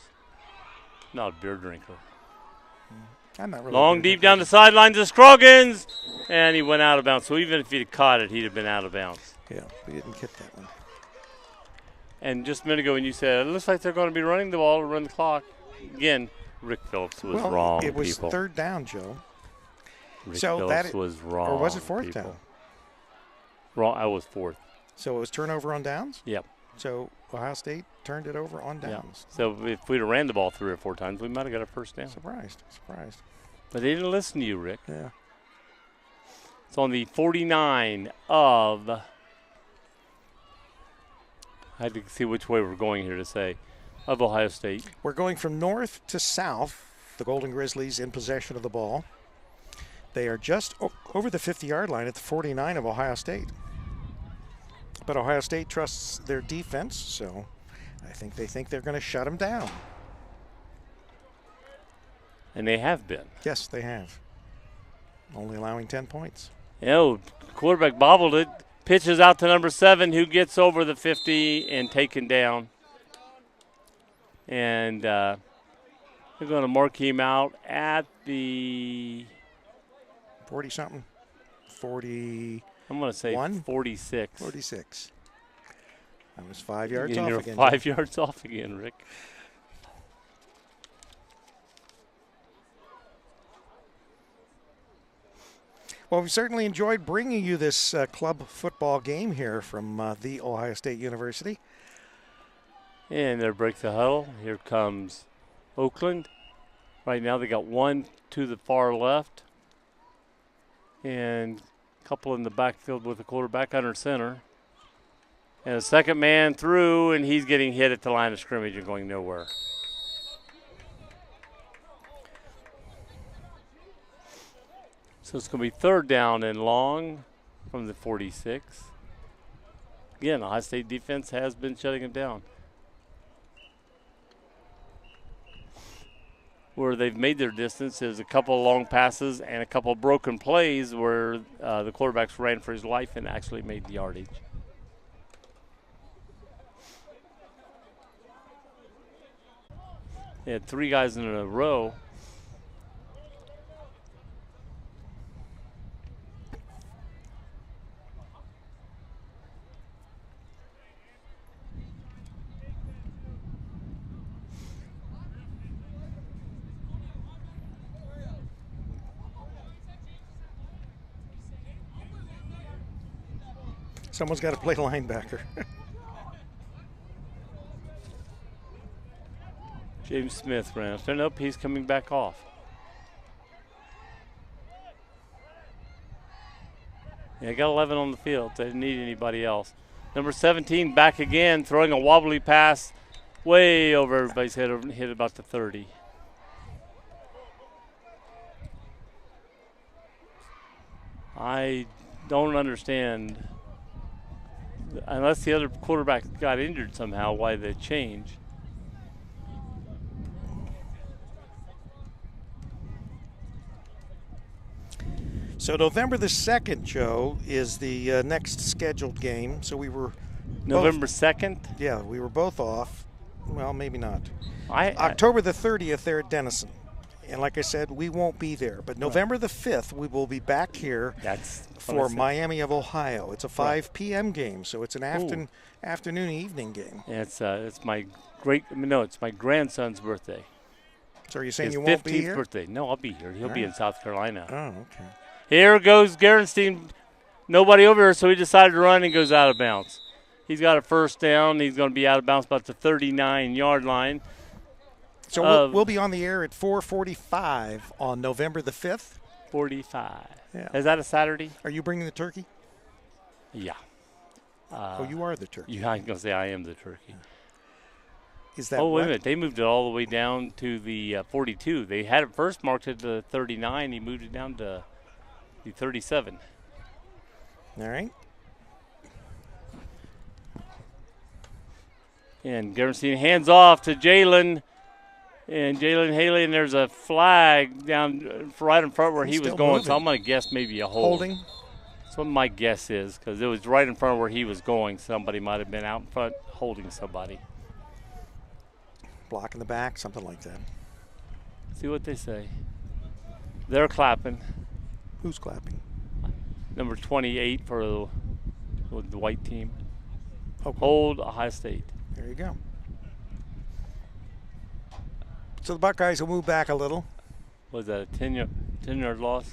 Not a beer drinker. I'm not really long, deep down the sidelines of Scroggins, and he went out of bounds. So even if he'd caught it, he'd have been out of bounds. Yeah, we didn't get that one. And just a minute ago when you said, it looks like they're going to be running the ball to run the clock. Again, Rick Phillips was wrong, it was people. Third down, Joe. Rick Phillips was wrong. Or was it fourth down? Wrong. I was fourth. So it was turnover on downs? Yep. So Ohio State turned it over on downs. Yeah. So if we'd have ran the ball 3 or 4 times, we might have got a first down. Surprised. But they didn't listen to you, Rick. Yeah. It's on the 49 of. I had to see which way we're going here to say. Of Ohio State. We're going from north to south. The Golden Grizzlies in possession of the ball. They are just over the 50-yard line at the 49 of Ohio State. But Ohio State trusts their defense, so I think they think they're going to shut them down. And they have been. Yes, they have. Only allowing 10 points. Quarterback bobbled it. Pitches out to number 7, who gets over the 50 and taken down. And they're going to mark him out at the 40-something. 40. I'm going to say 46. 46. That was 5 yards off you're again. 5 yards off again, Rick. Well, we certainly enjoyed bringing you this club football game here from The Ohio State University. And they break the huddle. Here comes Oakland. Right now they got one to the far left. And a couple in the backfield with the quarterback under center. And the second man through, and he's getting hit at the line of scrimmage and going nowhere. So it's going to be third down and long from the 46. Again, Ohio State defense has been shutting him down. Where they've made their distance is a couple of long passes and a couple of broken plays where the quarterbacks ran for his life and actually made the yardage. They had three guys in a row. Someone's got to play linebacker. James Smith ran up. Nope, he's coming back off. Yeah, got 11 on the field. They didn't need anybody else. Number 17 back again, throwing a wobbly pass way over everybody's head, hit about the 30. I don't understand, unless the other quarterback got injured somehow, why they changed. So November the 2nd, Joe, is the next scheduled game. So we were November 2nd? Yeah, we were both off. Well, maybe not. I October the 30th, there at Denison. And like I said, we won't be there. But November the 5th, we will be back here for Miami of Ohio. It's a 5 p.m. game, so it's an afternoon evening game. Yeah, it's my grandson's birthday. So are you saying His you won't be 15th here? birthday. No, I'll be here. He'll be in South Carolina. Oh, okay. Here goes Gerenstein. Nobody over here, so he decided to run and goes out of bounds. He's got a first down. He's going to be out of bounds about the 39-yard line. So we'll be on the air at 4:45 on November the 5th. 45. Yeah. Is that a Saturday? Are you bringing the turkey? Yeah. You are the turkey. Yeah, I'm going to say I am the turkey. Is that wait a minute. They moved it all the way down to the 42. They had it first marked at the 39. He moved it down to the 37. All right. And Gerenstein hands off to Jalen. And Jalen Haley, and there's a flag down right in front where he was going. Moving. So I'm going to guess maybe a hold. Holding. That's what my guess is, because it was right in front of where he was going. Somebody might have been out in front holding somebody. Block in the back, something like that. See what they say. They're clapping. Who's clapping? Number 28 for the white team. Oakland. Hold Ohio State. There you go. So the Buckeyes will move back a little. Was that a 10-yard loss?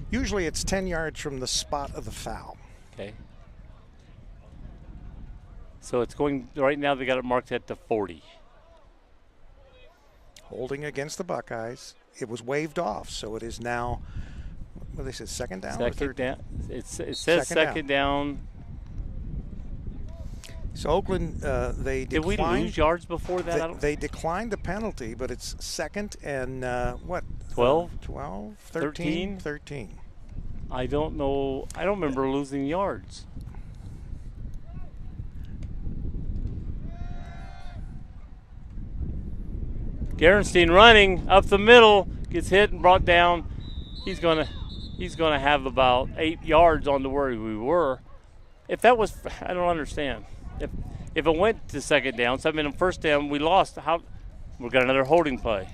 Usually it's 10 yards from the spot of the foul. Okay. So it's going, right now they got it marked at the 40. Holding against the Buckeyes. It was waved off, so it is now, what they said, second down? Second down. It says second down. So Oakland, they declined. Did we lose yards before that? They declined the penalty, but it's second and what? 12? 12? 13? 13. I don't know. I don't remember losing yards. Gerenstein running up the middle, gets hit and brought down. He's gonna have about 8 yards on to where we were. If that was, I don't understand. If it went to second down, so I mean on first down we lost. We got another holding play.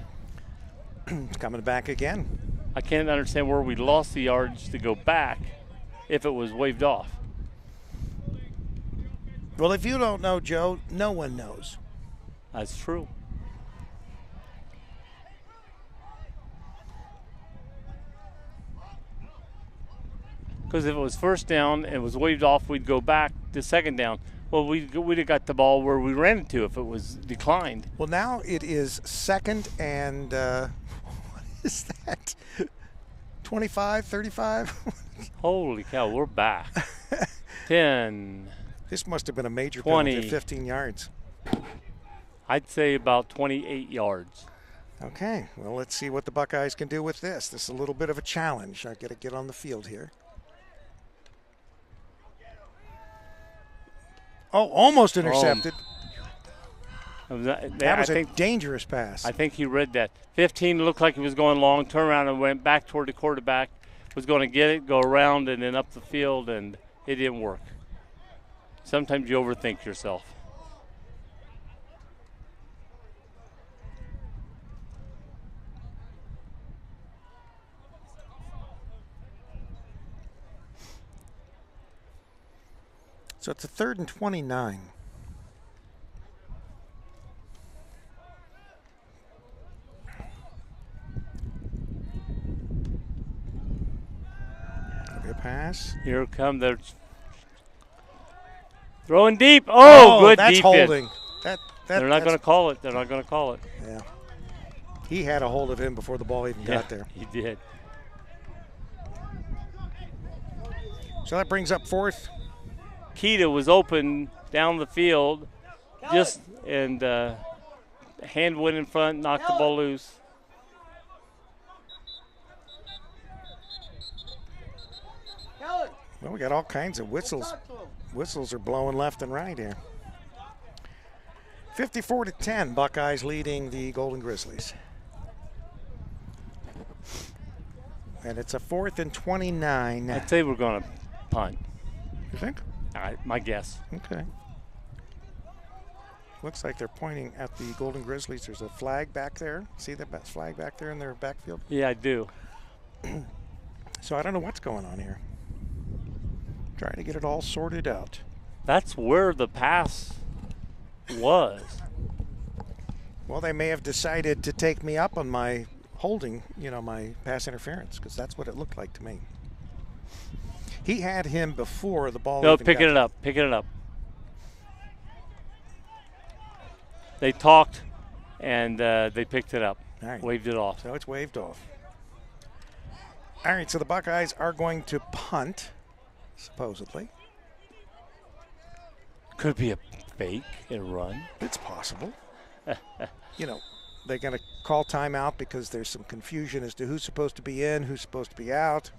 It's coming back again. I can't understand where we lost the yards to go back if it was waved off. Well, if you don't know, Joe, no one knows. That's true. Because if it was first down and it was waved off, we'd go back to second down. Well, we'd have got the ball where we ran it to if it was declined. Well, now it is second and what is that? 25, 35. Holy cow, we're back. 10. This must have been a major 20. penalty, 15 yards. I'd say about 28 yards. Okay, well, let's see what the Buckeyes can do with this. This is a little bit of a challenge. I got to get on the field here. Oh, almost intercepted. That was a dangerous pass. I think he read that. 15 looked like he was going long, turned around and went back toward the quarterback. Was going to get it, go around, and then up the field, and it didn't work. Sometimes you overthink yourself. So it's a 3rd and 29. Good pass. Here come they're throwing deep. Oh, good that's defense. Holding. They're not going to call it. They're not going to call it. Yeah. He had a hold of him before the ball even got there. He did. So that brings up 4th. Keita was open down the field, and hand went in front, knocked the ball loose. Well, we got all kinds of whistles. Whistles are blowing left and right here. 54-10, Buckeyes leading the Golden Grizzlies. And it's a 4th and 29. I'd say we're going to punt. You think? My guess. Okay. Looks like they're pointing at the Golden Grizzlies. There's a flag back there. See that flag back there in their backfield? Yeah, I do. So I don't know what's going on here. Trying to get it all sorted out. That's where the pass was. Well, they may have decided to take me up on my holding, my pass interference, because that's what it looked like to me. He had him before the ball. No, picking it up. They talked, and they picked it up. All right. Waved it off. So it's waved off. All right, so the Buckeyes are going to punt, supposedly. Could be a fake and run. It's possible. They're going to call timeout because there's some confusion as to who's supposed to be in, who's supposed to be out.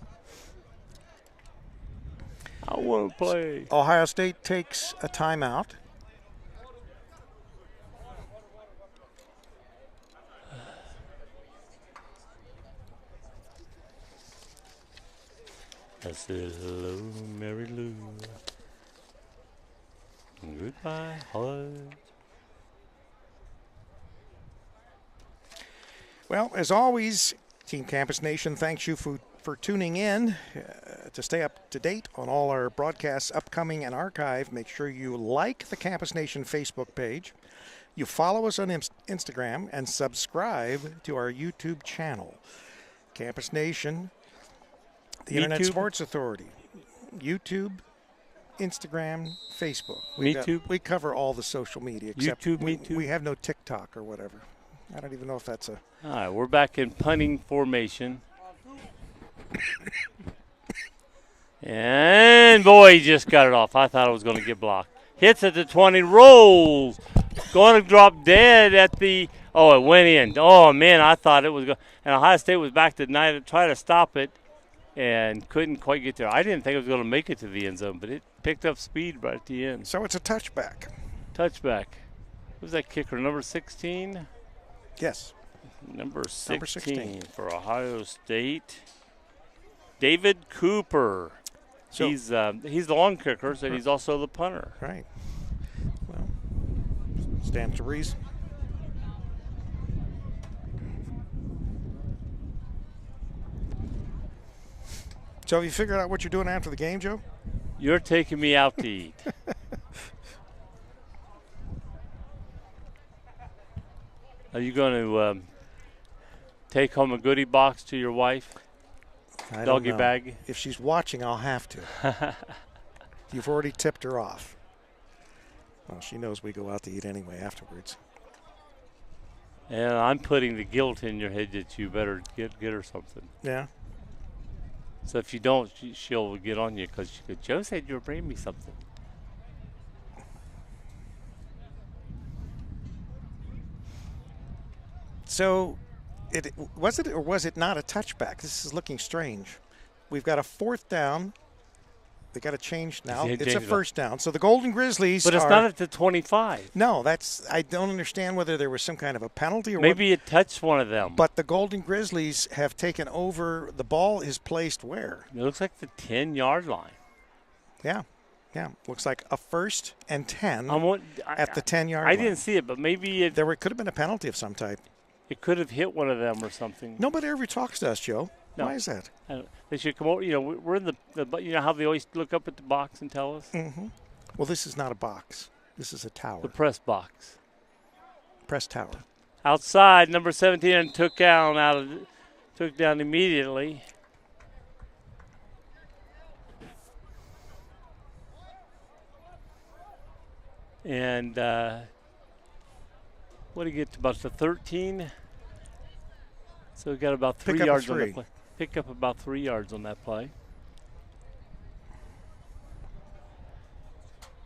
I want to play. Ohio State takes a timeout. I said hello, Mary Lou. Goodbye, heart. Well, as always, Team Campus Nation thanks you for tuning in. To stay up to date on all our broadcasts, upcoming and archive, make sure you like the Campus Nation Facebook page. You follow us on Instagram and subscribe to our YouTube channel. Campus Nation, the Internet Sports Authority, YouTube, Instagram, Facebook. We cover all the social media except we have no TikTok or whatever. I don't even know if that's a... All right, we're back in punting formation. And, boy, he just got it off. I thought it was going to get blocked. Hits at the 20, rolls. Going to drop dead at the... Oh, it went in. Oh, man, I thought it was going... And Ohio State was back to try to stop it and couldn't quite get there. I didn't think it was going to make it to the end zone, but it picked up speed right at the end. So it's a touchback. Touchback. Who's that kicker, number 16? Yes. Number 16 for Ohio State. David Cooper. So he's the long kicker, so he's also the punter. Right. Well, stamp to Reese. So have you figured out what you're doing after the game, Joe? You're taking me out to eat. Are you going to take home a goodie box to your wife? Doggy bag? If she's watching, I'll have to. You've already tipped her off. Well, she knows we go out to eat anyway afterwards. And I'm putting the guilt in your head that you better get her something. Yeah. So if you don't, she'll get on you because Joe said you were bringing me something. So, was it or was it not a touchback? This is looking strange. We've got a 4th down. They got to change now. Yeah, It's a 1st down. So the Golden Grizzlies But it's not at the 25. No, I don't understand whether there was some kind of a penalty or maybe it touched one of them. But the Golden Grizzlies have taken over. The ball is placed where? It looks like the 10-yard line. Yeah. Looks like a 1st and 10 at the 10-yard line. I didn't see it, but maybe could have been a penalty of some type. It could have hit one of them or something. Nobody ever talks to us, Joe. No. Why is that? They should come over. We're in you know how they always look up at the box and tell us? Mm-hmm. Well, this is not a box. This is a tower. The press box. Press tower. Outside, number 17 took down immediately. And what do you get to about the 13? So we got about 3 yards on the play. Pick up about 3 yards on that play.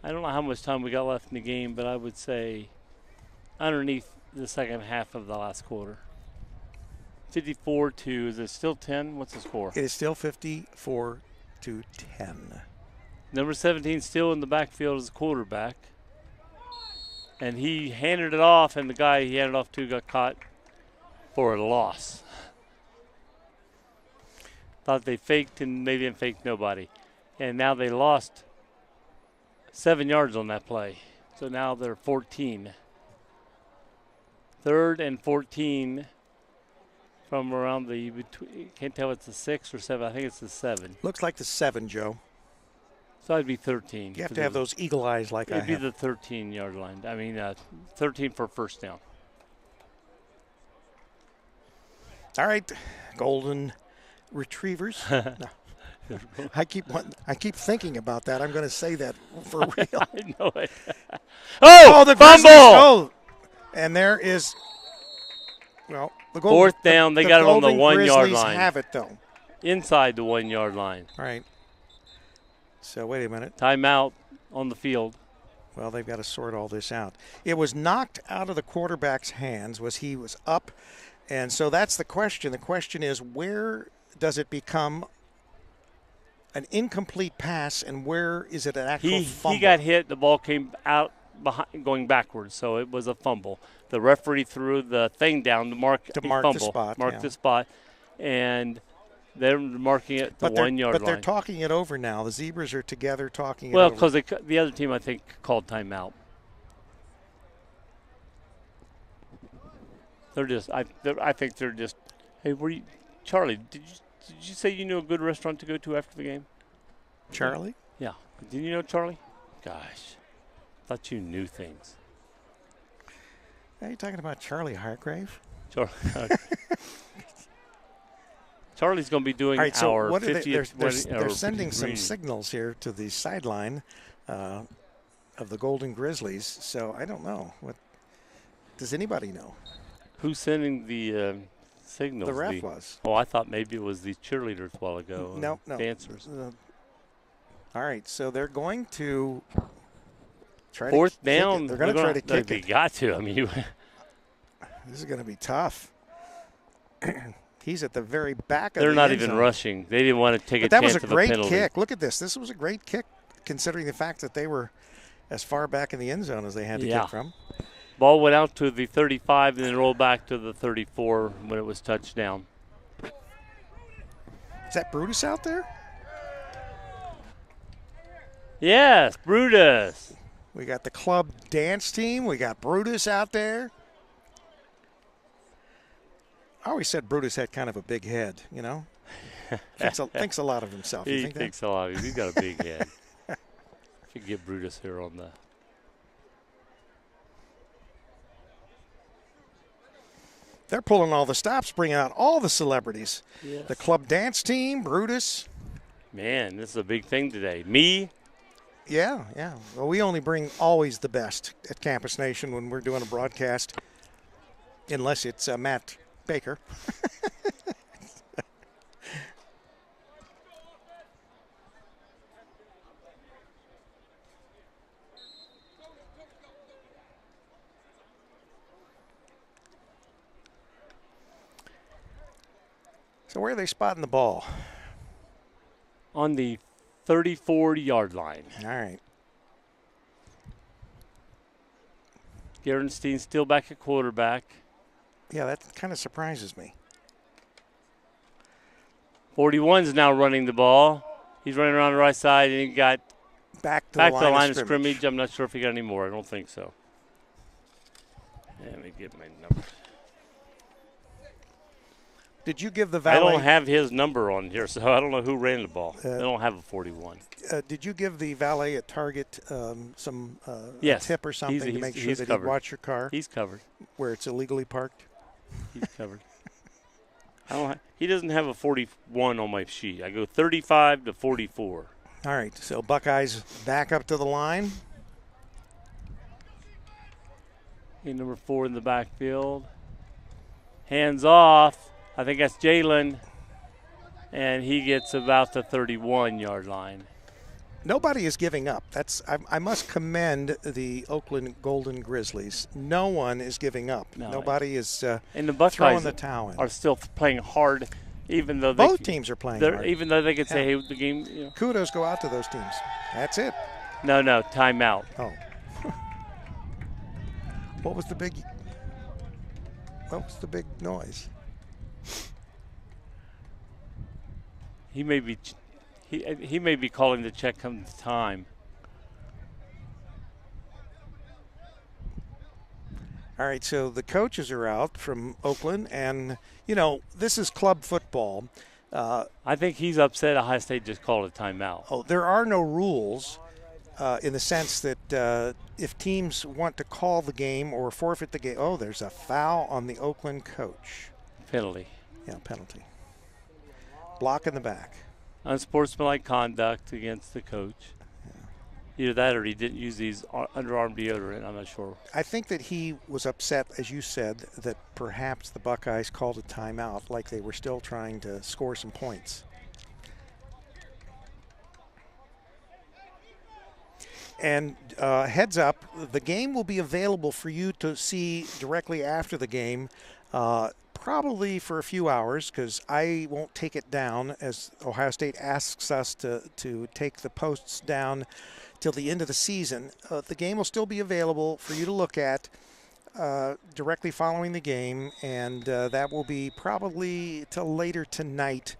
I don't know how much time we got left in the game, but I would say underneath the second half of the last quarter. 54 to, is it still 10? What's the score? It is still 54-10. Number 17 still in the backfield as a quarterback. And he handed it off, and the guy he handed off to got caught for a loss. Thought they faked, and they didn't fake nobody. And now they lost 7 yards on that play. So now they're 14. 3rd and 14 from around can't tell if it's the 6 or 7. I think it's the 7. Looks like the 7, Joe. So I'd be 13. You have to have those eagle eyes like I have. It'd be the 13-yard line. I mean, 13 for first down. All right, Golden Retrievers. No. I keep thinking about that. I'm going to say that for real. I know it. The fumble! Grizzlies, and there is, the Golden, 4th down. They got it on the 1-yard line. Have it though. Inside the 1-yard line. All right. So wait a minute. Timeout on the field. Well, they've got to sort all this out. It was knocked out of the quarterback's hands. He was up, and so that's the question. The question is, where does it become an incomplete pass, and where is it an actual fumble? He got hit. The ball came out behind, going backwards, so it was a fumble. The referee threw the thing down to mark fumble, the spot. The spot, and they're marking it the 1-yard line. But they're talking it over now. The Zebras are together talking it over. Well, because the other team, I think, called timeout. They're just, I think they're just, hey, Charlie, did you say you knew a good restaurant to go to after the game? Charlie? Yeah. Did you know Charlie? Gosh, thought you knew things. Are you talking about Charlie Hargrave? Charlie's going to be doing right, so our 50th. They're sending some signals here to the sideline of the Golden Grizzlies. So I don't know. What does anybody know? Who's sending the signals? The ref was. Oh, I thought maybe it was the cheerleaders a while ago. No. Dancers. All right, so they're going to try 4th to down. They're going to try to kick it. They got to. I mean, this is going to be tough. He's at the very back of They're the not end even zone. rushing. They didn't want to take but a chance of a penalty. That was a great kick. Look at this. This was a great kick considering the fact that they were as far back in the end zone as they had to kick from. Ball went out to the 35 and then rolled back to the 34 when it was touchdown. Is that Brutus out there? Yes, Brutus. We got the club dance team. We got Brutus out there. I always said Brutus had kind of a big head, you know. Thinks a lot of himself. He thinks a lot of him. He's got a big head. Should get Brutus here on the. They're pulling all the stops, bringing out all the celebrities. Yes. The club dance team, Brutus. Man, this is a big thing today. Me. Yeah. Well, we only bring always the best at Campus Nation when we're doing a broadcast, unless it's Matt Baker. So where are they spotting the ball? On the 34-yard line. All right. Gerenstein still back at quarterback. Yeah, that kind of surprises me. 41's now running the ball. He's running around the right side, and he got back to the the line of scrimmage. I'm not sure if he got any more. I don't think so. Let me get my number. Did you give the valet? I don't have his number on here, so I don't know who ran the ball. I don't have a 41. Did you give the valet at Target some yes. tip or something to make sure that he'd watch your car? He's covered. Where it's illegally parked? He's covered. He doesn't have a 41 on my sheet. I go 35 to 44. All right, so Buckeyes back up to the line. Number 4 in the backfield. Hands off. I think that's Jalen. And he gets about the 31-yard line. Nobody is giving up. I must commend the Oakland Golden Grizzlies. No one is giving up. No, nobody is and the Buckeyes throwing the towel in. Are still playing hard, even though both teams are playing hard. Even though they could say, "Hey, the game." You know. Kudos go out to those teams. That's it. No, timeout. Oh. What was the big noise? He may be calling the check come time. All right, so the coaches are out from Oakland, and this is club football. I think he's upset Ohio State just called a timeout. Oh, there are no rules in the sense that if teams want to call the game or forfeit the game. Oh, there's a foul on the Oakland coach. Penalty. Yeah, penalty. Block in the back. Unsportsmanlike conduct against the coach. Yeah. Either that or he didn't use these underarm deodorant. I'm not sure. I think that he was upset, as you said, that perhaps the Buckeyes called a timeout like they were still trying to score some points. And heads up, the game will be available for you to see directly after the game. Probably for a few hours, because I won't take it down as Ohio State asks us to take the posts down till the end of the season. The game will still be available for you to look at directly following the game, and that will be probably till later tonight,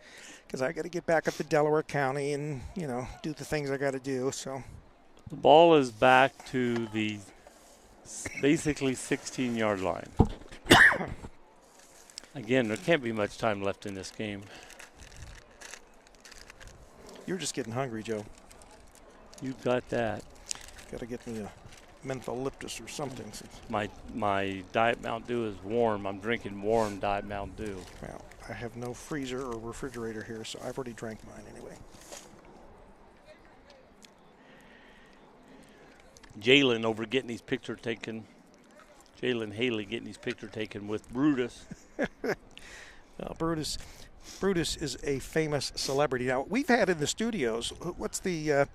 because I got to get back up to Delaware County and do the things I got to do. So the ball is back to the basically 16-yard line. Again, there can't be much time left in this game. You're just getting hungry, Joe. You got that. Got to get me a mentholyptus or something. My Diet Mountain Dew is warm. I'm drinking warm Diet Mountain Dew. Well, I have no freezer or refrigerator here, so I've already drank mine anyway. Jalen over getting his picture taken. Jalen Haley getting his picture taken with Brutus. Brutus is a famous celebrity. Now we've had in the studios. What's the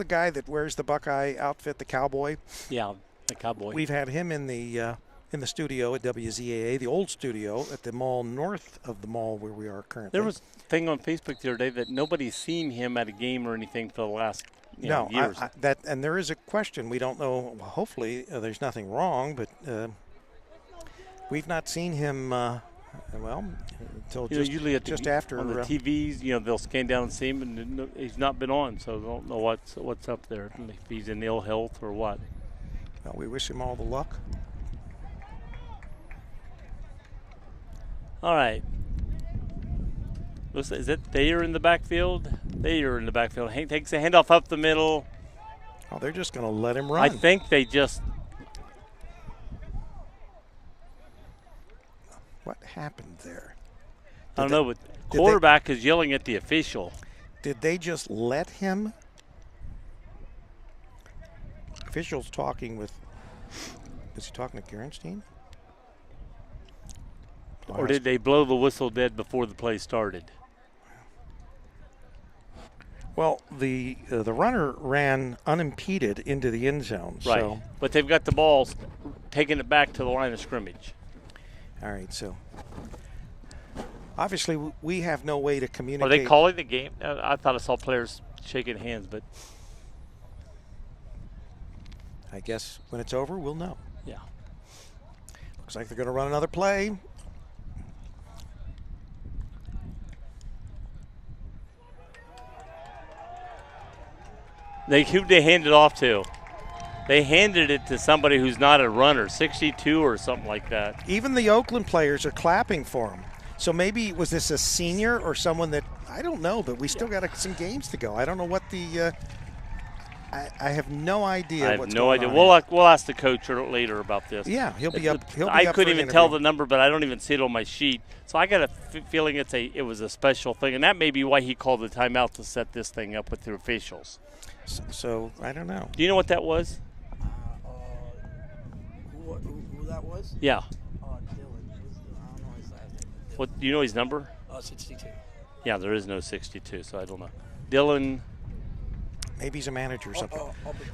guy that wears the Buckeye outfit? The cowboy. Yeah, the cowboy. We've had him in the studio at WZAA, the old studio at the mall north of the mall where we are currently. There was a thing on Facebook the other day that nobody's seen him at a game or anything for the last years. And there is a question. We don't know. Well, hopefully there's nothing wrong, but we've not seen him. Until usually just after on the TVs, they'll scan down and see him, and he's not been on, so they don't know what's up there. If he's in ill health or what. Well, we wish him all the luck. All right. Is that Thayer in the backfield? Thayer in the backfield. He takes a handoff up the middle. Oh, they're just going to let him run. I think they just. What happened there? I don't know, but quarterback is yelling at the official. Did they just let him? Official's talking with. Is he talking to Gerenstein? Or did they blow the whistle dead before the play started? Well, the runner ran unimpeded into the end zone. Right, so. But they've got the ball taking it back to the line of scrimmage. All right, so Obviously, we have no way to communicate. Are they calling the game? I thought I saw players shaking hands, but I guess when it's over, we'll know. yeah. Looks like they're going to run another play. Who they hand it off to? They handed it to somebody who's not a runner, 62 or something like that. Even the Oakland players are clapping for him. So maybe was this a senior or someone that, I don't know, but we still got some games to go. I don't know what the I have no idea. I have what's no going idea. on We'll ask the coach later about this. Yeah, he'll be up. I couldn't even tell the number, but I don't even see it on my sheet. So I got a feeling it was a special thing, and that may be why he called the timeout to set this thing up with the officials. So I don't know. Do you know what that was? Who that was? Yeah. Dylan. I don't know his last name. What do you know his number? 62. Yeah, there is no 62, so I don't know. Dylan. Maybe he's a manager or something.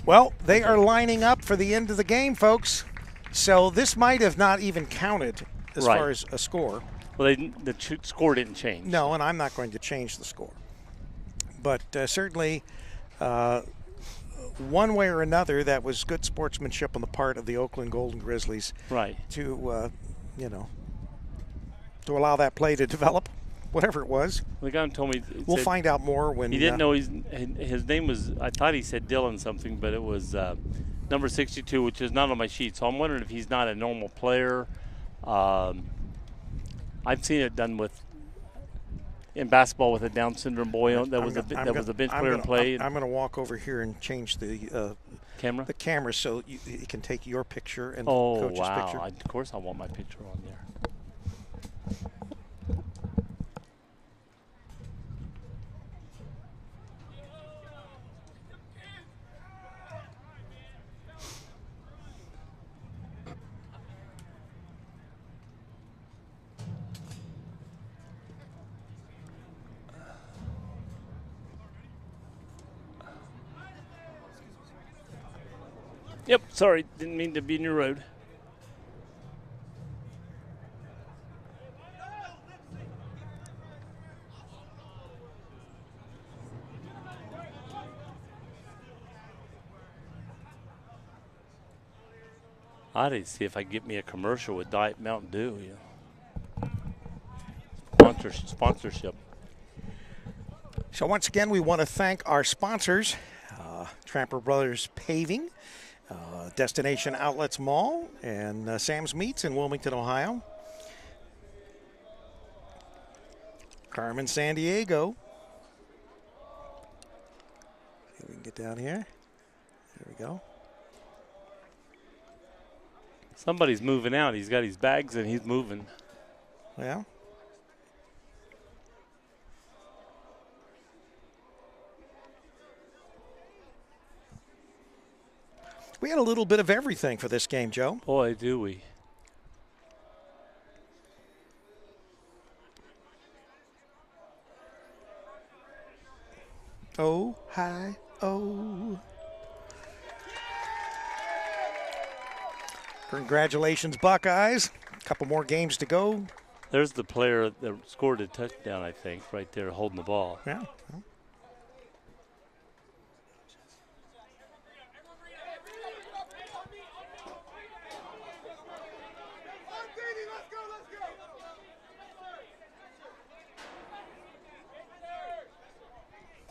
Well, they are lining up for the end of the game, folks. So this might have not even counted as far as a score. Well, the score didn't change. No, and I'm not going to change the score. But certainly, one way or another, that was good sportsmanship on the part of the Oakland Golden Grizzlies. Right. To, to allow that play to develop. Whatever it was. The guy told me. We'll find out more when. He didn't know his name was. I thought he said Dylan something, but it was number 62, which is not on my sheet. So I'm wondering if he's not a normal player. I've seen it done in basketball with a Down syndrome boy that was a bench player and play. I'm going to walk over here and change the camera. The camera so you can take your picture and the coach's picture. Of course, I want my picture on there. Yep, sorry, didn't mean to be in your road. I didn't see if I could get me a commercial with Diet Mountain Dew. Sponsorship. So once again, we want to thank our sponsors, Tramper Brothers Paving, Destination Outlets Mall, and Sam's Meats in Wilmington, Ohio. Carmen San Diego. See if we can get down here. There we go. Somebody's moving out. He's got his bags and he's moving. Well. We had a little bit of everything for this game, Joe. Boy, do we. Oh, hi, oh. Congratulations, Buckeyes. A couple more games to go. There's the player that scored a touchdown, I think, right there holding the ball. Yeah.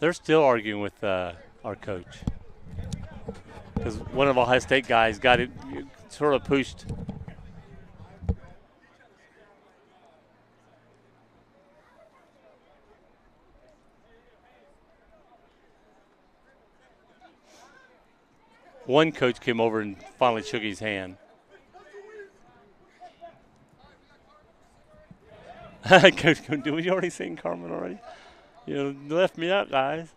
They're still arguing with our coach because one of Ohio State guys got it sort of pushed. One coach came over and finally shook his hand. Coach, did we already sing Carmen already? You left me out, guys.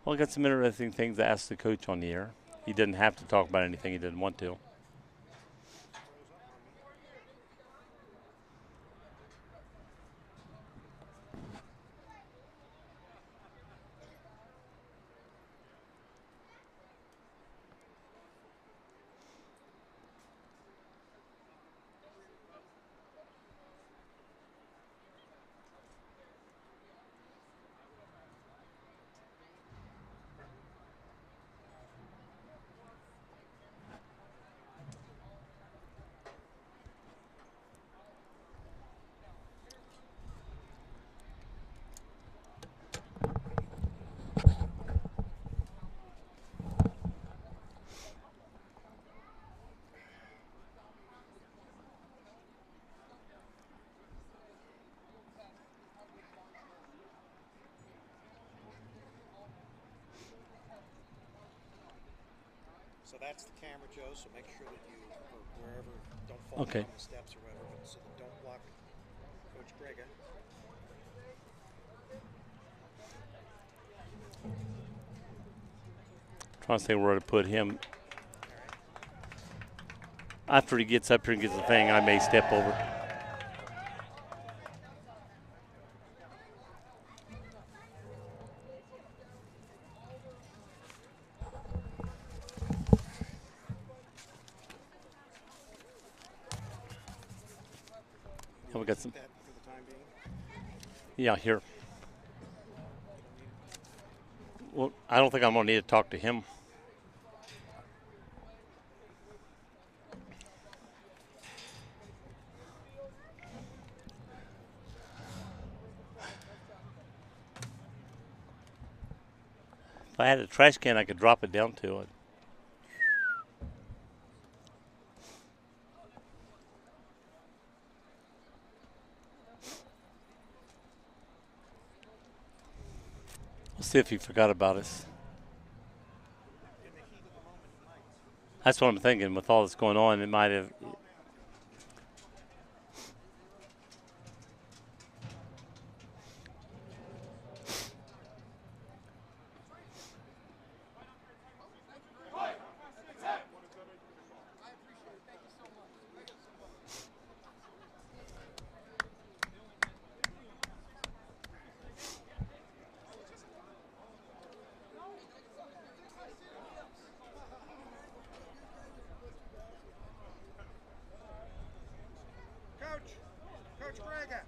Well, I got some interesting things to ask the coach on the air. He didn't have to talk about anything he didn't want to. So that's the camera, Joe. So make sure that you, or wherever, don't fall Okay. down the steps or whatever, but so that don't block Coach Grega. Trying to think where to put him. After he gets up here and gets the thing, I may step over. And we got some. That for the time being. Yeah, here. Well, I don't think I'm going to need to talk to him. If I had a trash can, I could drop it down to it. We'll see if he forgot about us. That's what I'm thinking. With all that's going on, it might have. Coach Grega.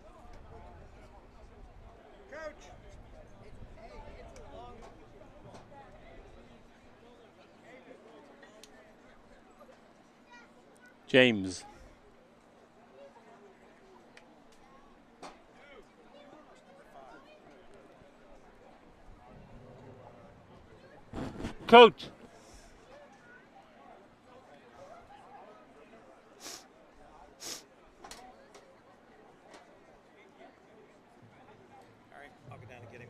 Coach. James. Coach. All right, I'll go down and get him.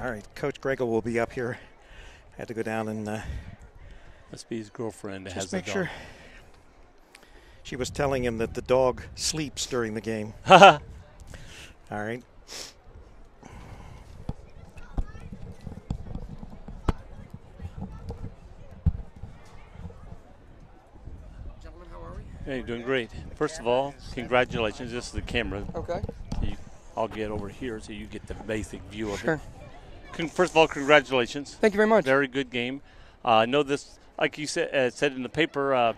All right, Coach Grega will be up here. Had to go down and Must be his girlfriend that has just the make dog. sure. She was telling him that the dog sleeps during the game. Haha. All right. Gentlemen, how are we? Hey, you're doing great. First of all, congratulations. This is the camera. Okay. I'll get over here so you get the basic view of Sure. it. First of all, congratulations. Thank you very much. Very good game. I know this, like you said in the paper,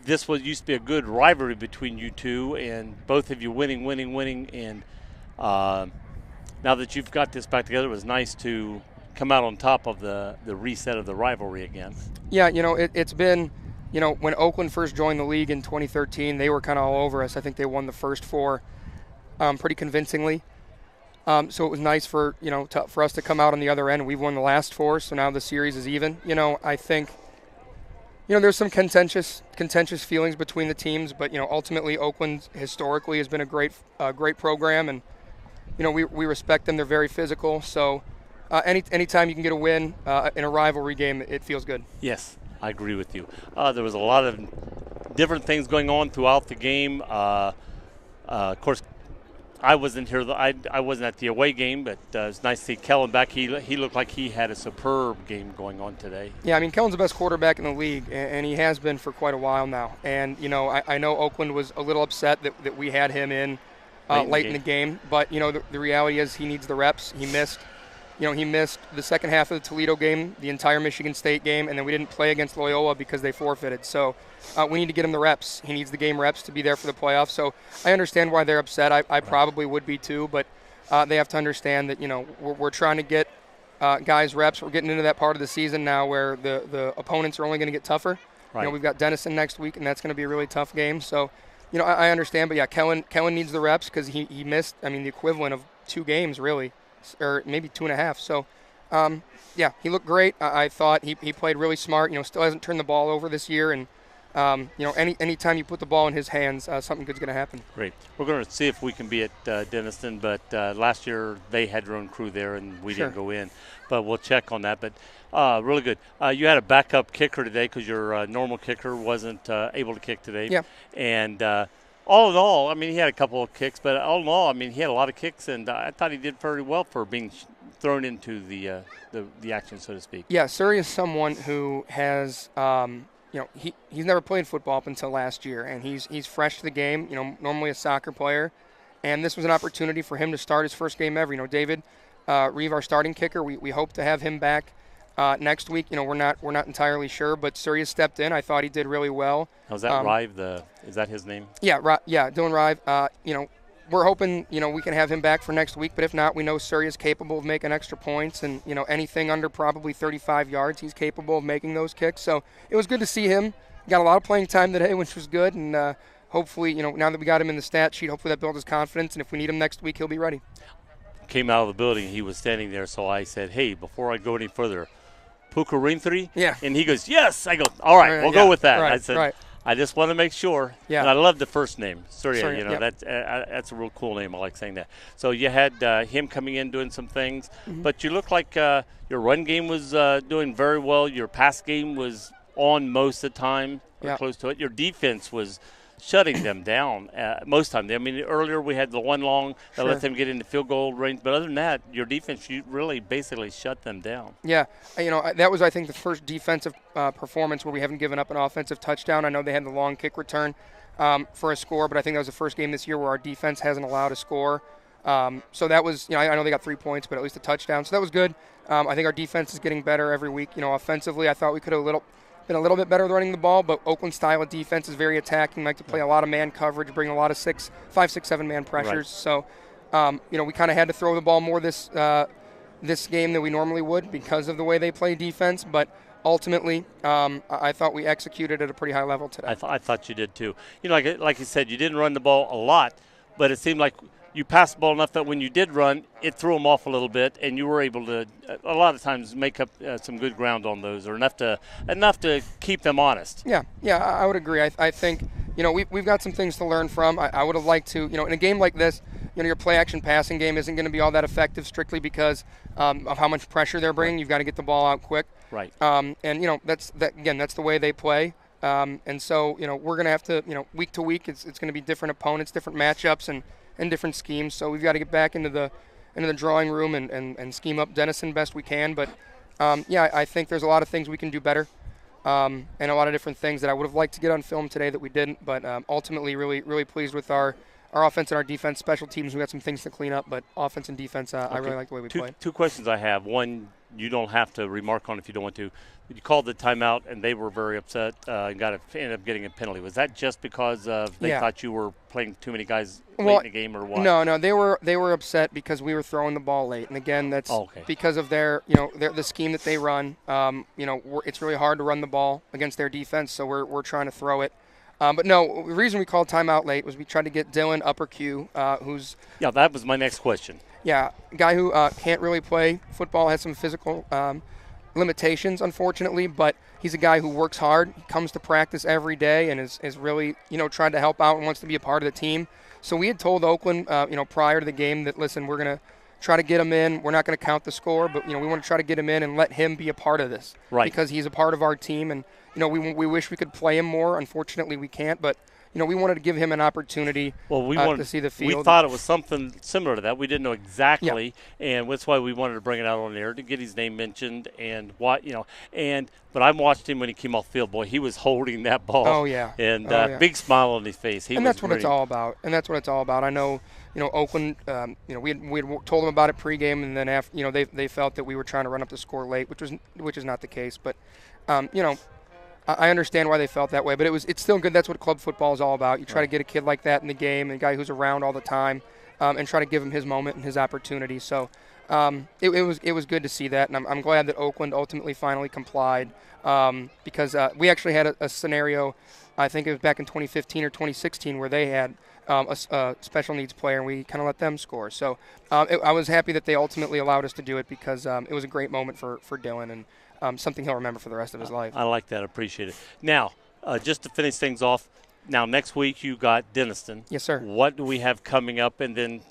this used to be a good rivalry between you two, and both of you winning. And now that you've got this back together, it was nice to come out on top of the reset of the rivalry again. Yeah, it's been, when Oakland first joined the league in 2013, they were kind of all over us. I think they won the first four pretty convincingly. So it was nice for for us to come out on the other end. We've won the last 4, so now the series is even. I think there's some contentious feelings between the teams, but ultimately Oakland historically has been a great program, and we respect them. They're very physical, so anytime you can get a win in a rivalry game, it feels good. Yes, I agree with you. There was a lot of different things going on throughout the game. Of course, I wasn't here. I wasn't at the away game, but it's nice to see Kellen back. He looked like he had a superb game going on today. Yeah, I mean, Kellen's the best quarterback in the league, and he has been for quite a while now. And, I know Oakland was a little upset that we had him in late in the game. But, the reality is he needs the reps. He missed the second half of the Toledo game, the entire Michigan State game, and then we didn't play against Loyola because they forfeited. So we need to get him the reps. He needs the game reps to be there for the playoffs. So I understand why they're upset. I probably would be too, but they have to understand that, we're trying to get guys reps. We're getting into that part of the season now where the opponents are only going to get tougher. Right. We've got Denison next week, and that's going to be a really tough game. So, I understand. But, yeah, Kellen needs the reps because he missed, the equivalent of 2 games really. Or maybe 2.5. So, yeah, he looked great. I thought he played really smart. Still hasn't turned the ball over this year. And, anytime you put the ball in his hands, something good's going to happen. Great. We're going to see if we can be at Denison. But last year they had their own crew there, and we didn't go in. But we'll check on that. But really good. You had a backup kicker today because your normal kicker wasn't able to kick today. Yeah. And all in all, he had a couple of kicks, but all in all, he had a lot of kicks, and I thought he did very well for being thrown into the action, so to speak. Yeah, Surrey is someone who has, he's never played football up until last year, and he's fresh to the game. Normally a soccer player, and this was an opportunity for him to start his first game ever. David Reeve, our starting kicker, we hope to have him back next week. We're not entirely sure, but Surrey has stepped in. I thought he did really well. Was that Rive? Is that his name? Yeah, Dylan Rive. We're hoping we can have him back for next week, but if not, we know Surrey is capable of making extra points, and anything under probably 35 yards, he's capable of making those kicks. So it was good to see him. Got a lot of playing time today, which was good, and hopefully, now that we got him in the stat sheet, hopefully that builds his confidence, and if we need him next week, he'll be ready. Came out of the building, he was standing there, so I said, hey, before I go any further, Pukarinthri? Yeah. And he goes, yes. I go, all right, we'll go with that. Right, I said, I just want to make sure. Yeah. And I love the first name, Surya. Yep. That's a real cool name. I like saying that. So you had him coming in doing some things, but you look like your run game was doing very well. Your pass game was on most of the time, or close to it. Your defense was shutting them down most of the time. Earlier we had the one long that let them get into field goal range, but other than that, your defense, you really basically shut them down. Yeah, that was, I think, the first defensive performance where we haven't given up an offensive touchdown. I know they had the long kick return for a score, but I think that was the first game this year where our defense hasn't allowed a score. So that was, I know they got 3 points, but at least a touchdown. So that was good. I think our defense is getting better every week. Offensively, I thought we could have been a little bit better running the ball, but Oakland's style of defense is very attacking. Like to play a lot of man coverage, bring a lot of 5, 6, 7 man pressures. Right. So, we kind of had to throw the ball more this game than we normally would because of the way they play defense. But ultimately, I thought we executed at a pretty high level today. I thought you did too. Like you said, you didn't run the ball a lot, but it seemed like you passed the ball enough that when you did run, it threw them off a little bit, and you were able to a lot of times make up some good ground on those, or enough to keep them honest. Yeah, I would agree. I think we've got some things to learn from. I would have liked to, in a game like this, your play action passing game isn't going to be all that effective strictly because of how much pressure they're bringing. You've got to get the ball out quick. Right. And that's the way they play. And so we're going to have to week to week it's going to be different opponents, different matchups, and different schemes. So we've got to get back into the drawing room and scheme up Denison best we can. But I think there's a lot of things we can do better, and a lot of different things that I would have liked to get on film today that we didn't. But ultimately, really, really pleased with our offense and our defense. Special teams, we got some things to clean up, but offense and defense, I really like the way we played. Two questions I have. One, you don't have to remark on if you don't want to. You called the timeout, and they were very upset and ended up getting a penalty. Was that just because they thought you were playing too many guys late in the game, or what? No, they were upset because we were throwing the ball late, and again, that's because of their the scheme that they run. It's really hard to run the ball against their defense, so we're trying to throw it. But no, the reason we called timeout late was we tried to get Dylan upper Q, who's... Yeah, that was my next question. Yeah, a guy who can't really play football, has some physical limitations, unfortunately, but he's a guy who works hard. He comes to practice every day and is really, tried to help out and wants to be a part of the team. So we had told Oakland, prior to the game that, listen, we're going to try to get him in. We're not going to count the score, but, we want to try to get him in and let him be a part of this. Right. Because he's a part of our team, and, we wish we could play him more. Unfortunately, we can't, but we wanted to give him an opportunity to see the field. We thought it was something similar to that. We didn't know exactly, and that's why we wanted to bring it out on air to get his name mentioned and what But I watched him when he came off the field. Boy, he was holding that ball. Oh yeah, and big smile on his face. That's what it's all about. I know, Oakland. We had told them about it pregame, and then after, they felt that we were trying to run up the score late, which is not the case. But, I understand why they felt that way, but it's still good. That's what club football is all about. You try to get a kid like that in the game, and a guy who's around all the time, and try to give him his moment and his opportunity. So it was good to see that, and I'm glad that Oakland ultimately finally complied, because we actually had a scenario, I think it was back in 2015 or 2016, where they had a special needs player, and we kind of let them score. So I was happy that they ultimately allowed us to do it, because it was a great moment for Dylan, and something he'll remember for the rest of his life. I like that. Appreciate it. Now, just to finish things off, now next week you got Denniston. Yes, sir. What do we have coming up, and then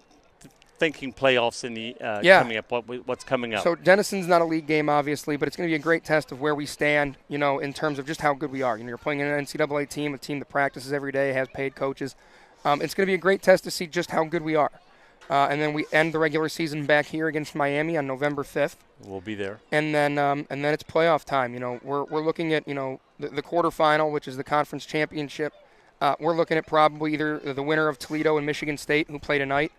thinking playoffs in the coming up? What's coming up? So Denison's not a league game, obviously, but it's going to be a great test of where we stand, in terms of just how good we are. You're playing an NCAA team, a team that practices every day, has paid coaches. It's going to be a great test to see just how good we are. And then we end the regular season back here against Miami on November 5th. We'll be there. And then it's playoff time. We're looking at, the quarterfinal, which is the conference championship. We're looking at probably either the winner of Toledo and Michigan State, who play tonight,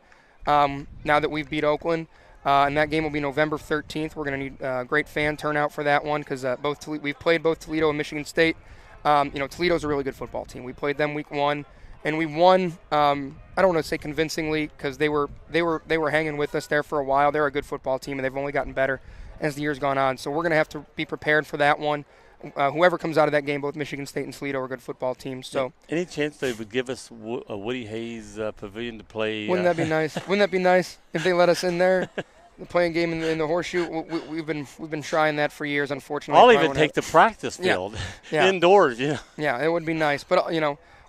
now that we've beat Oakland. And that game will be November 13th. We're going to need a great fan turnout for that one, because we've played both Toledo and Michigan State. Toledo's a really good football team. We played them week 1. And we won. I don't want to say convincingly, because they were hanging with us there for a while. They're a good football team, and they've only gotten better as the year's gone on. So we're going to have to be prepared for that one. Whoever comes out of that game, both Michigan State and Toledo are good football teams. So any chance they would give us a Woody Hayes pavilion to play? Wouldn't that be nice? Wouldn't that be nice if they let us in there? Playing game in the horseshoe. We've been trying that for years. Unfortunately, I'll even take the practice field indoors. Yeah, it would be nice, but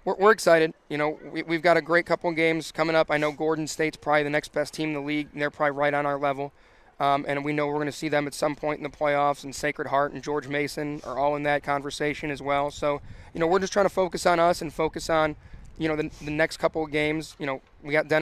We're excited. We've got a great couple of games coming up. I know Gordon State's probably the next best team in the league, and they're probably right on our level. And we know we're going to see them at some point in the playoffs, and Sacred Heart and George Mason are all in that conversation as well. So, we're just trying to focus on us and focus on, the next couple of games. We got Dennis